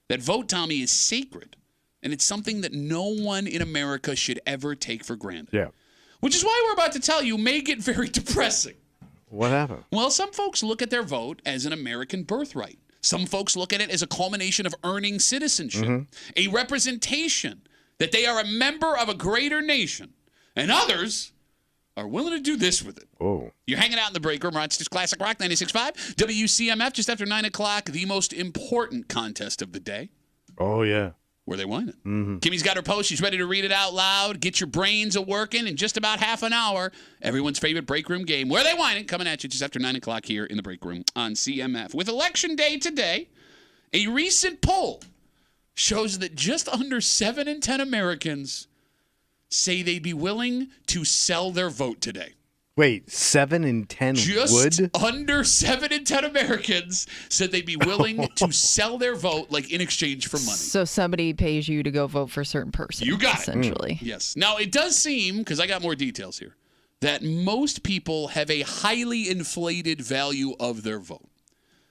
That vote, Tommy, is sacred. And it's something that no one in America should ever take for granted. Yeah. Which is why we're about to tell you may get very depressing. What happened? Well, some folks look at their vote as an American birthright. Some folks look at it as a culmination of earning citizenship, a representation that they are a member of a greater nation. And others are willing to do this with it. Oh. You're hanging out in the break room, Rochester's Classic Rock 96.5, WCMF, just after 9 o'clock, the most important contest of the day. Oh, yeah. Where they won it. Kimmy's got her post. She's ready to read it out loud. Get your brains a-working in just about half an hour. Everyone's favorite break room game. Where they whine it, coming at you just after 9 o'clock here in the break room on CMF. With Election Day today, a recent poll shows that just under 7 in 10 Americans say they'd be willing to sell their vote today. Wait, 7 in 10 Just would? under 7 in 10 Americans said they'd be willing to sell their vote, like in exchange for money. So somebody pays you to go vote for a certain person. You got essentially. Yes. Now, it does seem, because I got more details here, that most people have a highly inflated value of their vote.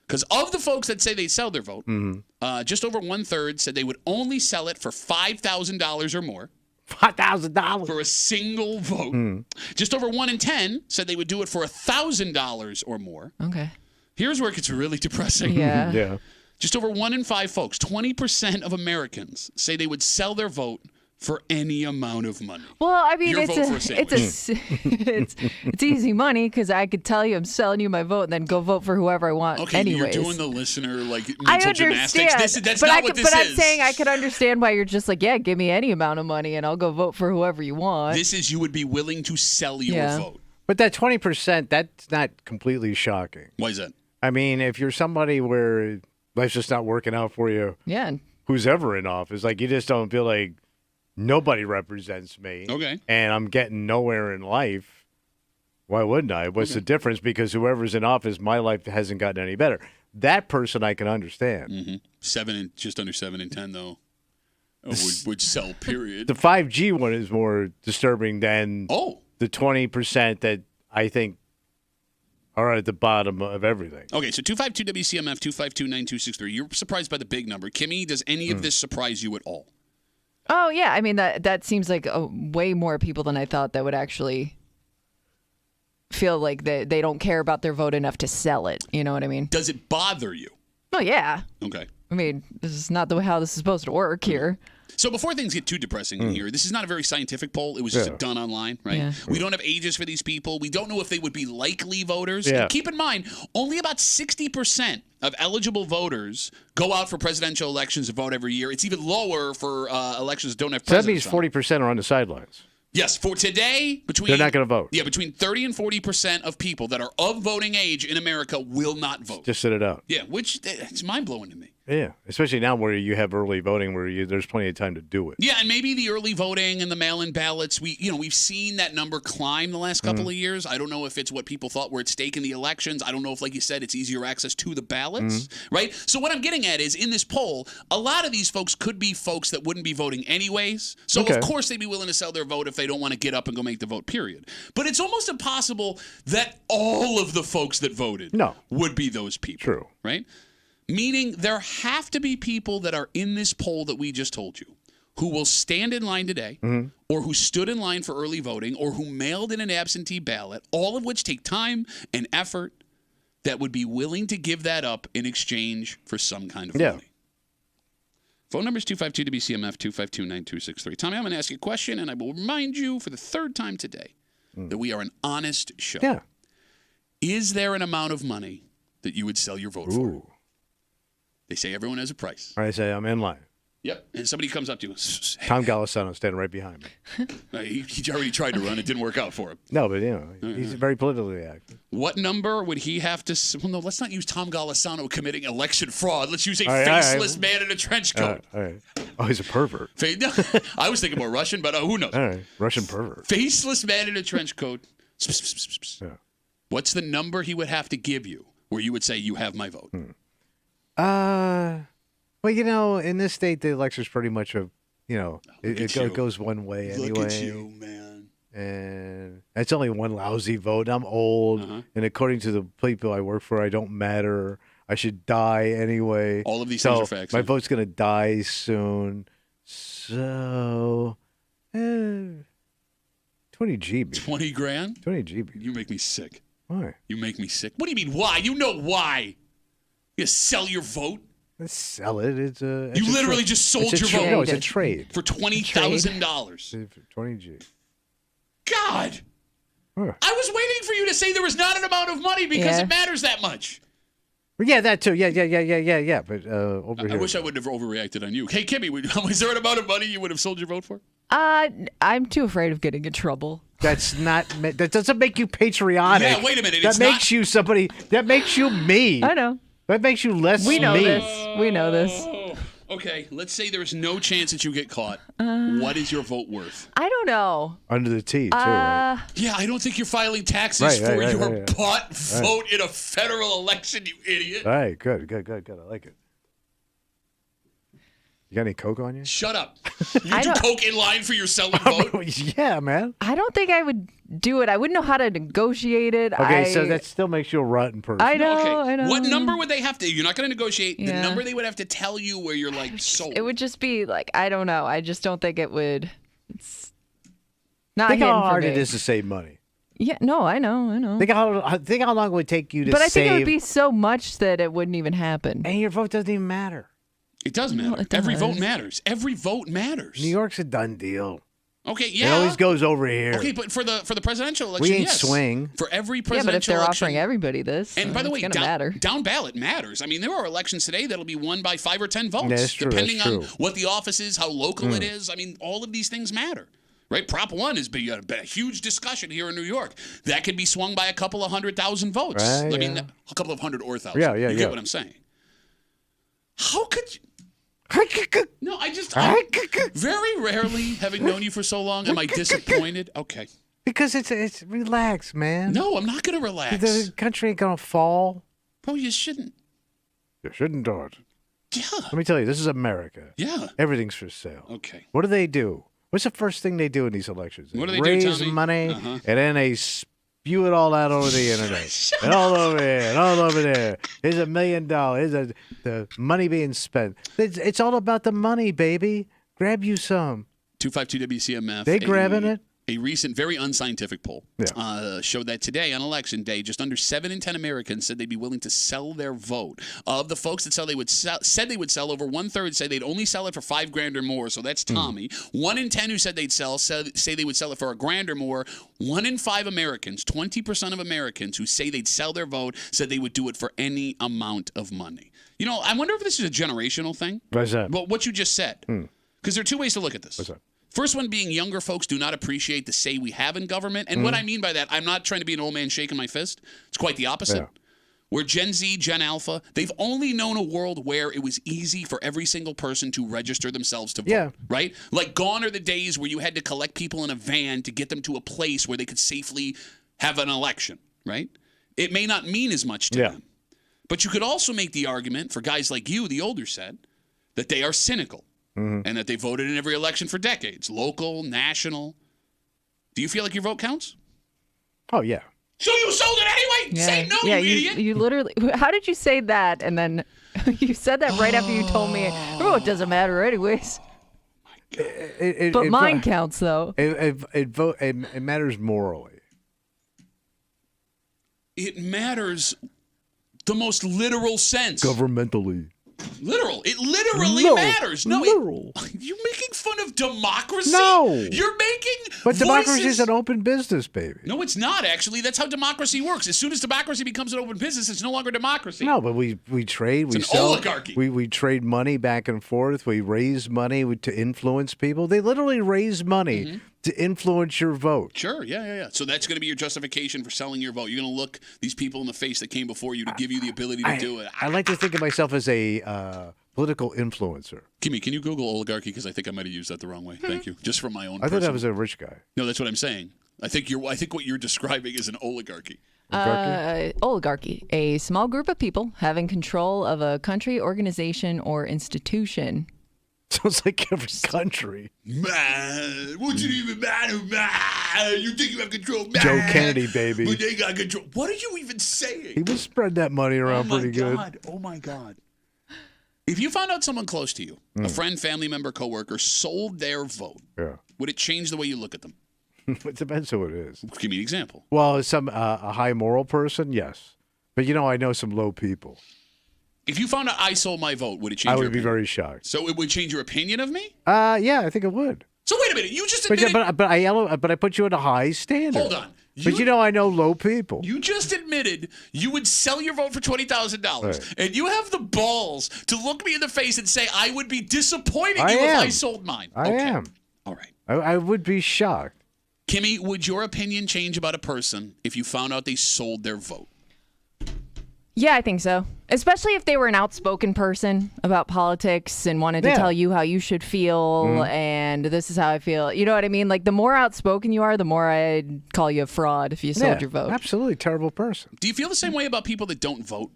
Because of the folks that say they sell their vote, just over 1/3 said they would only sell it for $5,000 or more. $5,000 for a single vote. Just over 1 in 10 said they would do it for $1,000 or more. Okay. Here's where it gets really depressing. Yeah. Yeah. Just over 1 in 5 folks, 20% of Americans say they would sell their vote for any amount of money. Well, I mean, Your vote for a sandwich. it's easy money because I could tell you I'm selling you my vote and then go vote for whoever I want. Okay, anyways. you're doing the listener like I mental understand. gymnastics. That's not what this but is. I'm saying I could understand why you're just like, yeah, give me any amount of money and I'll go vote for whoever you want. This is you would be willing to sell your vote. But that 20%, that's not completely shocking. Why is that? I mean, if you're somebody where life's just not working out for you, yeah, who's ever in office, like you just don't feel like nobody represents me. Okay. And I'm getting nowhere in life. Why wouldn't I? What's the difference? Because whoever's in office, my life hasn't gotten any better. That person I can understand. Just under 7 in 10, though, would sell, period. The 5G one is more disturbing than the 20% that I think are at the bottom of everything. Okay, so 252-WCMF, 252-9263. You're surprised by the big number. Kimmy, does any of this surprise you at all? Oh, yeah. I mean, that seems like way more people than I thought that would actually feel like they don't care about their vote enough to sell it. You know what I mean? Does it bother you? Oh, yeah. Okay. I mean, this is not how this is supposed to work here. So before things get too depressing in here, this is not a very scientific poll. It was just done online, right? Yeah. We don't have ages for these people. We don't know if they would be likely voters. Yeah. And keep in mind, only about 60% of eligible voters go out for presidential elections to vote every year. It's even lower for elections that don't have So that presidents. means 40% are on the sidelines. Yes, for today, They're not going to vote. Yeah, between 30 and 40% of people that are of voting age in America will not vote. Just sit it out. Yeah, which it's mind-blowing to me. Yeah, especially now where you have early voting where there's plenty of time to do it. Yeah, and maybe the early voting and the mail-in ballots, we've seen that number climb the last couple of years. I don't know if it's what people thought were at stake in the elections. I don't know if, like you said, it's easier access to the ballots, right? So what I'm getting at is in this poll, a lot of these folks could be folks that wouldn't be voting anyways. So, of course, they'd be willing to sell their vote if they don't want to get up and go make the vote, period. But it's almost impossible that all of the folks that voted would be those people. True. Right? Meaning there have to be people that are in this poll that we just told you who will stand in line today or who stood in line for early voting or who mailed in an absentee ballot, all of which take time and effort, that would be willing to give that up in exchange for some kind of money. Phone number is 252-WCMF, 252-9263. Tommy, I'm going to ask you a question, and I will remind you for the third time today that we are an honest show. Yeah. Is there an amount of money that you would sell your vote for? They say everyone has a price. I say I'm in line. Yep. And somebody comes up to you. Tom Golisano standing right behind me. He already tried to run. It didn't work out for him. No, but, he's very politically active. What number would he have to... Well, no, let's not use Tom Golisano committing election fraud. Let's use a faceless man in a trench coat. All right. Oh, he's a pervert. I was thinking more Russian, but who knows? All right. Russian pervert. Faceless man in a trench coat. What's the number he would have to give you where you would say, you have my vote? Well, in this state, the election's pretty much it goes one way anyway. Look at you, man. and it's only one lousy vote. I'm old, and according to the people I work for, I don't matter. I should die anyway. All of these things are facts. My vote's going to die soon. So, 20 GB. 20 grand? 20 GB. You make me sick. Why? You make me sick. What do you mean, why? You know why. You sell your vote? Let's sell it. It's a. You literally just sold your vote. No, it's a trade. For $20,000. 20 G. God. Huh. I was waiting for you to say there was not an amount of money because it matters that much. Yeah, that too. Yeah. But over here. I wish I wouldn't have overreacted on you. Hey, Kimmy, was there an amount of money you would have sold your vote for? I'm too afraid of getting in trouble. That's not. That doesn't make you patriotic. Yeah, wait a minute. That makes you somebody. That makes you me. I know. That makes you less We know me. this. We know this. Okay, let's say there's no chance that you get caught. What is your vote worth? I don't know. Under the T, too, right? Yeah, I don't think you're filing taxes for your bought vote in a federal election, you idiot. All right, good. I like it. You got any Coke on you? Shut up. You do Coke in line for your selling vote? Yeah, man. I don't think I would do it. I wouldn't know how to negotiate it. Okay, so that still makes you a rotten person. I know, Okay. I know. What number would they have to? You're not going to negotiate. Yeah. The number they would have to tell you where you're like sold. It would just be like, I don't know. I just don't think it would. It's not Think hidden how hard for me. it is to save money. Yeah, no, I know. Think how long it would take you to But I save. think it would be so much that it wouldn't even happen. And your vote doesn't even matter. It does matter. Well, it Every does. vote matters. Every vote matters. New York's a done deal. Okay, yeah. It always goes over here. Okay, but for the presidential election, We ain't yes. swing. For every Yeah, presidential but if they're election, offering everybody this, and by the way, it's gonna matter. down ballot matters. I mean, there are elections today that'll be won by 5 or 10 votes, Yeah, that's true, depending that's on true. what the office is, how local it is. I mean, all of these things matter. Right? Prop 1 has been a huge discussion here in New York. That can be swung by a couple of 100,000 votes. Right, I mean, yeah. a couple of 100 or 1,000. Yeah, You get what I'm saying? How could you? No, I very rarely, having known you for so long, am I disappointed? Okay. Because it's relax, man. No, I'm not going to relax. The country ain't gonna fall. Bro, you shouldn't. You shouldn't do it. Yeah. Let me tell you, this is America. Yeah. Everything's for sale. Okay. What do they do? What's the first thing they do in these elections? What do they do, raise Tommy? money, Uh-huh. and then they spew it all out over the internet. And all over here, and all over there. Here's $1 million. Here's the money being spent. It's all about the money, baby. Grab you some. 252 WCMF. They grabbing it? A recent, very unscientific poll showed that today, on Election Day, just under 7 in 10 Americans said they'd be willing to sell their vote. Of the folks that said they would sell, over 1/3 said they'd only sell it for $5,000 or more. So that's Tommy. 1 in 10 who said they'd say they would sell it for $1,000 or more. 1 in 5 Americans, 20% of Americans who say they'd sell their vote, said they would do it for any amount of money. You know, I wonder if this is a generational thing. What's that? But what you just said. Because there are two ways to look at this. What's that? First one being younger folks do not appreciate the say we have in government. And what I mean by that, I'm not trying to be an old man shaking my fist. It's quite the opposite. Yeah. Where Gen Z, Gen Alpha, they've only known a world where it was easy for every single person to register themselves to vote. Yeah. Right? Like gone are the days where you had to collect people in a van to get them to a place where they could safely have an election. Right? It may not mean as much to them. But you could also make the argument for guys like you, the older set, that they are cynical. And that they voted in every election for decades, local, national. Do you feel like your vote counts? Oh, yeah. So you sold it anyway? Say no, you idiot. You literally, how did you say that? And then you said that right after you told me, oh, it doesn't matter anyways. But mine counts, though. It matters morally. It matters the most literal sense. Governmentally. Literal. It literally matters. No, literal. You're making fun of democracy? No. You're making But democracy voices. is an open business, baby. No, it's not, actually. That's how democracy works. As soon as democracy becomes an open business, it's no longer democracy. No, but we trade. It's we an sell. oligarchy. We trade money back and forth. We raise money to influence people. They literally raise money to influence your vote. Sure, yeah. So that's going to be your justification for selling your vote. You're going to look these people in the face that came before you to give you the ability to do it. I like to think of myself as a political influencer. Kimmy, can you Google oligarchy? Because I think I might have used that the wrong way. Thank you. Just from my own. I thought I was a rich guy. No, that's what I'm saying. I think what you're describing is an oligarchy. Oligarchy, a small group of people having control of a country, organization, or institution. Sounds like every country. Man, what's it even matter, man? You think you have control, man? Joe Kennedy, baby. But they got control. What are you even saying? He was spread that money around pretty good. Oh, my God. If you found out someone close to you, a friend, family member, coworker, sold their vote, would it change the way you look at them? It depends who it is. Give me an example. Well, some a high moral person, yes. But, I know some low people. If you found out I sold my vote, would it change I your would be opinion? very shocked. So it would change your opinion of me? Yeah, I think it would. So wait a minute. You just admitted... But I put you at a high standard. Hold on. But I know low people. You just admitted you would sell your vote for $20,000, Right. and you have the balls to look me in the face and say I would be disappointed I if am. I sold mine. I am. All right. I would be shocked. Kimmy, would your opinion change about a person if you found out they sold their vote? Yeah, I think so. Especially if they were an outspoken person about politics and wanted to tell you how you should feel and this is how I feel. You know what I mean? Like, the more outspoken you are, the more I'd call you a fraud if you sold your vote. Absolutely terrible person. Do you feel the same way about people that don't vote?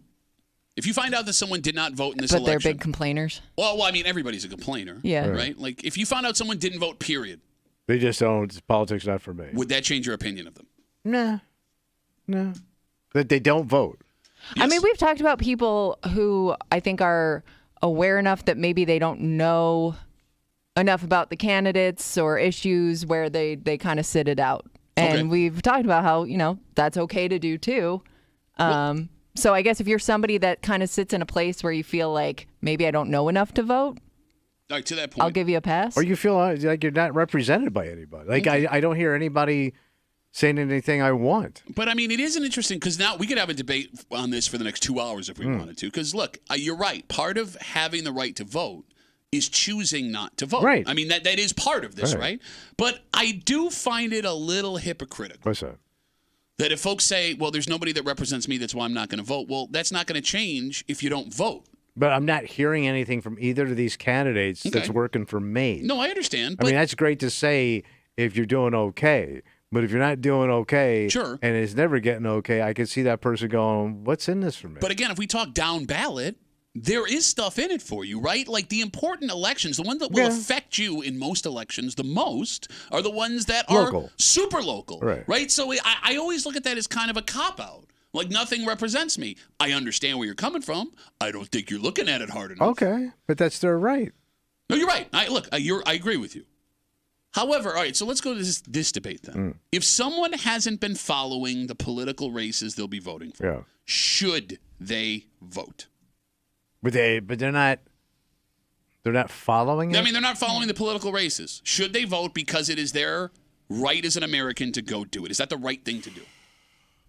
If you find out that someone did not vote in this But election. they're big complainers. Well, I mean, everybody's a complainer. Yeah. Right? Like, if you found out someone didn't vote, period, They just don't. Politics not for me. would that change your opinion of them? No. That they don't vote. I mean, we've talked about people who I think are aware enough that maybe they don't know enough about the candidates or issues where they kind of sit it out. And we've talked about how, that's okay to do too. So I guess if you're somebody that kind of sits in a place where you feel like maybe I don't know enough to vote, all right, to that point, I'll give you a pass. Or you feel like you're not represented by anybody. Like, I don't hear anybody saying anything I want. But I mean, it is an interesting, because now we could have a debate on this for the next 2 hours if we wanted to. Because look, you're right. Part of having the right to vote is choosing not to vote. Right. I mean, that is part of this, right? But I do find it a little hypocritical. What's that? That if folks say, well, there's nobody that represents me, that's why I'm not going to vote. Well, that's not going to change if you don't vote. But I'm not hearing anything from either of these candidates that's working for me. No, I understand. I mean, that's great to say if you're doing okay. But if you're not doing okay, Sure, and it's never getting okay, I can see that person going, what's in this for me? But again, if we talk down ballot, there is stuff in it for you, right? Like the important elections, the ones that will affect you in most elections the most are the ones that are super local, right? So I always look at that as kind of a cop-out. Like, nothing represents me. I understand where you're coming from. I don't think you're looking at it hard enough. Okay, but that's their right. No, you're right. I agree with you. However, all right, so let's go to this debate then. If someone hasn't been following the political races they'll be voting for, should they vote? But they're not following it? I mean, they're not following the political races. Should they vote because it is their right as an American to go do it? Is that the right thing to do?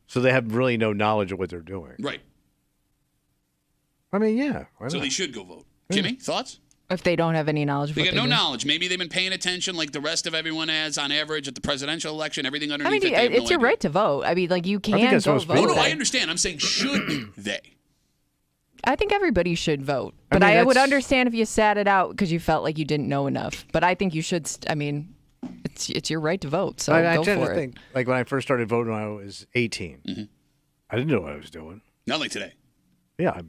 So they have really no knowledge of what they're doing. Right. I mean, yeah. So they should go vote. Kimmy, thoughts? If they don't have any knowledge of They what got they're no doing. knowledge. Maybe they've been paying attention like the rest of everyone has on average at the presidential election, everything I underneath mean, it. it's your right to vote. I mean, like, you can that's go most vote. people. No, I understand. I'm saying should they? I think everybody should vote. But I mean, I would that's- understand if you sat it out because you felt like you didn't know enough. But I think you should, it's your right to vote, so I go tend for to it. think, like when I first started voting when I was 18, I didn't know what I was doing. Not like today. Yeah,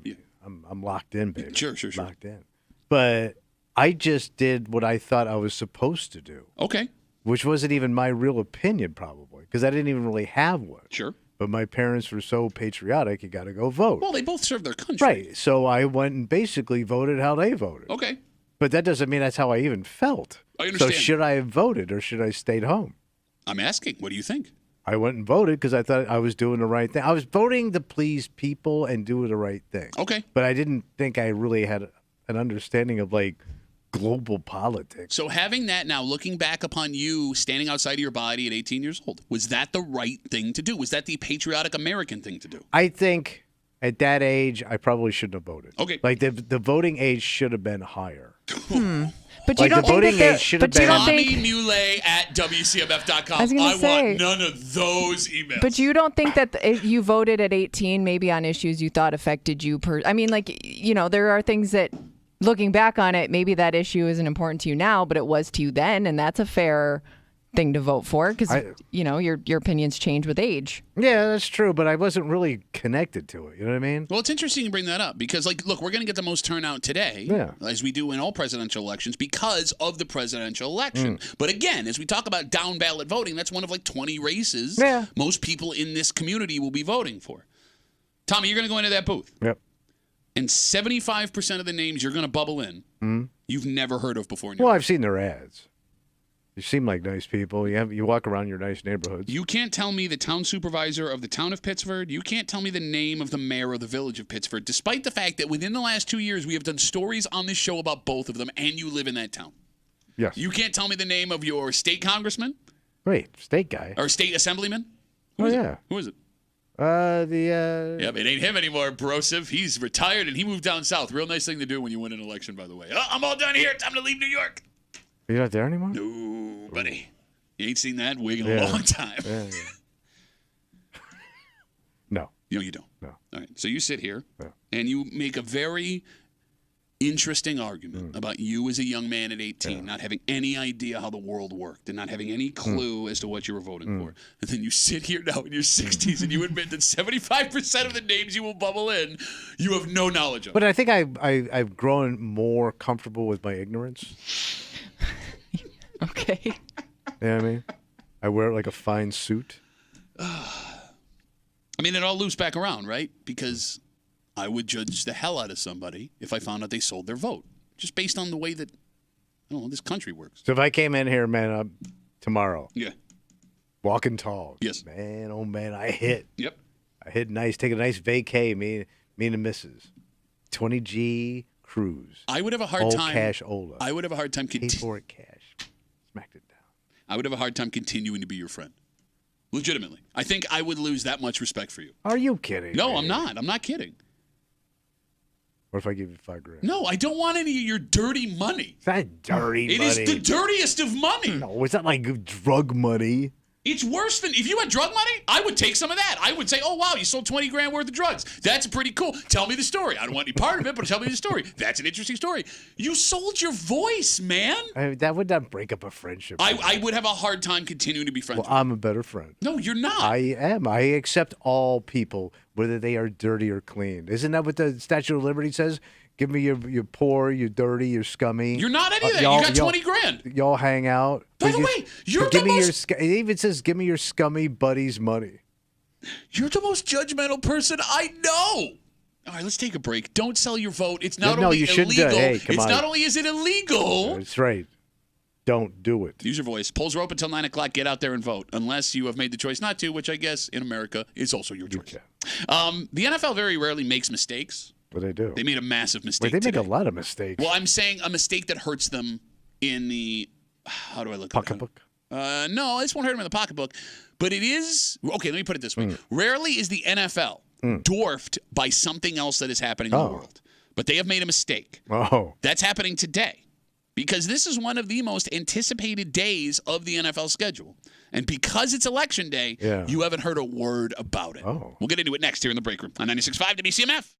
I'm locked in, baby. Sure. Locked in. But I just did what I thought I was supposed to do. Okay. Which wasn't even my real opinion, probably, because I didn't even really have one. Sure. But my parents were so patriotic, you got to go vote. Well, they both serve their country. Right. So I went and basically voted how they voted. Okay. But that doesn't mean that's how I even felt. I understand. So should I have voted or should I stayed home? I'm asking. What do you think? I went and voted because I thought I was doing the right thing. I was voting to please people and do the right thing. Okay. But I didn't think I really had an understanding of, like, global politics. So having that now, looking back upon you standing outside of your body at 18 years old, was that the right thing to do? Was that the patriotic American thing to do? I think at that age, I probably shouldn't have voted. Okay. Like, the voting age should have been higher. But you Like, don't the think voting that age should but have you been- don't Tommy think, Muley at WCMF.com. I was gonna say- want none of those emails. but you don't think that if you voted at 18, maybe on issues you thought affected you. I mean, like, there are things that, looking back on it, maybe that issue isn't important to you now, but it was to you then, and that's a fair thing to vote for because your opinions change with age. Yeah, that's true, but I wasn't really connected to it. You know what I mean? Well, it's interesting you bring that up because, look, we're going to get the most turnout today, as we do in all presidential elections, because of the presidential election. But again, as we talk about down ballot voting, that's one of 20 races most people in this community will be voting for. Tommy, you're going to go into that booth. Yep. And 75% of the names you're going to bubble in, you've never heard of before. Well, I've seen their ads. You seem like nice people. You walk around your nice neighborhoods. You can't tell me the town supervisor of the town of Pittsford. You can't tell me the name of the mayor of the village of Pittsford, despite the fact that within the last 2 years, we have done stories on this show about both of them, and you live in that town. Yes. You can't tell me the name of your state congressman? Wait, state guy? Or state assemblyman? Who is it? Who is it? Yep, it ain't him anymore, Broseph. He's retired, and he moved down south. Real nice thing to do when you win an election, by the way. Oh, I'm all done here. Time to leave New York. You're not there anymore? No, buddy. You ain't seen that wig in a long time. Yeah. No. No, you don't. No. All right. So you sit here, and you make a very interesting argument about you as a young man at 18 not having any idea how the world worked and not having any clue as to what you were voting for. And then you sit here now in your 60s and you admit that 75% of the names you will bubble in, you have no knowledge of. But I think I've grown more comfortable with my ignorance. Okay. You know what I mean? I wear it like a fine suit. I mean, it all loops back around, right? Because I would judge the hell out of somebody if I found out they sold their vote, just based on the way that, this country works. So if I came in here, man, tomorrow. Yeah. Walking tall. Yes. Man, oh man, I hit. Yep. I hit nice. Take a nice vacay, me and the missus. 20G cruise. I would have a hard time. Cash Ola. I would have a hard time. Pay for it cash. Smacked it down. I would have a hard time continuing to be your friend. Legitimately. I think I would lose that much respect for you. Are you kidding? No, me? I'm not. I'm not kidding. What if I give you $5,000? No, I don't want any of your dirty money. It's not dirty money. It is the dirtiest of money. No, it's not like drug money. It's worse than if you had drug money, I would take some of that. I would say, oh, wow, you sold $20,000 worth of drugs. That's pretty cool. Tell me the story. I don't want any part of it, but tell me the story. That's an interesting story. You sold your voice, man. That would not break up a friendship. I would have a hard time continuing to be friends with you. I'm a better friend. No, you're not. I am. I accept all people, whether they are dirty or clean. Isn't that what the Statute of Liberty says? Give me your poor, you're dirty, you're scummy. You're not any of that. You got $20,000. Y'all hang out. By the way, you're give the me most... it even says, give me your scummy buddy's money. You're the most judgmental person I know. All right, let's take a break. Don't sell your vote. It's not only illegal. Hey, come on. Not only is it illegal. That's right. Don't do it. Use your voice. Polls are open until 9 o'clock. Get out there and vote, unless you have made the choice not to, which I guess in America is also your choice. The NFL very rarely makes mistakes. But they do. They made a massive mistake. Wait, they today. make a lot of mistakes. Well, I'm saying a mistake that hurts them in the how do I look at it? Pocketbook? No, this won't hurt them in the pocketbook. But it is okay. Let me put it this way: rarely is the NFL dwarfed by something else that is happening in the world. But they have made a mistake. Oh, that's happening today because this is one of the most anticipated days of the NFL schedule. And because it's election day, you haven't heard a word about it. Oh. We'll get into it next here in the break room on 96.5 WCMF.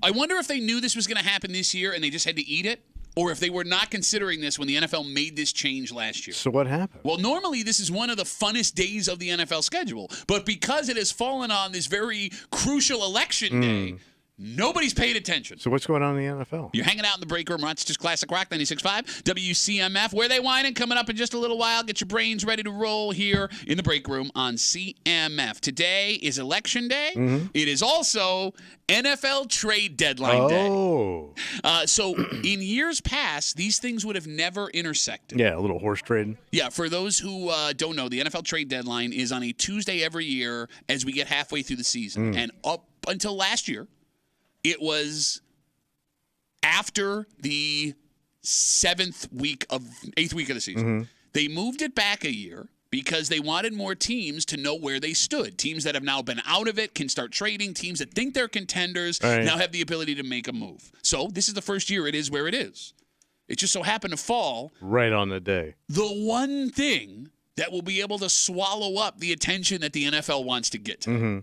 I wonder if they knew this was going to happen this year and they just had to eat it, or if they were not considering this when the NFL made this change last year. So what happened? Well, normally this is one of the funnest days of the NFL schedule, but because it has fallen on this very crucial election day, nobody's paid attention. So what's going on in the NFL? You're hanging out in the break room, Rochester's Classic Rock 96.5, WCMF. Where They Whining, coming up in just a little while. Get your brains ready to roll here in the break room on CMF. Today is Election Day. It is also NFL Trade Deadline Day. So in years past, these things would have never intersected. Yeah, a little horse trading. Yeah, for those who don't know, the NFL Trade Deadline is on a Tuesday every year as we get halfway through the season. And up until last year, it was after the 8th week of the season. They moved it back a year because they wanted more teams to know where they stood. Teams that have now been out of it can start trading. Teams that think they're contenders now have the ability to make a move. So this is the first year it is where it is. It just so happened to fall right on the day. The one thing that will be able to swallow up the attention that the NFL wants to get to.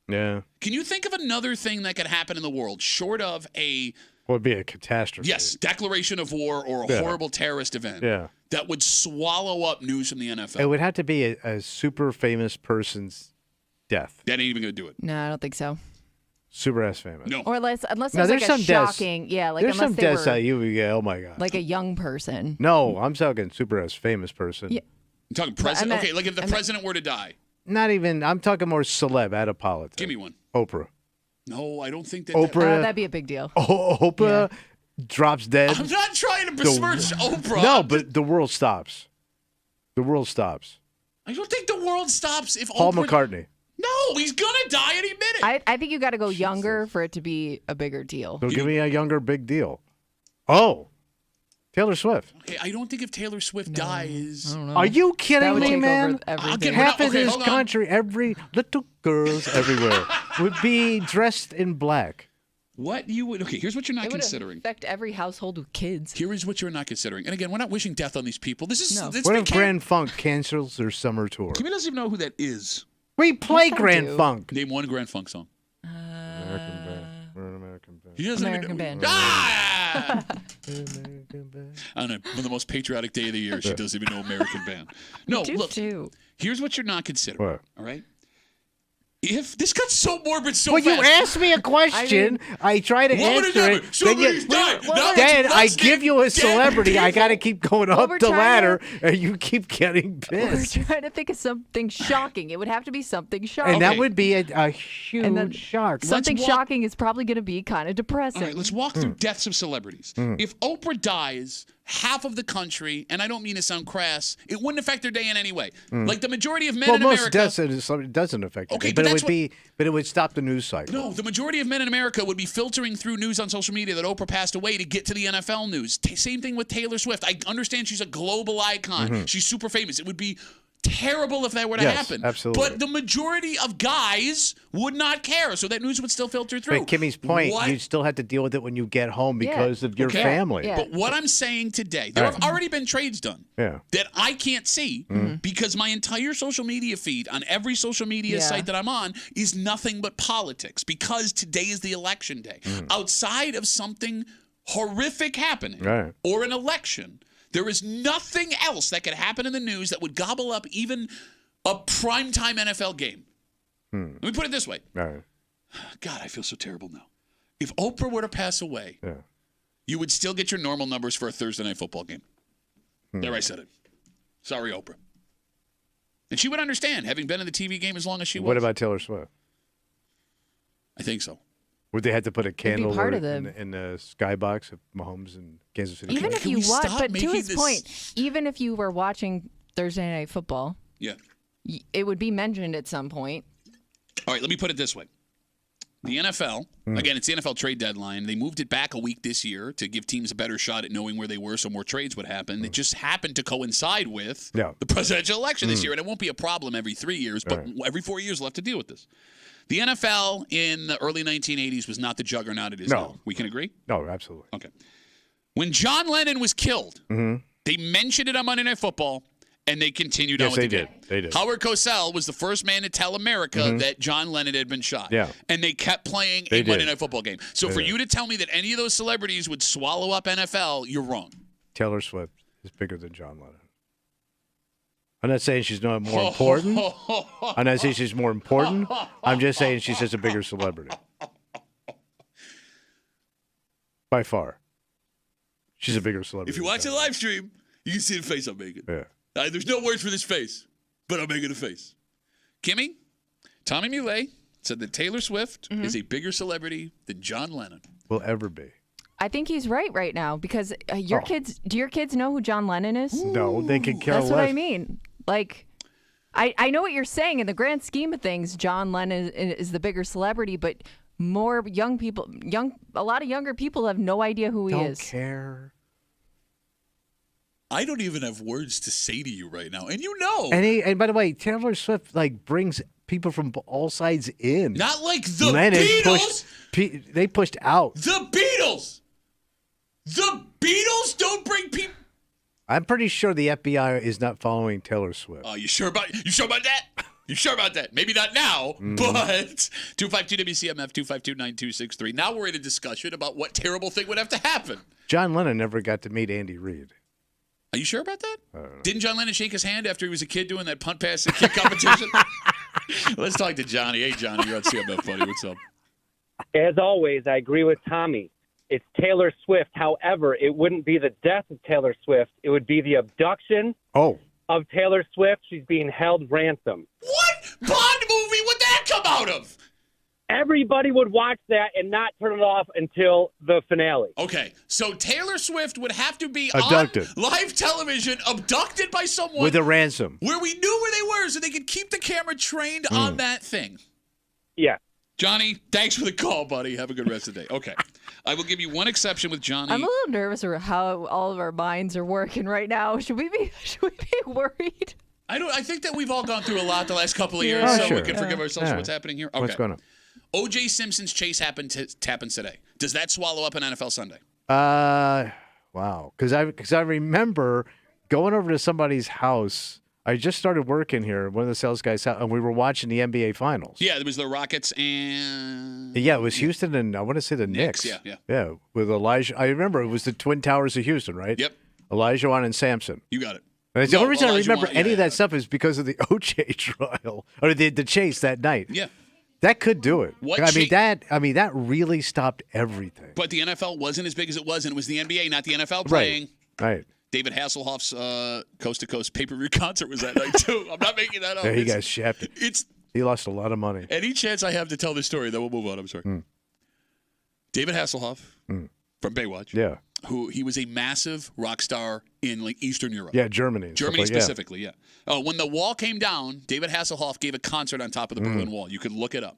Yeah. Can you think of another thing that could happen in the world short of a would be a catastrophe? Yes, declaration of war or a horrible terrorist event that would swallow up news from the NFL? It would have to be a super famous person's death. That ain't even going to do it. No, I don't think so. Super ass famous. No. Or unless there's like a shocking, like there's unless some they deaths were that you would go, oh my god. like a young person. No, I'm talking super ass famous person. Yeah. I'm talking president. Okay, like if the president were to die. Not even. I'm talking more celeb out of politics. Give me one. Oprah. No, I don't think that. Oprah. That'd be a big deal. Oprah drops dead. I'm not trying to besmirch Oprah. No, but the world stops. The world stops. I don't think the world stops if Paul Oprah. McCartney. No, he's gonna die any minute. I think you got to go younger for it to be a bigger deal. So give me a younger big deal. Oh, Taylor Swift. Okay, I don't think if Taylor Swift dies. Are you kidding me, man? Half of this hold on. country, every little girls everywhere would be dressed in black. What you would? Okay, here's what you're not It would considering. affect every household with kids. Here is what you're not considering. And again, we're not wishing death on these people. This is What if Grand Funk cancels their summer tour? Kimmy doesn't even know who that is. We play Yes, I Grand do. Funk. Name one Grand Funk song. American band. We're an American band. He doesn't American even band. Ah! American band. I don't know. On the most patriotic day of the year, she doesn't even know American band. No, Do look. too. Here's what you're not considering. What? All right. If this got so morbid so Well, fast. you asked me a question. I try to What would answer happen? it. Then, Somebody's died. Now then I let's give name you a dead celebrity. I got to people. keep going up we're the trying ladder, to- and you keep getting We're pissed. trying to think of something shocking. It would have to be something shocking. And that Okay. would be a huge And then shock. Something walk- shocking is probably going to be kind of depressing. All right, let's walk through deaths of celebrities. If Oprah dies, half of the country, and I don't mean to sound crass, it wouldn't affect their day in any way. Like the majority of men Well, in most America. deaths it doesn't affect it, Okay, but but it that's would but it would stop the news cycle. No, the majority of men in America would be filtering through news on social media that Oprah passed away to get to the NFL news. Same thing with Taylor Swift. I understand she's a global icon. She's super famous. It would be terrible if that were to Yes, happen. absolutely. But the majority of guys would not care, so that news would still filter through. But Kimmy's point, What- you still have to deal with it when you get home because of your Okay. family. Yeah. But what I'm saying today, there have already been trades done Yeah. that I can't see because my entire social media feed on every social media Yeah. site that I'm on is nothing but politics because today is the election day. Outside of something horrific happening Right. or an election, there is nothing else that could happen in the news that would gobble up even a primetime NFL game. Let me put it this way. All right. God, I feel so terrible now. If Oprah were to pass away, Yeah. you would still get your normal numbers for a Thursday night football game. There, I said it. Sorry, Oprah. And she would understand, having been in the TV game as long as she was. What about Taylor Swift? I think so. Would they have to put a candle part or of the- in the skybox of Mahomes and Kansas City? Even Chiefs? if Can you we watch, stop but to making his this- point, even if you were watching Thursday Night Football, Yeah. it would be mentioned at some point. All right, let me put it this way. The NFL, again, it's the NFL trade deadline. They moved it back a week this year to give teams a better shot at knowing where they were so more trades would happen. It just happened to coincide with the presidential election this year, and it won't be a problem every 3 years, but every 4 years we'll have to deal with this. The NFL in the early 1980s was not the juggernaut it is now. We can agree? No, absolutely. Okay. When John Lennon was killed, they mentioned it on Monday Night Football, And they continued on Yes, with the they game. did. They did. Howard Cosell was the first man to tell America that John Lennon had been shot. Yeah. And they kept playing They a Monday did. Night Football game. So for you to tell me that any of those celebrities would swallow up NFL, you're wrong. Taylor Swift is bigger than John Lennon. I'm not saying she's not more important. I'm not saying she's more important. I'm just saying she's just a bigger celebrity. By far. She's a bigger celebrity. If you watch the live stream, you can see the face I'm making. Yeah. There's no words for this face, but I'm making a face. Kimmy, Tommy Muley said that Taylor Swift is a bigger celebrity than John Lennon. Will ever be. I think he's right now because do your kids know who John Lennon is? No, they can care That's less. what I mean. Like, I know what you're saying. In the grand scheme of things, John Lennon is the bigger celebrity, but more young people, a lot of younger people have no idea who he is. Don't care. I don't even have words to say to you right now, and you know. And by the way, Taylor Swift brings people from all sides in. Not like the Lennon Beatles. They pushed out. The Beatles. The Beatles don't bring people. I'm pretty sure the FBI is not following Taylor Swift. Oh, you sure about that? You sure about that? Maybe not now, but 252 WCMF 252-9263. Now we're in a discussion about what terrible thing would have to happen. John Lennon never got to meet Andy Reid. Are you sure about that? Didn't John Lennon shake his hand after he was a kid doing that punt, pass, and kick competition? Let's talk to Johnny. Hey, Johnny, you're on CMF, buddy. What's up? As always, I agree with Tommy. It's Taylor Swift. However, it wouldn't be the death of Taylor Swift. It would be the abduction of Taylor Swift. She's being held ransom. What Bond movie would that come out of? Everybody would watch that and not turn it off until the finale. Okay, so Taylor Swift would have to be Abducted. on live television, abducted by someone. With a ransom. Where we knew where they were so they could keep the camera trained on that thing. Yeah. Johnny, thanks for the call, buddy. Have a good rest of the day. Okay. I will give you one exception with Johnny. I'm a little nervous about how all of our minds are working right now. Should we be worried? I think that we've all gone through a lot the last couple of years, Oh, so sure. we can forgive ourselves for what's happening here. Okay. What's going on? O.J. Simpson's chase happens today. Does that swallow up an NFL Sunday? Wow. Because I remember going over to somebody's house. I just started working here, one of the sales guys' house, and we were watching the NBA Finals. Yeah, it was the Rockets and... Yeah, it was Houston and I want to say the Knicks. Yeah. Yeah, with Elijah. I remember it was the Twin Towers of Houston, right? Yep. Olajuwon and Samson. You got it. And the only reason I remember Olajuwon, any of that stuff is because of the OJ trial or the chase that night. Yeah. That could do it. What I mean that really stopped everything. But the NFL wasn't as big as it was, and it was the NBA, not the NFL playing. Right. David Hasselhoff's coast-to-coast pay-per-view concert was that night, too. I'm not making that up. There you guys shafted. He lost a lot of money. Any chance I have to tell this story, then we'll move on. I'm sorry. David Hasselhoff from Baywatch. Yeah. Who he was a massive rock star in Eastern Europe. Yeah, Germany. and Germany stuff like- specifically, yeah. When the wall came down, David Hasselhoff gave a concert on top of the Berlin Wall. You could look it up.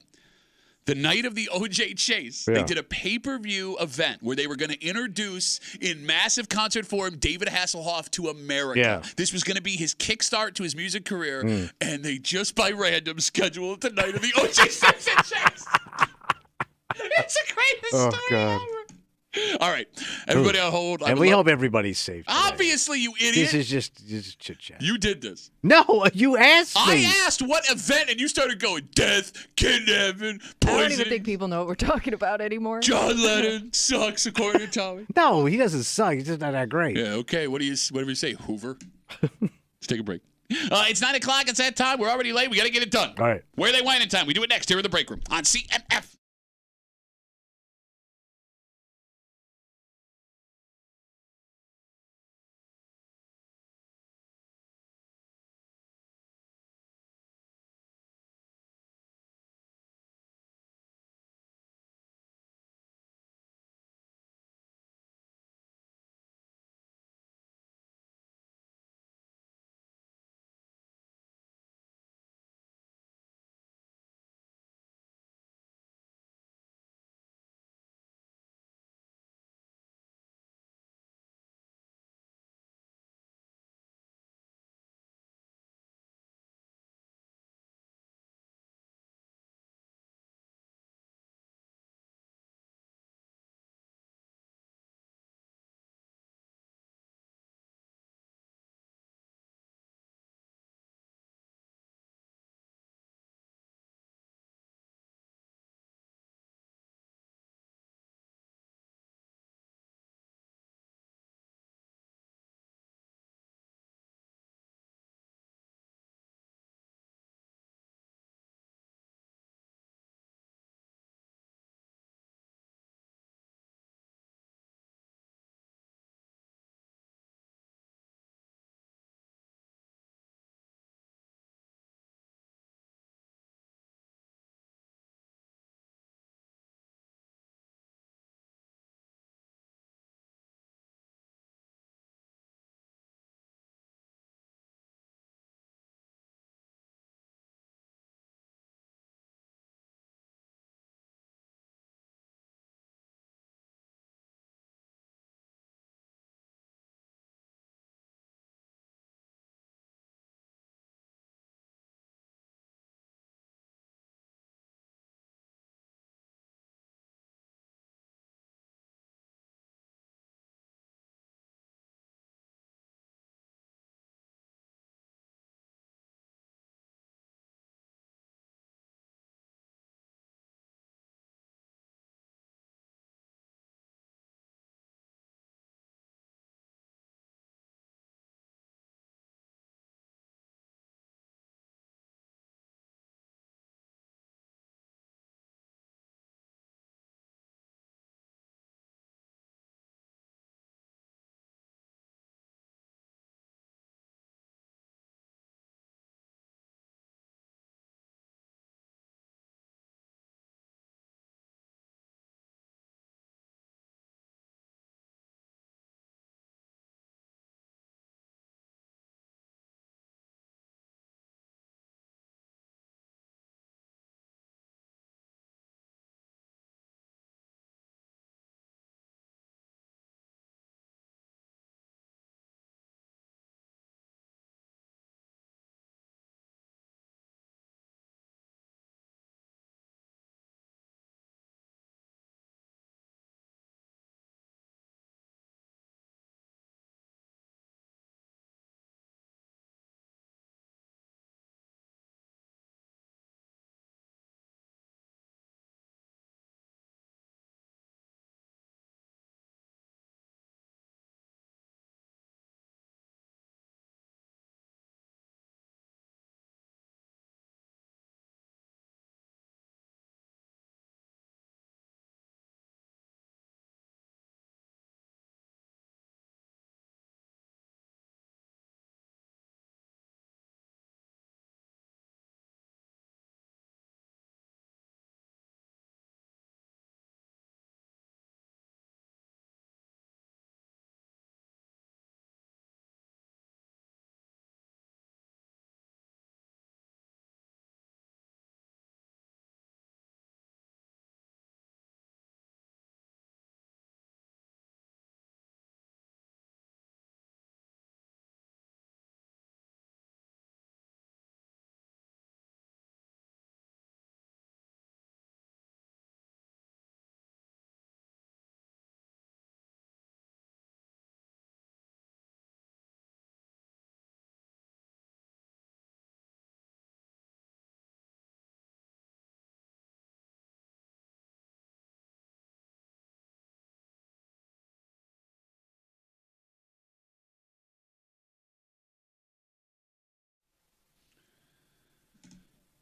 The night of the OJ chase, they did a pay-per-view event where they were going to introduce, in massive concert form, David Hasselhoff to America. Yeah. This was going to be his kickstart to his music career, and they just by random scheduled the night of the OJ Simpson chase. It's the greatest story God. ever. All right, everybody on hold. And we hope everybody's safe. Obviously, you idiot. This is just chit-chat. You did this. No, you asked me. I asked what event, and you started going death, kidnapping, I don't even poisoning. think people know what we're talking about anymore. John Lennon sucks, according to Tommy. No, he doesn't suck. He's just not that great. Yeah, okay. Whatever you say, Hoover. Let's take a break. It's 9 o'clock. It's that time. We're already late. We got to get it done. All right. Where they went in time. We do it next here in the break room on CMF.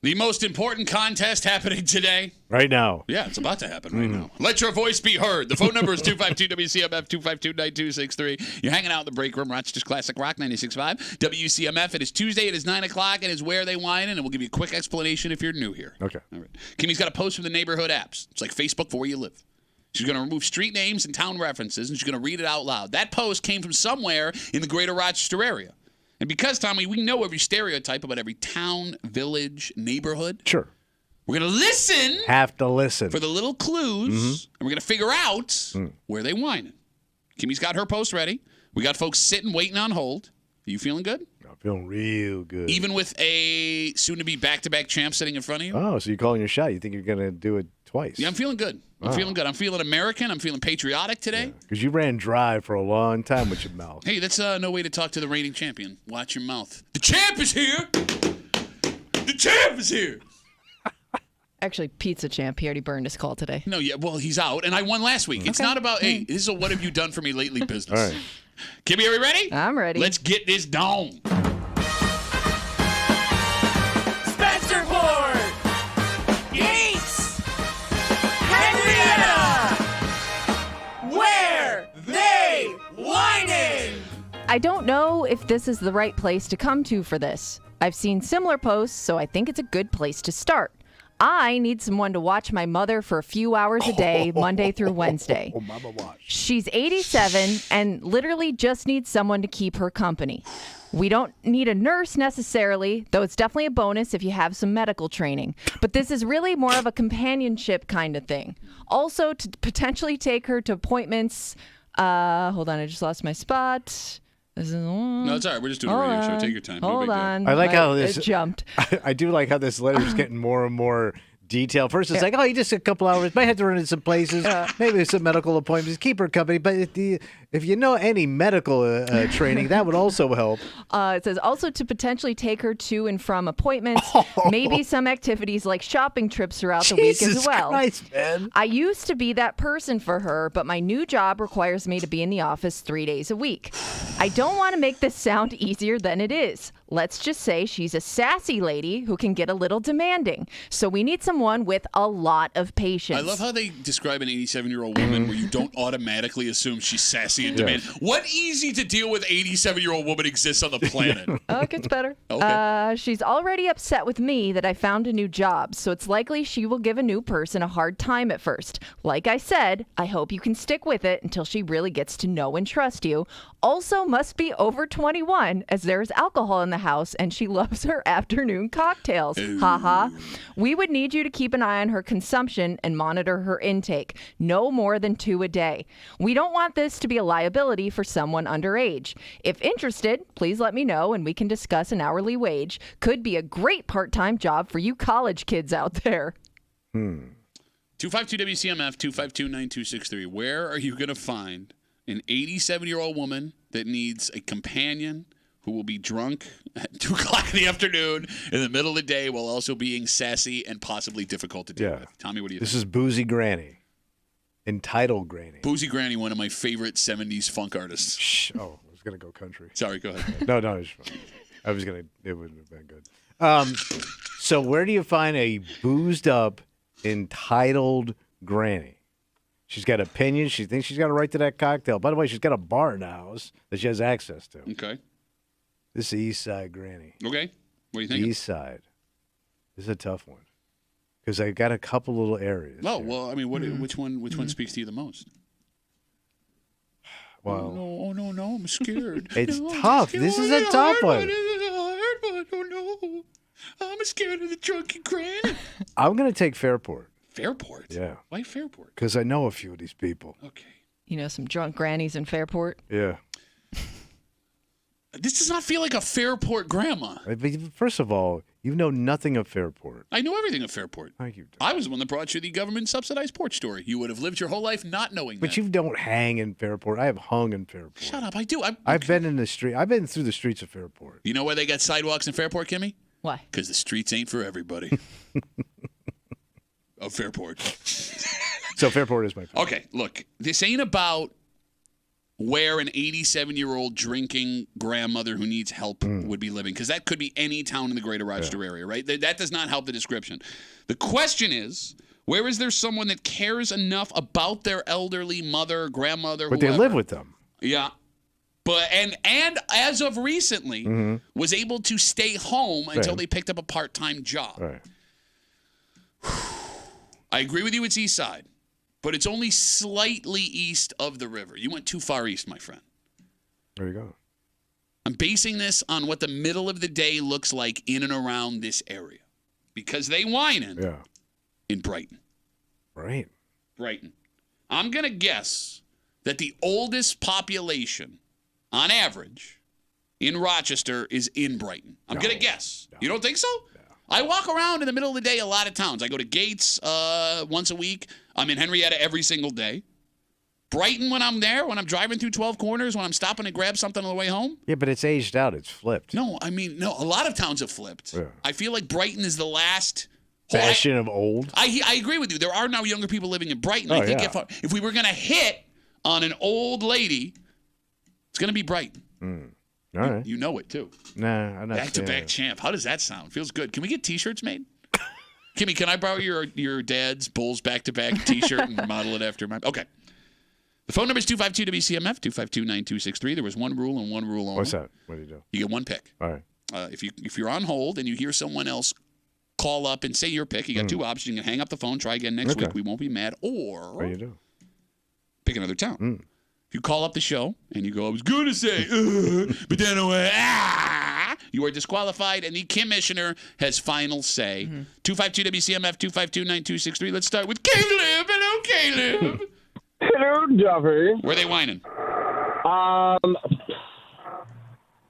The most important contest happening today. Right now. Yeah, it's about to happen right now. Let your voice be heard. The phone number is 252-WCMF, 252-9263. You're hanging out in the break room, Rochester's Classic Rock 96.5. WCMF, it is Tuesday, it is 9 o'clock, it is Where They Whining, and we'll give you a quick explanation if you're new here. Okay. All right. Kimmy's got a post from the neighborhood apps. It's like Facebook for where you live. She's going to remove street names and town references, and she's going to read it out loud. That post came from somewhere in the greater Rochester area. And because, Tommy, we know every stereotype about every town, village, neighborhood. Sure. We're going to listen. Have to listen. For the little clues. And we're going to figure out where they whining. Kimmy's got her post ready. We got folks sitting, waiting on hold. Are you feeling good? I'm feeling real good. Even with a soon-to-be back-to-back champ sitting in front of you? Oh, so you're calling your shot. You think you're going to do it twice? Yeah, I'm feeling good. I'm feeling good. I'm feeling American. I'm feeling patriotic today. Because you ran dry for a long time with your mouth. Hey, that's no way to talk to the reigning champion. Watch your mouth. The champ is here! The champ is here! Actually, Pizza Champ, he already burned his call today. No, yeah, well, he's out, and I won last week. It's not about, hey, this is a what have you done for me lately business. All right. Kimmy, are we ready? I'm ready. Let's get this down. Spencerport! Yates! Henrietta! Where they whining? I don't know if this is the right place to come to for this. I've seen similar posts, so I think it's a good place to start. I need someone to watch my mother for a few hours a day, Monday through Wednesday. Mama watch. She's 87 and literally just needs someone to keep her company. We don't need a nurse necessarily, though it's definitely a bonus if you have some medical training. But this is really more of a companionship kind of thing. Also, to potentially take her to appointments. Hold on, I just lost my spot. No, it's all right. We're just doing a radio show. Take your time. No Hold big deal. on. I like how this It jumped. I do like how this letter's getting more and more detailed. First, it's like, oh, you just a couple hours. Might have to run into some places. Maybe some medical appointments. Keep her company. But if you know any medical training, that would also help. It says also to potentially take her to and from appointments. Maybe some activities like shopping trips throughout the week as well. Christ, man. I used to be that person for her, but my new job requires me to be in the office 3 days a week. I don't want to make this sound easier than it is. Let's just say she's a sassy lady who can get a little demanding. So we need someone with a lot of patience. I love how they describe an 87-year-old woman where you don't automatically assume she's sassy and demanding. What easy to deal with 87-year-old woman exists on the planet? Oh, it gets better. Okay. She's already upset with me that I found a new job, so it's likely she will give a new person a hard time at first. Like I said, I hope you can stick with it until she really gets to know and trust you. Also must be over 21, as there's alcohol in the house and she loves her afternoon cocktails. Haha. We would need you to keep an eye on her consumption and monitor her intake. No more than 2 a day. We don't want this to be a liability for someone underage. If interested, please let me know and we can discuss an hourly wage. Could be a great part-time job for you college kids out there. 252-WCMF, 252-9263. Where are you going to find an 87-year-old woman that needs a companion who will be drunk at 2 o'clock in the afternoon in the middle of the day while also being sassy and possibly difficult to deal with? Tommy, what do you think? This is Boozy Granny. Entitled Granny. Boozy Granny, one of my favorite 70s funk artists. Shh. Oh, I was going to go country. Sorry, go ahead. No, it's fine. I was going to, it wouldn't have been good. So where do you find a boozed up, entitled granny? She's got opinions. She thinks she's got a right to that cocktail. By the way, she's got a bar in the house that she has access to. Okay. This is the East Side Granny. Okay. What do you think? East Side. This is a tough one because I got a couple little areas. Oh, well, I mean, which one speaks to you the most? Well, oh no, I'm scared. It's No, I'm tough. scared. This is Oh, a it's tough hard one. This is a hard one. Oh no, I'm scared of the drunken granny. I'm going to take Fairport. Fairport? Yeah. Why Fairport? Because I know a few of these people. Okay. You know, some drunk grannies in Fairport. Yeah. This does not feel like a Fairport grandma. First of all, you know nothing of Fairport. I know everything of Fairport. Thank you. I was the one that brought you the government-subsidized porch story. You would have lived your whole life not knowing But that. you don't hang in Fairport. I have hung in Fairport. Shut up. I do. I've been in the street. I've been through the streets of Fairport. You know why they got sidewalks in Fairport, Kimmy? Why? Because the streets ain't for everybody. Of Fairport. So Fairport is my favorite. Okay, look. This ain't about where an 87-year-old drinking grandmother who needs help would be living, because that could be any town in the greater Rochester area, right? That does not help the description. The question is, where is there someone that cares enough about their elderly mother, grandmother, But whoever? they live with them. Yeah. But and as of recently, was able to stay home until they picked up a part-time job. Right. I agree with you, it's east side, but it's only slightly east of the river. You went too far east, my friend. There you go. I'm basing this on what the middle of the day looks like in and around this area, because they whining in Brighton. Right. Brighton. I'm going to guess that the oldest population, on average, in Rochester is in Brighton. I'm going to guess. No. You don't think so? No. I walk around in the middle of the day a lot of towns. I go to Gates once a week. I'm in Henrietta every single day. Brighton, when I'm there, when I'm driving through 12 Corners, when I'm stopping to grab something on the way home. Yeah, but it's aged out. It's flipped. No, I mean, no, a lot of towns have flipped. Yeah. I feel like Brighton is the last bastion of old. I agree with you. There are now younger people living in Brighton. I think if we were going to hit on an old lady, it's going to be Brighton. All right. You know it, too. Nah, I'm not. Back-to-back champ. How does that sound? Feels good. Can we get T-shirts made? Kimmy, can I borrow your dad's Bulls back-to-back T-shirt and model it after mine? Okay. The phone number is 252-WCMF, 252-9263. There was one rule and one rule only. What's that? What do you do? You get one pick. All right. If you're on hold and you hear someone else call up and say your pick, you got two options. You can hang up the phone, try again next week. We won't be mad. Or what do you do? Pick another town. If you call up the show and you go, I was going to say, but then I went, you are disqualified, and the commissioner has final say. 252-WCMF, 252-9263. Let's start with Caleb. Hello, Caleb. Hello, Duffy. Where are they whining?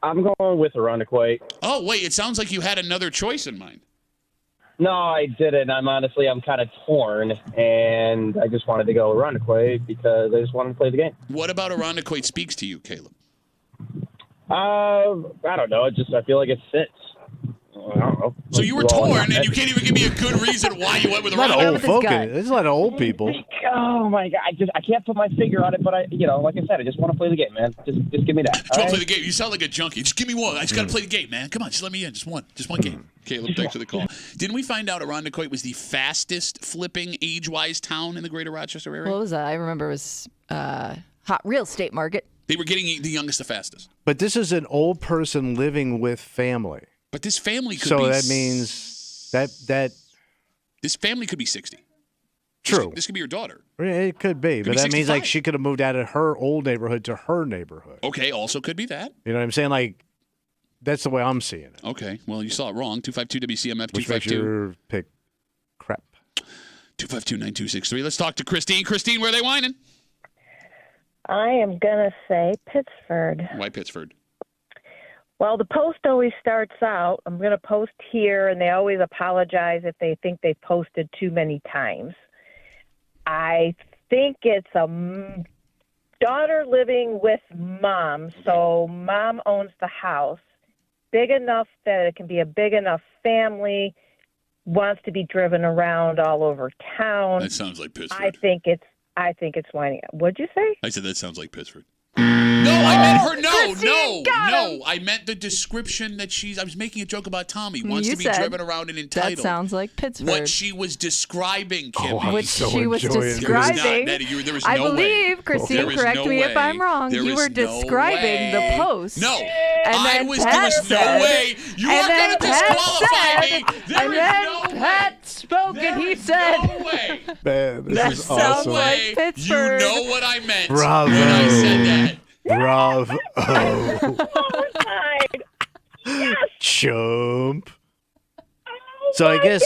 I'm going with Irondequoit. Oh, wait, it sounds like you had another choice in mind. No, I didn't. I'm kind of torn, and I just wanted to go Irondequoit because I just wanted to play the game. What about Irondequoit speaks to you, Caleb? I don't know. I feel like it fits. I don't know. So you were torn, and you can't even give me a good reason why you went with Irondequoit. A lot of old folk. There's a lot of old people. Oh my God! I can't put my finger on it, but like I said, I just want to play the game, man. Just give me that. Just want to play the game. You sound like a junkie. Just give me one. I just got to play the game, man. Come on, just let me in. Just one game. Caleb, thanks for the call. Didn't we find out Irondequoit was the fastest flipping age-wise town in the greater Rochester area? What was that? I remember it was hot real estate market. They were getting the youngest the fastest. But this is an old person living with family. But this family could be... So that means that... This family could be 60. True. This could be your daughter. It could be. But that means like she could have moved out of her old neighborhood to her neighborhood. Okay, also could be that. You know what I'm saying? Like, that's the way I'm seeing it. Okay, well, you saw it wrong. 252-WCMF, 252. Which makes your pick crap. 252-9263. Let's talk to Christine. Christine, where are they whining? I am going to say Pittsford. Why Pittsford? Well, the Post always starts out, I'm going to post here, and they always apologize if they think they posted too many times. I think it's a daughter living with mom, so mom owns the house. Big enough that it can be a big enough family, wants to be driven around all over town. That sounds like Pittsford. I think it's winding up. What'd you say? I said that sounds like Pittsford. No, I meant her. No. I meant the description that I was making a joke about Tommy. Wants to be driven around and entitled. That sounds like Pittsburgh. What she was describing, Kim. She was describing. There was I no believe, way. Christine, correct me if I'm wrong. You were describing the Post. No. And then there was no way. You are going to disqualify me. And then Pat spoke and he said. No way. Man, this is awesome. Like Pittsburgh. You know what I meant Bravo. when I said that. Bravo. Yes. Chump. So I guess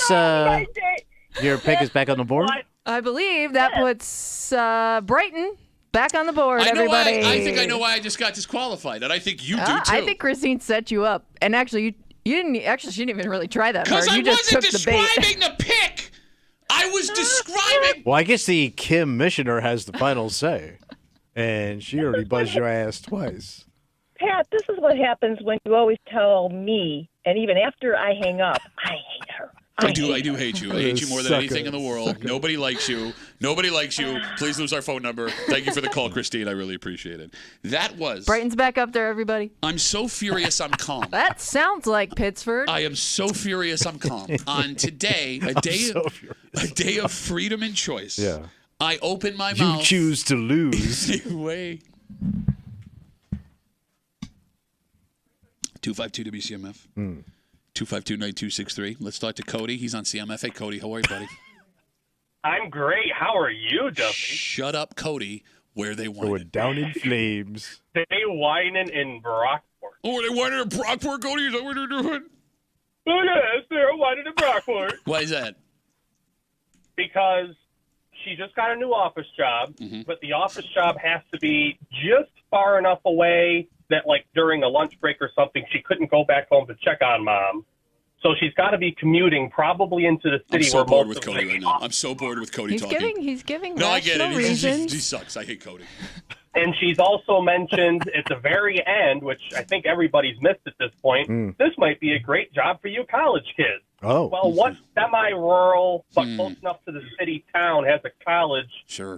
your pick is back on the board? I believe that puts Brighton back on the board, everybody. I think I know why I just got disqualified, and I think you do, too. I think Christine set you up. And actually, you didn't. Actually, she didn't even really try that hard. Because You just took the bait. describing the pick. I was describing. Well, I guess the commissioner has the final say. And she already buzzed your ass twice. Pat, this is what happens when you always tell me, and even after I hang up, I hate her. I do hate you. I hate you more than anything in the world. Nobody likes you. Nobody likes you. Please lose our phone number. Thank you for the call, Christine. I really appreciate it. That was... Brighton's back up there, everybody. I'm so furious I'm calm. That sounds like Pittsburgh. I am so furious I'm calm. On today, a day of freedom and choice. Yeah. I open my mouth. You choose to lose. Way. 252 WCMF. 252-9263. Let's talk to Cody. He's on CMF. Hey, Cody. How are you, buddy? I'm great. How are you, Duffy? Shut up, Cody. Where they whining? Going down in flames. They whining in Brockport. Oh, they whining in Brockport, Cody? Is that what they're doing? Oh, yes, they're whining in Brockport. Why is that? Because she just got a new office job, but the office job has to be just far enough away that, like, during a lunch break or something, she couldn't go back home to check on Mom. So she's got to be commuting probably into the city. I'm so bored with Cody right now. I'm so bored with Cody talking. He's giving No, I get it. reasons. He sucks. I hate Cody. And she's also mentioned at the very end, which I think everybody's missed at this point, this might be a great job for you college kids. Oh. Well, what semi-rural but close enough to the city town has a college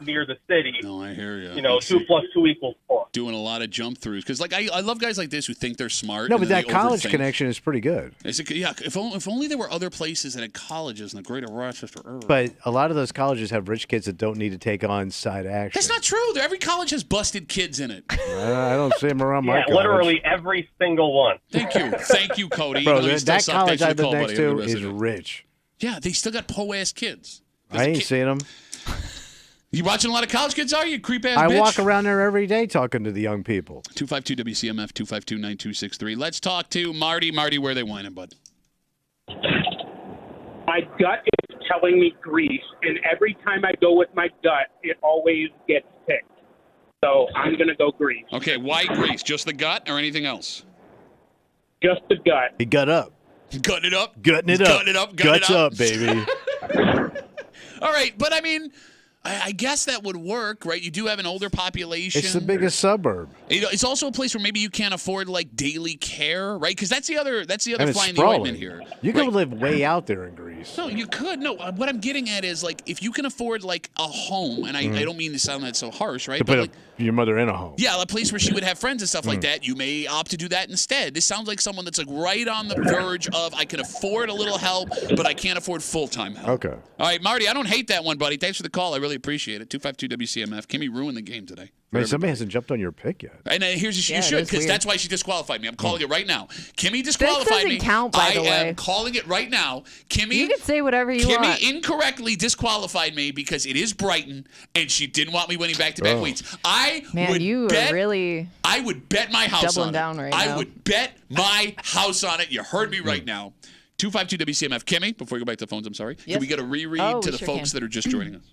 near the city? No, I hear you. You know, 2 + 2 = 4. Doing a lot of jump throughs because, like, I love guys like this who think they're smart. No, and but then that they college overthink. connection is pretty good. Yeah, if only there were other places that had colleges in the greater Rochester area. But a lot of those colleges have rich kids that don't need to take on side action. That's not true. Every college has busted kids in it. I don't see them around my college. Literally every single one. Thank you, Cody. Bro, Even though you still that suck, college thanks for I the live call, next buddy. to is rich. Yeah, they still got po-ass kids. I ain't seen them. You watching a lot of college kids, are you, creep-ass I bitch? walk around there every day talking to the young people. 252 WCMF, 252-9263. Let's talk to Marty. Marty, where they whining, bud? My gut is telling me Greece, and every time I go with my gut, it always gets picked. So I'm going to go Greece. Okay, why Greece? Just the gut or anything else? Just the gut. He gut up. Gutting it up? Gutting it up. Gutting it up. Guts up, baby. All right, but I mean, I guess that would work, right? You do have an older population. It's the biggest suburb. It's also a place where maybe you can't afford like daily care, right? Because that's the other And fly it's in the ointment here. You can live way out there in Greece. No, you could. No, what I'm getting at is like if you can afford like a home, and I don't mean to sound that so harsh, right? To But put like, your mother in a home. yeah, a place where she would have friends and stuff like that. You may opt to do that instead. This sounds like someone that's like right on the verge of I can afford a little help, but I can't afford full-time help. Okay. All right, Marty, I don't hate that one, buddy. Thanks for the call. I really appreciate it. 252 WCMF. Kimmy ruined the game today. Man, somebody hasn't jumped on your pick yet. And you should, because that's why she disqualified me. I'm calling it right now. Kimmy This disqualified doesn't me. count, by the I way. am calling it right now. Kimmy, You can say whatever you Kimmy want. incorrectly disqualified me because it is Brighton, and she didn't want me winning back-to-back weeks. I would bet my house doubling on down it. right I now. would bet my house on it. You heard me right now. 252 WCMF. Kimmy, before we go back to the phones, I'm sorry. Yes. Can we get a reread Oh, to we the sure folks can. that are just joining us?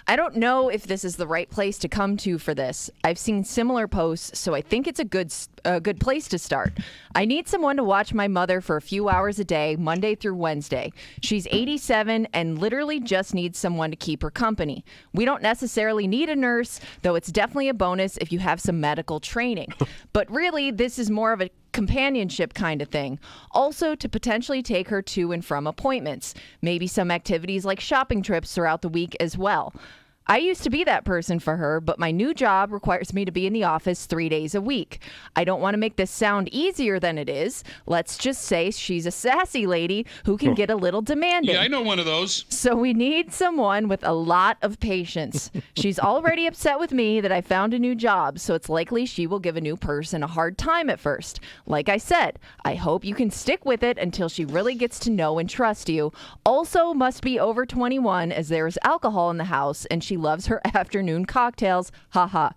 I don't know if this is the right place to come to for this. I've seen similar posts, so I think it's a good place to start. I need someone to watch my mother for a few hours a day, Monday through Wednesday. She's 87 and literally just needs someone to keep her company. We don't necessarily need a nurse, though it's definitely a bonus if you have some medical training. But really, this is more of a companionship kind of thing. Also, to potentially take her to and from appointments. Maybe some activities like shopping trips throughout the week as well. I used to be that person for her, but my new job requires me to be in the office 3 days a week. I don't want to make this sound easier than it is. Let's just say she's a sassy lady who can get a little demanding. Yeah, I know one of those. So we need someone with a lot of patience. She's already upset with me that I found a new job, so it's likely she will give a new person a hard time at first. Like I said, I hope you can stick with it until she really gets to know and trust you. Also must be over 21 as there is alcohol in the house and she loves her afternoon cocktails. Haha.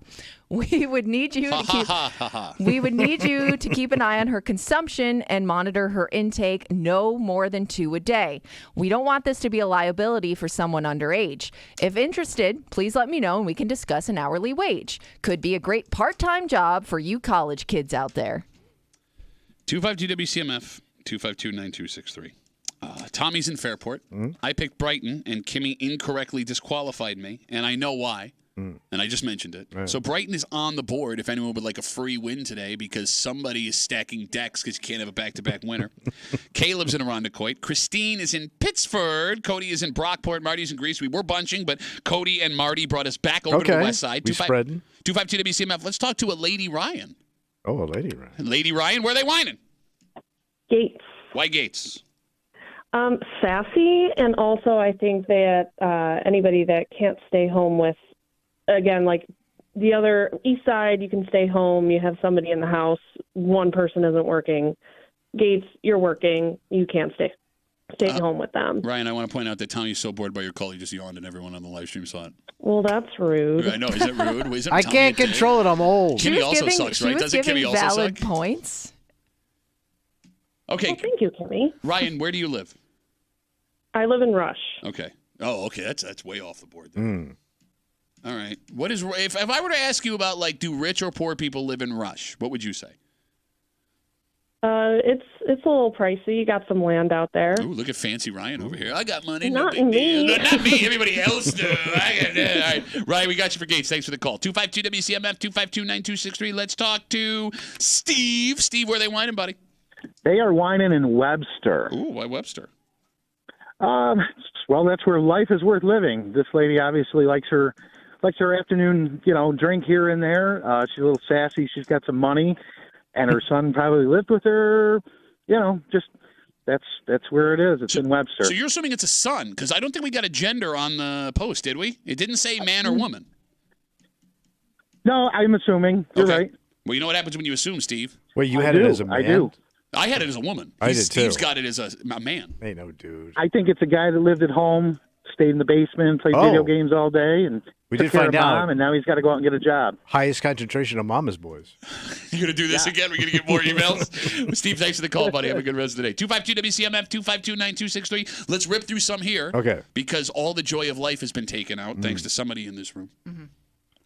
We would need you to keep an eye on her consumption and monitor her intake no more than 2 a day. We don't want this to be a liability for someone underage. If interested, please let me know and we can discuss an hourly wage. Could be a great part-time job for you college kids out there. 252 WCMF, 252-9263. Tommy's in Fairport. I picked Brighton, and Kimmy incorrectly disqualified me, and I know why. And I just mentioned it. Right. So Brighton is on the board if anyone would like a free win today because somebody is stacking decks because you can't have a back-to-back winner. Caleb's in Irondequoit. Christine is in Pittsford. Cody is in Brockport. Marty's in Greece. We were bunching, but Cody and Marty brought us back over to the west side. We spreading. 252 WCMF. Let's talk to a Lady Ryan. Oh, a Lady Ryan. Lady Ryan, where are they whining? Gates. Why Gates? Sassy, and also I think that anybody that can't stay home with, again, like the other east side, you can stay home, you have somebody in the house, one person isn't working. Gates, you're working, you can't stay home with them. Ryan, I want to point out that Tommy's so bored by your call, he just yawned and everyone on the live stream saw it. Well, that's rude. I know, is that rude? Isn't I Tommy can't control it, I'm old. Kimmy also sucks, right? Doesn't Kimmy also valid suck? points. Okay. Well, thank you, Kimmy. Ryan, where do you live? I live in Rush. Okay. Oh, okay. That's way off the board there. All right. What is if I were to ask you about like do rich or poor people live in Rush? What would you say? It's a little pricey. You got some land out there. Ooh, look at fancy Ryan over here. I got money. Not no big me. deal. Not me. Everybody else do. All right. Ryan, we got you for Gates. Thanks for the call. 252 WCMF 252-9263. Let's talk to Steve. Steve, where are they whining, buddy? They are whining in Webster. Ooh, why Webster? Well, that's where life is worth living. This lady obviously likes her afternoon, drink here and there. She's a little sassy. She's got some money, and her son probably lived with her. Just that's where it is. It's in Webster. So you're assuming it's a son, because I don't think we got a gender on the post, did we? It didn't say man or woman. No, I'm assuming. You're right. Well, you know what happens when you assume, Steve? Wait, you had it as a man? I do. I had it as a woman. I did too. Steve's got it as a man. Hey, no, dude. I think it's a guy that lived at home, stayed in the basement, played video games all day, and we took did care find of out. Mom, and now he's got to go out and get a job. Highest concentration of mama's boys. You're going to do this again? We're going to get more emails? Steve, thanks for the call, buddy. Have a good rest of the day. 252 WCMF 252-9263. Let's rip through some here. Okay. Because all the joy of life has been taken out thanks to somebody in this room.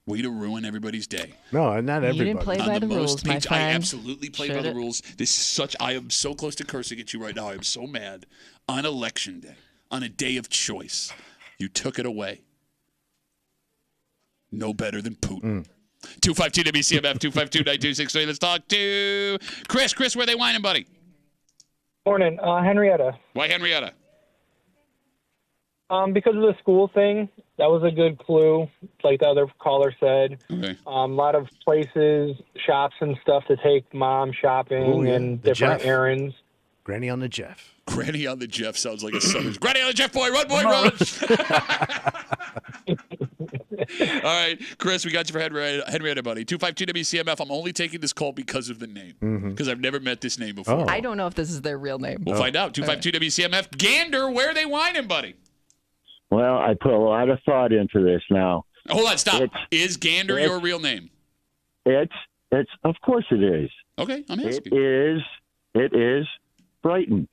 Way to ruin everybody's day. No, not everybody. You didn't play by the rules, my friend. I absolutely played by the rules. This is such. I am so close to cursing at you right now. I am so mad. On election day, on a day of choice, you took it away. No better than Putin. 252 WCMF 252-9263. Let's talk to Chris. Chris, where are they whining, buddy? Morning, Henrietta. Why Henrietta? Because of the school thing, that was a good clue, like the other caller said. Okay. A lot of places, shops and stuff to take mom shopping and different errands. Granny on the Jeff. Granny on the Jeff sounds like a southern. Granny on the Jeff, boy, run, run. All right, Chris, we got you for Henrietta, buddy. 252 WCMF. I'm only taking this call because of the name, because I've never met this name before. I don't know if this is their real name. We'll find out. 252 WCMF. Gander, where are they whining, buddy? Well, I put a lot of thought into this now. Hold on, stop. Is Gander your real name? It's of course it is. Okay, I'm asking. It is Brighton.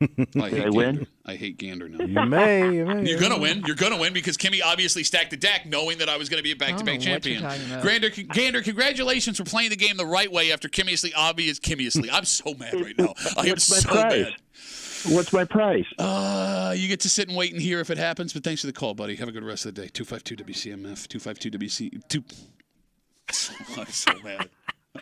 I win? I hate Gander now. You may. You're gonna win. You're gonna win because Kimmy obviously stacked the deck, knowing that I was gonna be a back-to-back champion. Gander, congratulations for playing the game the right way after Kimmiously. I'm so mad right now. I am so mad. What's my price? You get to sit and wait and hear if it happens. But thanks for the call, buddy. Have a good rest of the day. 252 WCMF. 252 WC. I'm so mad.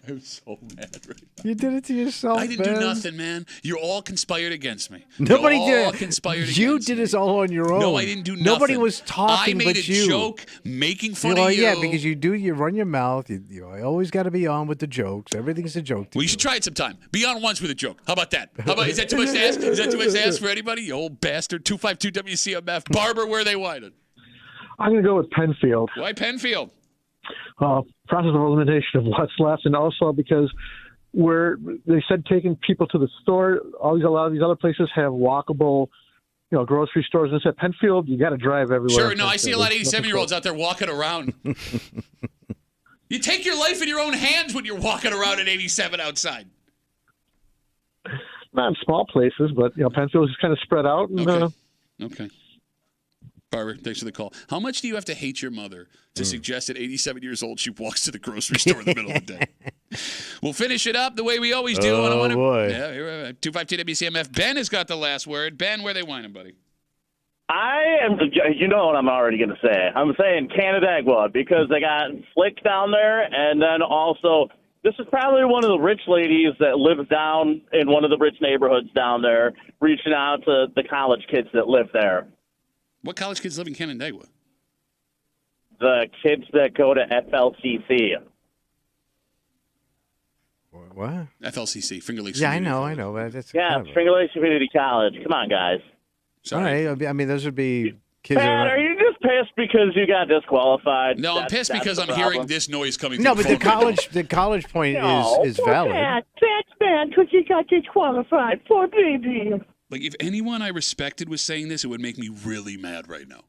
I'm so mad right now. You did it to yourself. I didn't do nothing, man. You're all conspired against me. Nobody You're all did. Conspired You against did me. this all on your own. No, I didn't do nothing. Nobody was talking I made but a you. joke making fun of you. Yeah, because you run your mouth. You always got to be on with the jokes. Everything's a joke. We should try it sometime. Be on once with a joke. How about that? Is that too much to ask? Is that too much to ask for anybody? You old bastard. 252 WCMF. Barber, where are they whining? I'm going to go with Penfield. Why Penfield? Process of elimination of what's left, and also because where they said taking people to the store, a lot of these other places have walkable, grocery stores. And at Penfield, you got to drive everywhere. Sure, no, I see a lot of 87-year-olds out there walking around. You take your life in your own hands when you're walking around at 87 outside. Not in small places, but Penfield is kind of spread out. And, Okay. Barber, thanks for the call. How much do you have to hate your mother to suggest at 87 years old she walks to the grocery store in the middle of the day? We'll finish it up the way we always do. Boy. Yeah, 252 WCMF. Ben has got the last word. Ben, where are they whining, buddy? I am, you know what I'm already going to say. I'm saying Canandaigua because they got Slick down there, and then also this is probably one of the rich ladies that lives down in one of the rich neighborhoods down there, reaching out to the college kids that live there. What college kids live in Canandaigua? The kids that go to FLCC. What? FLCC, Finger Lakes. Yeah, I Community know. College. That's Yeah, Finger Lakes Community College. Come on, guys. Sorry. All right. I mean, those would be kids. Pat, are you just pissed because you got disqualified? No, I'm pissed because I'm hearing this noise coming. No, through but the the college point is poor valid. That's bad because he got disqualified. Poor baby. Like, if anyone I respected was saying this, it would make me really mad right now.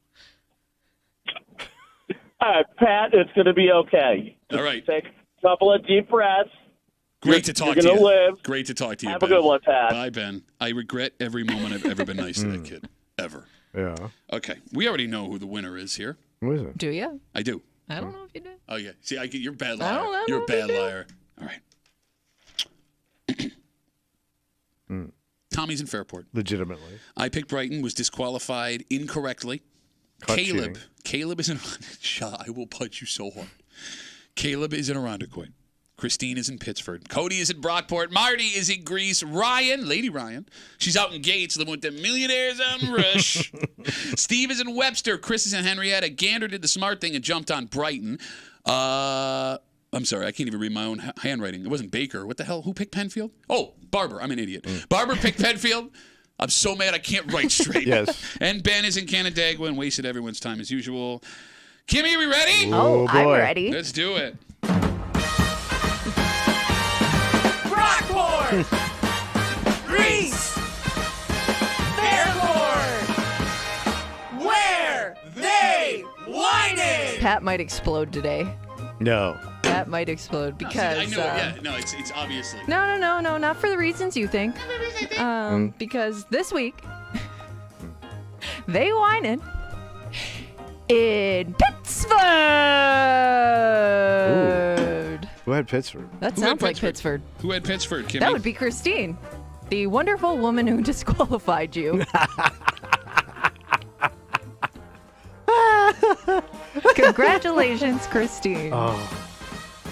All right, Pat, it's going to be okay. All right. Take a couple of deep breaths. Great to talk to You're you. gonna live. Great to talk to you, Have Ben. a good one, Pat. Bye, Ben. I regret every moment I've ever been nice to that kid. Ever. Yeah. Okay. We already know who the winner is here. Who is it? Do you? I do. I don't know if you do. Oh, yeah. See, you're a bad I liar. don't know You're a if you bad do. liar. All right. Tommy's in Fairport. Legitimately. I picked Brighton, was disqualified incorrectly. Caught Caleb. cheating. Caleb is in I will punch you so hard. Caleb is in Irondequoit. Christine is in Pittsford. Cody is in Brockport. Marty is in Greece. Ryan, Lady Ryan, she's out in Gates living with the millionaires on Rush. Steve is in Webster. Chris is in Henrietta. Gander did the smart thing and jumped on Brighton. I'm sorry, I can't even read my own handwriting. It wasn't Baker. What the hell? Who picked Penfield? Oh, Barber. I'm an idiot. Barber picked Penfield. I'm so mad I can't write straight. Yes. And Ben is in Canandaigua and wasted everyone's time as usual. Kimmy, are we ready? Oh, I'm ready. Let's do it. Rockport! Greece! Fairport! Where they whining! Pat might explode today. No. Pat might explode because. I knew it. Yeah, no, it's obviously. No, not for the reasons you think. Because this week they whining in Pittsford. Who had Pittsford? That sounds like Pittsford. Who had Pittsford, Kimmy? That would be Christine, the wonderful woman who disqualified you. Congratulations, Christine. Oh.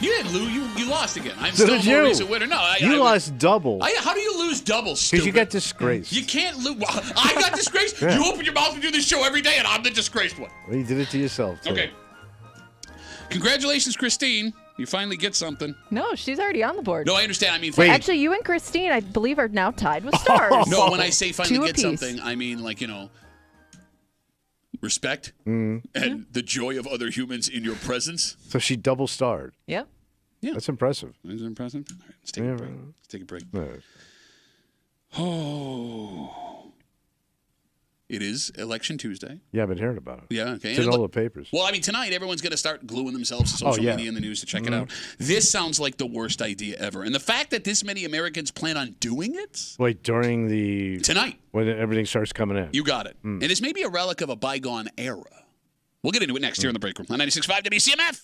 You didn't lose. You lost again. I'm So still did a more you. recent winner. No, You lost double. How do you lose double? Because you got disgraced. You can't lose. I got disgraced. Yeah. You open your mouth and do this show every day, and I'm the disgraced one. Well, you did it to yourself, too. Okay. Congratulations, Christine. You finally get something. No, she's already on the board. No, I understand. I mean, Actually, you and Christine, I believe, are now tied with stars. No, when I say finally Two get apiece. something, I mean respect Mm. and the joy of other humans in your presence. So she double starred. Yep. Yeah. That's impressive. Is it impressive? All right, let's take a break. Let's take a break. Oh. It is Election Tuesday. Yeah, I've been hearing about it. Yeah, okay. It's in And all look- the papers. Well, I mean, tonight everyone's going to start gluing themselves to social yeah. media and the news to check it Mhm. out. This sounds like the worst idea ever. And the fact that this many Americans plan on doing it? Wait, during the... Tonight. When everything starts coming in. You got it. And it's maybe a relic of a bygone era. We'll get into it next here in the break room on 96.5 WCMF.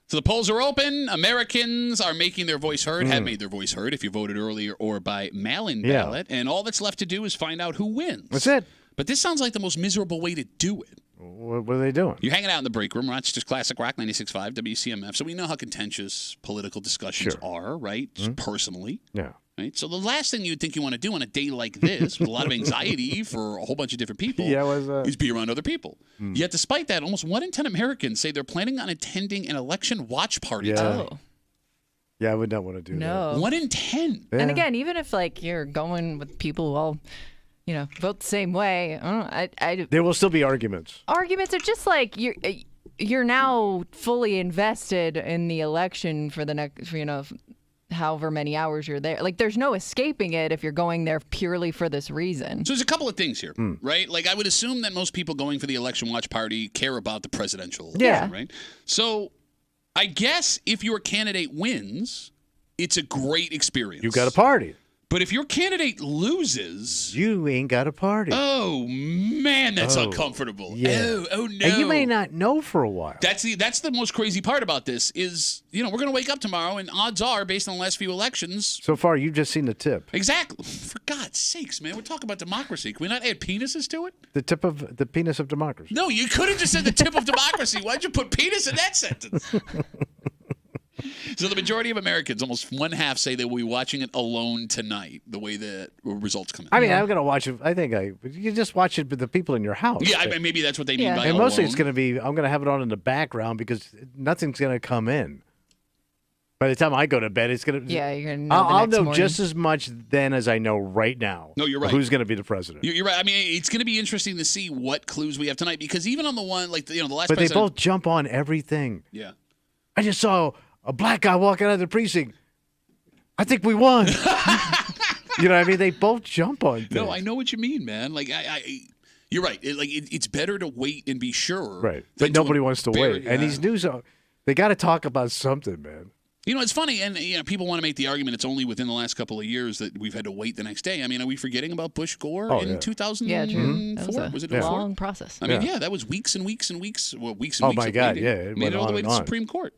So the polls are open. Americans are making their voice heard, have made their voice heard if you voted earlier or by mail-in ballot. And all that's left to do is find out who wins. That's it. But this sounds like the most miserable way to do it. What are they doing? You're hanging out in the break room, Rochester's Classic Rock 96.5 WCMF. So we know how contentious political discussions are, right? Personally. Yeah. Right? So the last thing you'd think you want to do on a day like this, with a lot of anxiety for a whole bunch of different people, is be around other people. Yet despite that, almost 1 in 10 Americans say they're planning on attending an election watch party. Yeah. Yeah, I would not want to do that. 1 in 10. And again, even if like you're going with people who all, vote the same way, there will still be arguments. Arguments are just like you're now fully invested in the election for the next, however many hours you're there. Like, there's no escaping it if you're going there purely for this reason. So there's a couple of things here, right? Like, I would assume that most people going for the election watch party care about the presidential election, right? So I guess if your candidate wins, it's a great experience. You got a party. But if your candidate loses, you ain't got a party. Oh man, that's uncomfortable. Yeah. Oh no. And you may not know for a while. That's the most crazy part about this is, we're going to wake up tomorrow and odds are, based on the last few elections. So far, you've just seen the tip. Exactly. For God's sakes, man, we're talking about democracy. Can we not add penises to it? The penis of democracy. No, you could have just said the tip of democracy. Why'd you put penis in that sentence? So the majority of Americans, almost one half, say they will be watching it alone tonight, the way the results come in. I mean, I'm going to watch it. You just watch it with the people in your house. Yeah, I mean, maybe that's what they mean by and alone. mostly it's going to be, I'm going to have it on in the background because nothing's going to come in. By the time I go to bed, it's going to. Yeah, you're going to know I'll know just as much then as I know right now. No, you're right. Who's going to be the president? You're right. I mean, it's going to be interesting to see what clues we have tonight because even on the one, like, the last But president. they both jump on everything. Yeah. I just saw a black guy walking out of the precinct. I think we won. You know what I mean? They both jump on things. No, I know what you mean, man. Like, you're right. It's better to wait and be sure. Right. But nobody wants to wait. And these news, they got to talk about something, man. It's funny, and people want to make the argument it's only within the last couple of years that we've had to wait the next day. I mean, are we forgetting about Bush Gore in 2004? Yeah, true. That was it a 04? long process. I mean, that was weeks and weeks and weeks. Well, weeks and weeks. Oh my of God, waiting. yeah, it made went it all the on way to and the on. Supreme Court.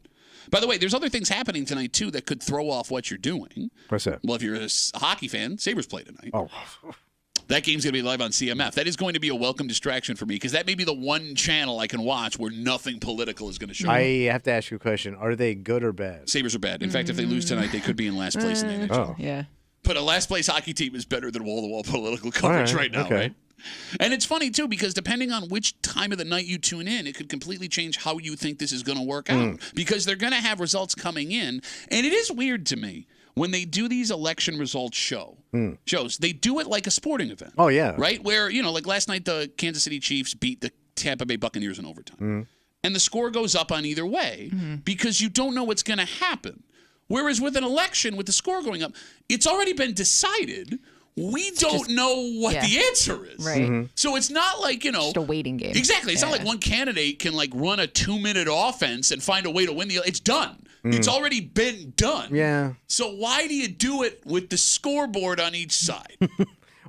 By the way, there's other things happening tonight too that could throw off what you're doing. What's that? Well, if you're a hockey fan, Sabres play tonight. Oh. That game's going to be live on CMF. That is going to be a welcome distraction for me because that may be the one channel I can watch where nothing political is going to show. I have to ask you a question. Are they good or bad? Sabres are bad. In fact, if they lose tonight, they could be in last place in the NHL. Oh. Yeah. But a last place hockey team is better than wall-to-wall political coverage right now, right? And it's funny, too, because depending on which time of the night you tune in, it could completely change how you think this is going to work out because they're going to have results coming in. And it is weird to me when they do these election results shows, they do it like a sporting event. Oh, yeah. Right? Where, like last night, the Kansas City Chiefs beat the Tampa Bay Buccaneers in overtime. And the score goes up on either way because you don't know what's going to happen. Whereas with an election, with the score going up, it's already been decided. We don't know what the answer is. Right. So it's not like, just a waiting game. Exactly. It's not like one candidate can run a 2-minute offense and find a way to win it's done. It's already been done. Yeah. So why do you do it with the scoreboard on each side?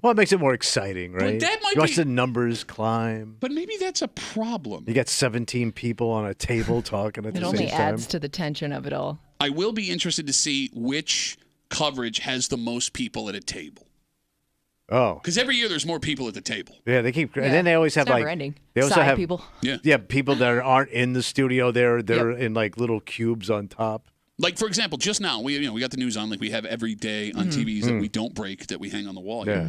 Well, it makes it more exciting, right? But that might you watch be- the numbers climb. But maybe that's a problem. You got 17 people on a table talking at the It same only time. adds to the tension of it all. I will be interested to see which coverage has the most people at a table. Oh. Because every year there's more people at the table. Yeah, they keep, and then they always have It's never ending. They also Side have people. Yeah. people that aren't in the studio. They're in little cubes on top. Like, for example, just now, we got the news on, like we have every day on TVs that we don't break, that we hang on the wall here.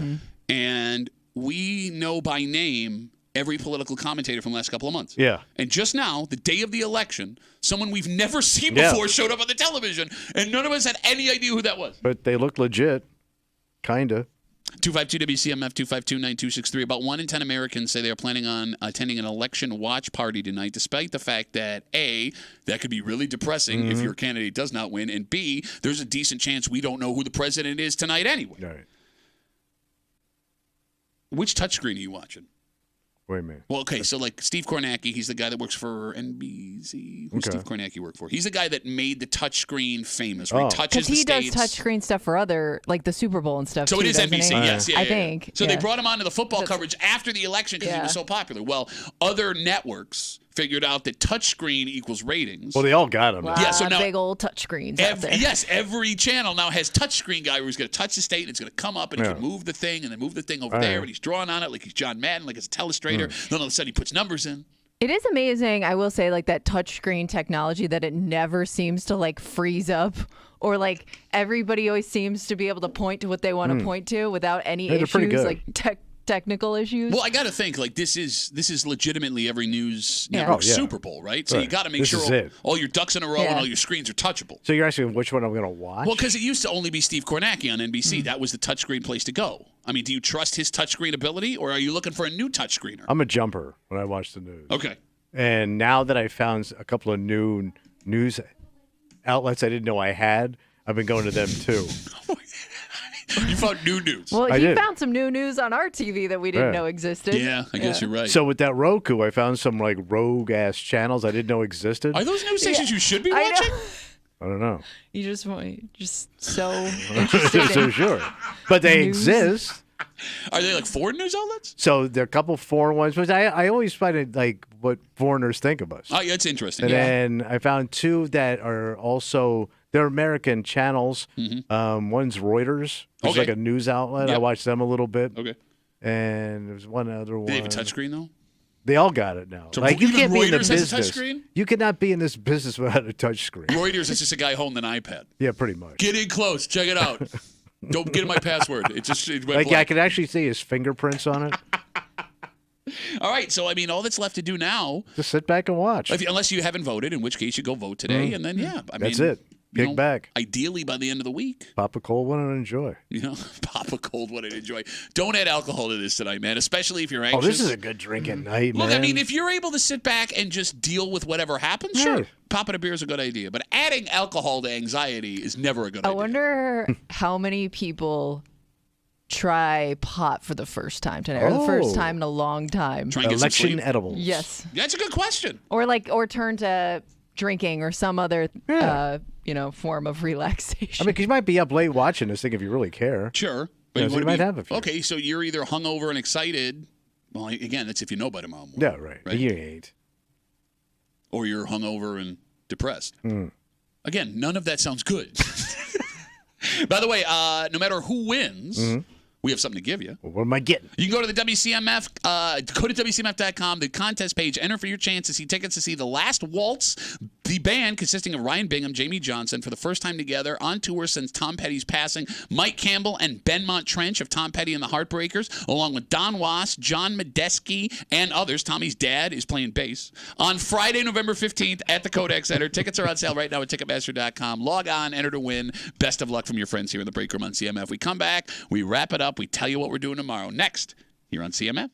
Yeah. And we know by name every political commentator from the last couple of months. Yeah. And just now, the day of the election, someone we've never seen Yeah. before showed up on the television, and none of us had any idea who that was. But they look legit. Kinda. 252-WCMF, 252-9263. About 1 in 10 Americans say they are planning on attending an election watch party tonight, despite the fact that, A, that could be really depressing if your candidate does not win, and B, there's a decent chance we don't know who the president is tonight anyway. Right. Which touchscreen are you watching? Wait a minute. Well, okay, so like Steve Kornacki, he's the guy that works for NBC. Who's Steve Kornacki work for? He's the guy that made the touchscreen famous, where he touches the Because he does states. touchscring stuff for other, like the Super Bowl and stuff. So too, it is doesn't NBC, he? yes. Yeah, I yeah, think. So they yeah. brought him onto the football coverage after the election because he was so popular. Well, other networks, figured out that touchscreen equals ratings. Well, they all got them. Yeah, so now big old touchscreens out there. Yes, every channel now has touchscreen guy who's going to touch the state and it's going to come up and he can move the thing and then move the thing over there and he's drawing on it like he's John Madden, like it's a telestrator. Then all of a sudden he puts numbers in. It is amazing, I will say, like that touchscreen technology that it never seems to like freeze up or like everybody always seems to be able to point to what they want to point to without any issues, like technical issues. Well, I got to think like this is legitimately every news network Super Bowl, right? So you got to make sure all your ducks in a row and all your screens are touchable. So you're asking which one I'm going to watch? Well, because it used to only be Steve Kornacki on NBC. That was the touchscreen place to go. I mean, do you trust his touchscreen ability, or are you looking for a new touchscreener? I'm a jumper when I watch the news. Okay. And now that I found a couple of new news outlets I didn't know I had, I've been going to them too. You found new news. Well, he found some new news on our TV that we didn't know existed. Yeah, I guess you're right. So with that Roku, I found some like rogue ass channels I didn't know existed. Are those news stations you should be watching? I don't know. You just so interested. So sure, but they exist. Are they like foreign news outlets? So there are a couple foreign ones, but I always find it like what foreigners think of us. Oh, yeah, it's interesting. And then I found two that are also they're American channels. One's Reuters, which is like a news outlet. I watched them a little bit. Okay. And there's one other one. Do they have a touchscreen though? They all got it now. So like you can't be in the Reuters has a business. touchscreen? You cannot be in this business without a touchscreen. Reuters is just a guy holding an iPad. Yeah, pretty much. Get in close. Check it out. Don't get my password. It went like blank. I can actually see his fingerprints on it. All right, so I mean, all that's left to do now, just sit back and watch. Unless you haven't voted, in which case you go vote today, and then that's it. Kick back. Ideally, by the end of the week, pop a cold one and enjoy. Pop a cold one and enjoy. Don't add alcohol to this tonight, man. Especially if you're anxious. Oh, this is a good drink at night, man. Look, I mean, if you're able to sit back and just deal with whatever happens, sure, popping a beer is a good idea. But adding alcohol to anxiety is never a good idea. I wonder how many people try pot for the first time tonight, or the first time in a long time. Try and get some Election sleep. edibles. Yes. That's a good question. Or turn to drinking or some other form of relaxation. I mean, because you might be up late watching this thing if you really care. Sure. But you might have a few. Okay, so you're either hungover and excited. Well, again, that's if you know by tomorrow morning. Yeah, right. But you ain't. Or you're hungover and depressed. Again, none of that sounds good. By the way, no matter who wins, we have something to give you. Well, what am I getting? You can go to the WCMF, go to WCMF.com, the contest page, enter for your chance to see tickets to see The Last Waltz, the band consisting of Ryan Bingham, Jamie Johnson, for the first time together on tour since Tom Petty's passing, Mike Campbell and Benmont Trench of Tom Petty and the Heartbreakers, along with Don Was, John Medeski, and others. Tommy's dad is playing bass. On Friday, November 15th at the Kodak Center. Tickets are on sale right now at Ticketmaster.com. Log on, enter to win. Best of luck from your friends here in the break room on CMF. We come back, we wrap it up. We tell you what we're doing tomorrow. Next, here on CMF.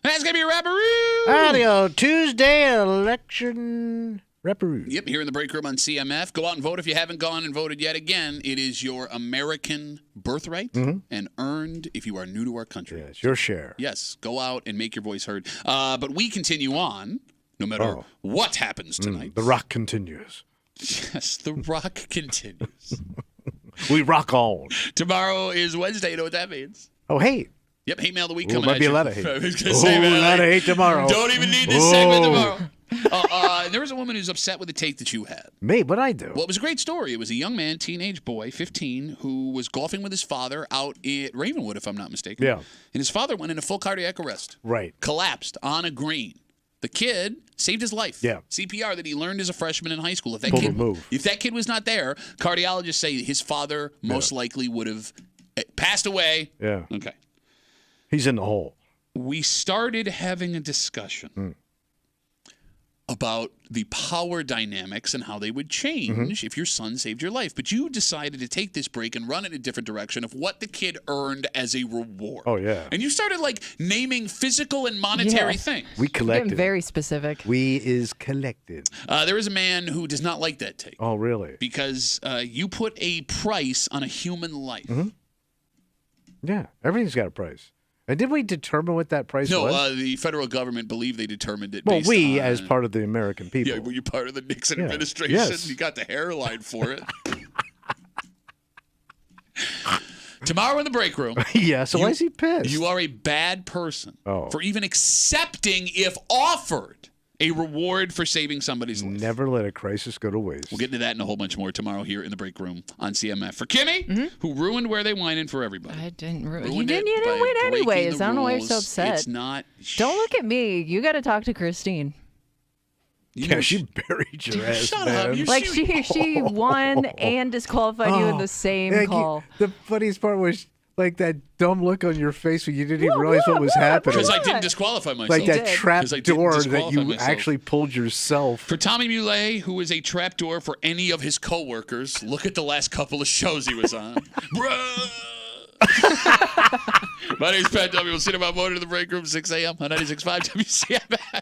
That's going to be a Rapperoo. Audio Tuesday election Rapperoo. Yep, here in the break room on CMF. Go out and vote if you haven't gone and voted yet. Again, it is your American birthright and earned if you are new to our country. Yeah, it's your share. Yes, go out and make your voice heard. But we continue on, no matter what happens tonight. The rock continues. Yes, the rock continues. We rock on. Tomorrow is Wednesday. You know what that means? Oh, hate. Yep, hate mail of the week Ooh, coming might at be you. a lot of hate. I was Ooh, gonna say, man, a lot of hate tomorrow. Don't even need this segment tomorrow. There was a woman who's upset with the take that you had. Me? What'd I do? Well, it was a great story. It was a young man, teenage boy, 15, who was golfing with his father out at Ravenwood, if I'm not mistaken. Yeah. And his father went into full cardiac arrest. Right. Collapsed on a green. The kid saved his life. Yeah. CPR that he learned as a freshman in high school. If that kid was not there, cardiologists say his father most likely would have passed away. Yeah. Okay. He's in the hole. We started having a discussion about the power dynamics and how they would change if your son saved your life. But you decided to take this break and run in a different direction of what the kid earned as a reward. Oh, yeah. And you started naming physical and monetary things. We collected. Getting very specific. We is collected. There is a man who does not like that take. Oh, really? Because you put a price on a human life. Yeah, everything's got a price. And did we determine what that price was? No, the federal government believed they determined it. Well, based we, on, as part of the American people. Yeah, well, you're part of the Nixon Yeah. administration. Yes. You got the hairline for it. Tomorrow in the break room. Yeah, so why is he pissed? You are a bad person for even accepting, if offered, a reward for saving somebody's life. Never let a crisis go to waste. We'll get into that and a whole bunch more tomorrow here in the break room on CMF. For Kimmy, who ruined Where They Whining for everybody. I didn't ruin Ruined You it didn't by win breaking anyways. the I don't know why you're so rules. upset. It's not. Don't look at me. You got to talk to Christine. Yeah, she buried your ass, Shut man. up. Like she won and disqualified you in the same call. The funniest part was like that dumb look on your face when you didn't even realize what was happening. Because I didn't disqualify myself. Like that trap 'Cause I didn't door that disqualify you myself. actually pulled yourself. For Tommy Muley, who is a trapdoor for any of his coworkers, look at the last couple of shows he was on. Bruh. My name's Pat W. We'll see you tomorrow morning in the break room, 6 a.m. on 96.5 WCMF.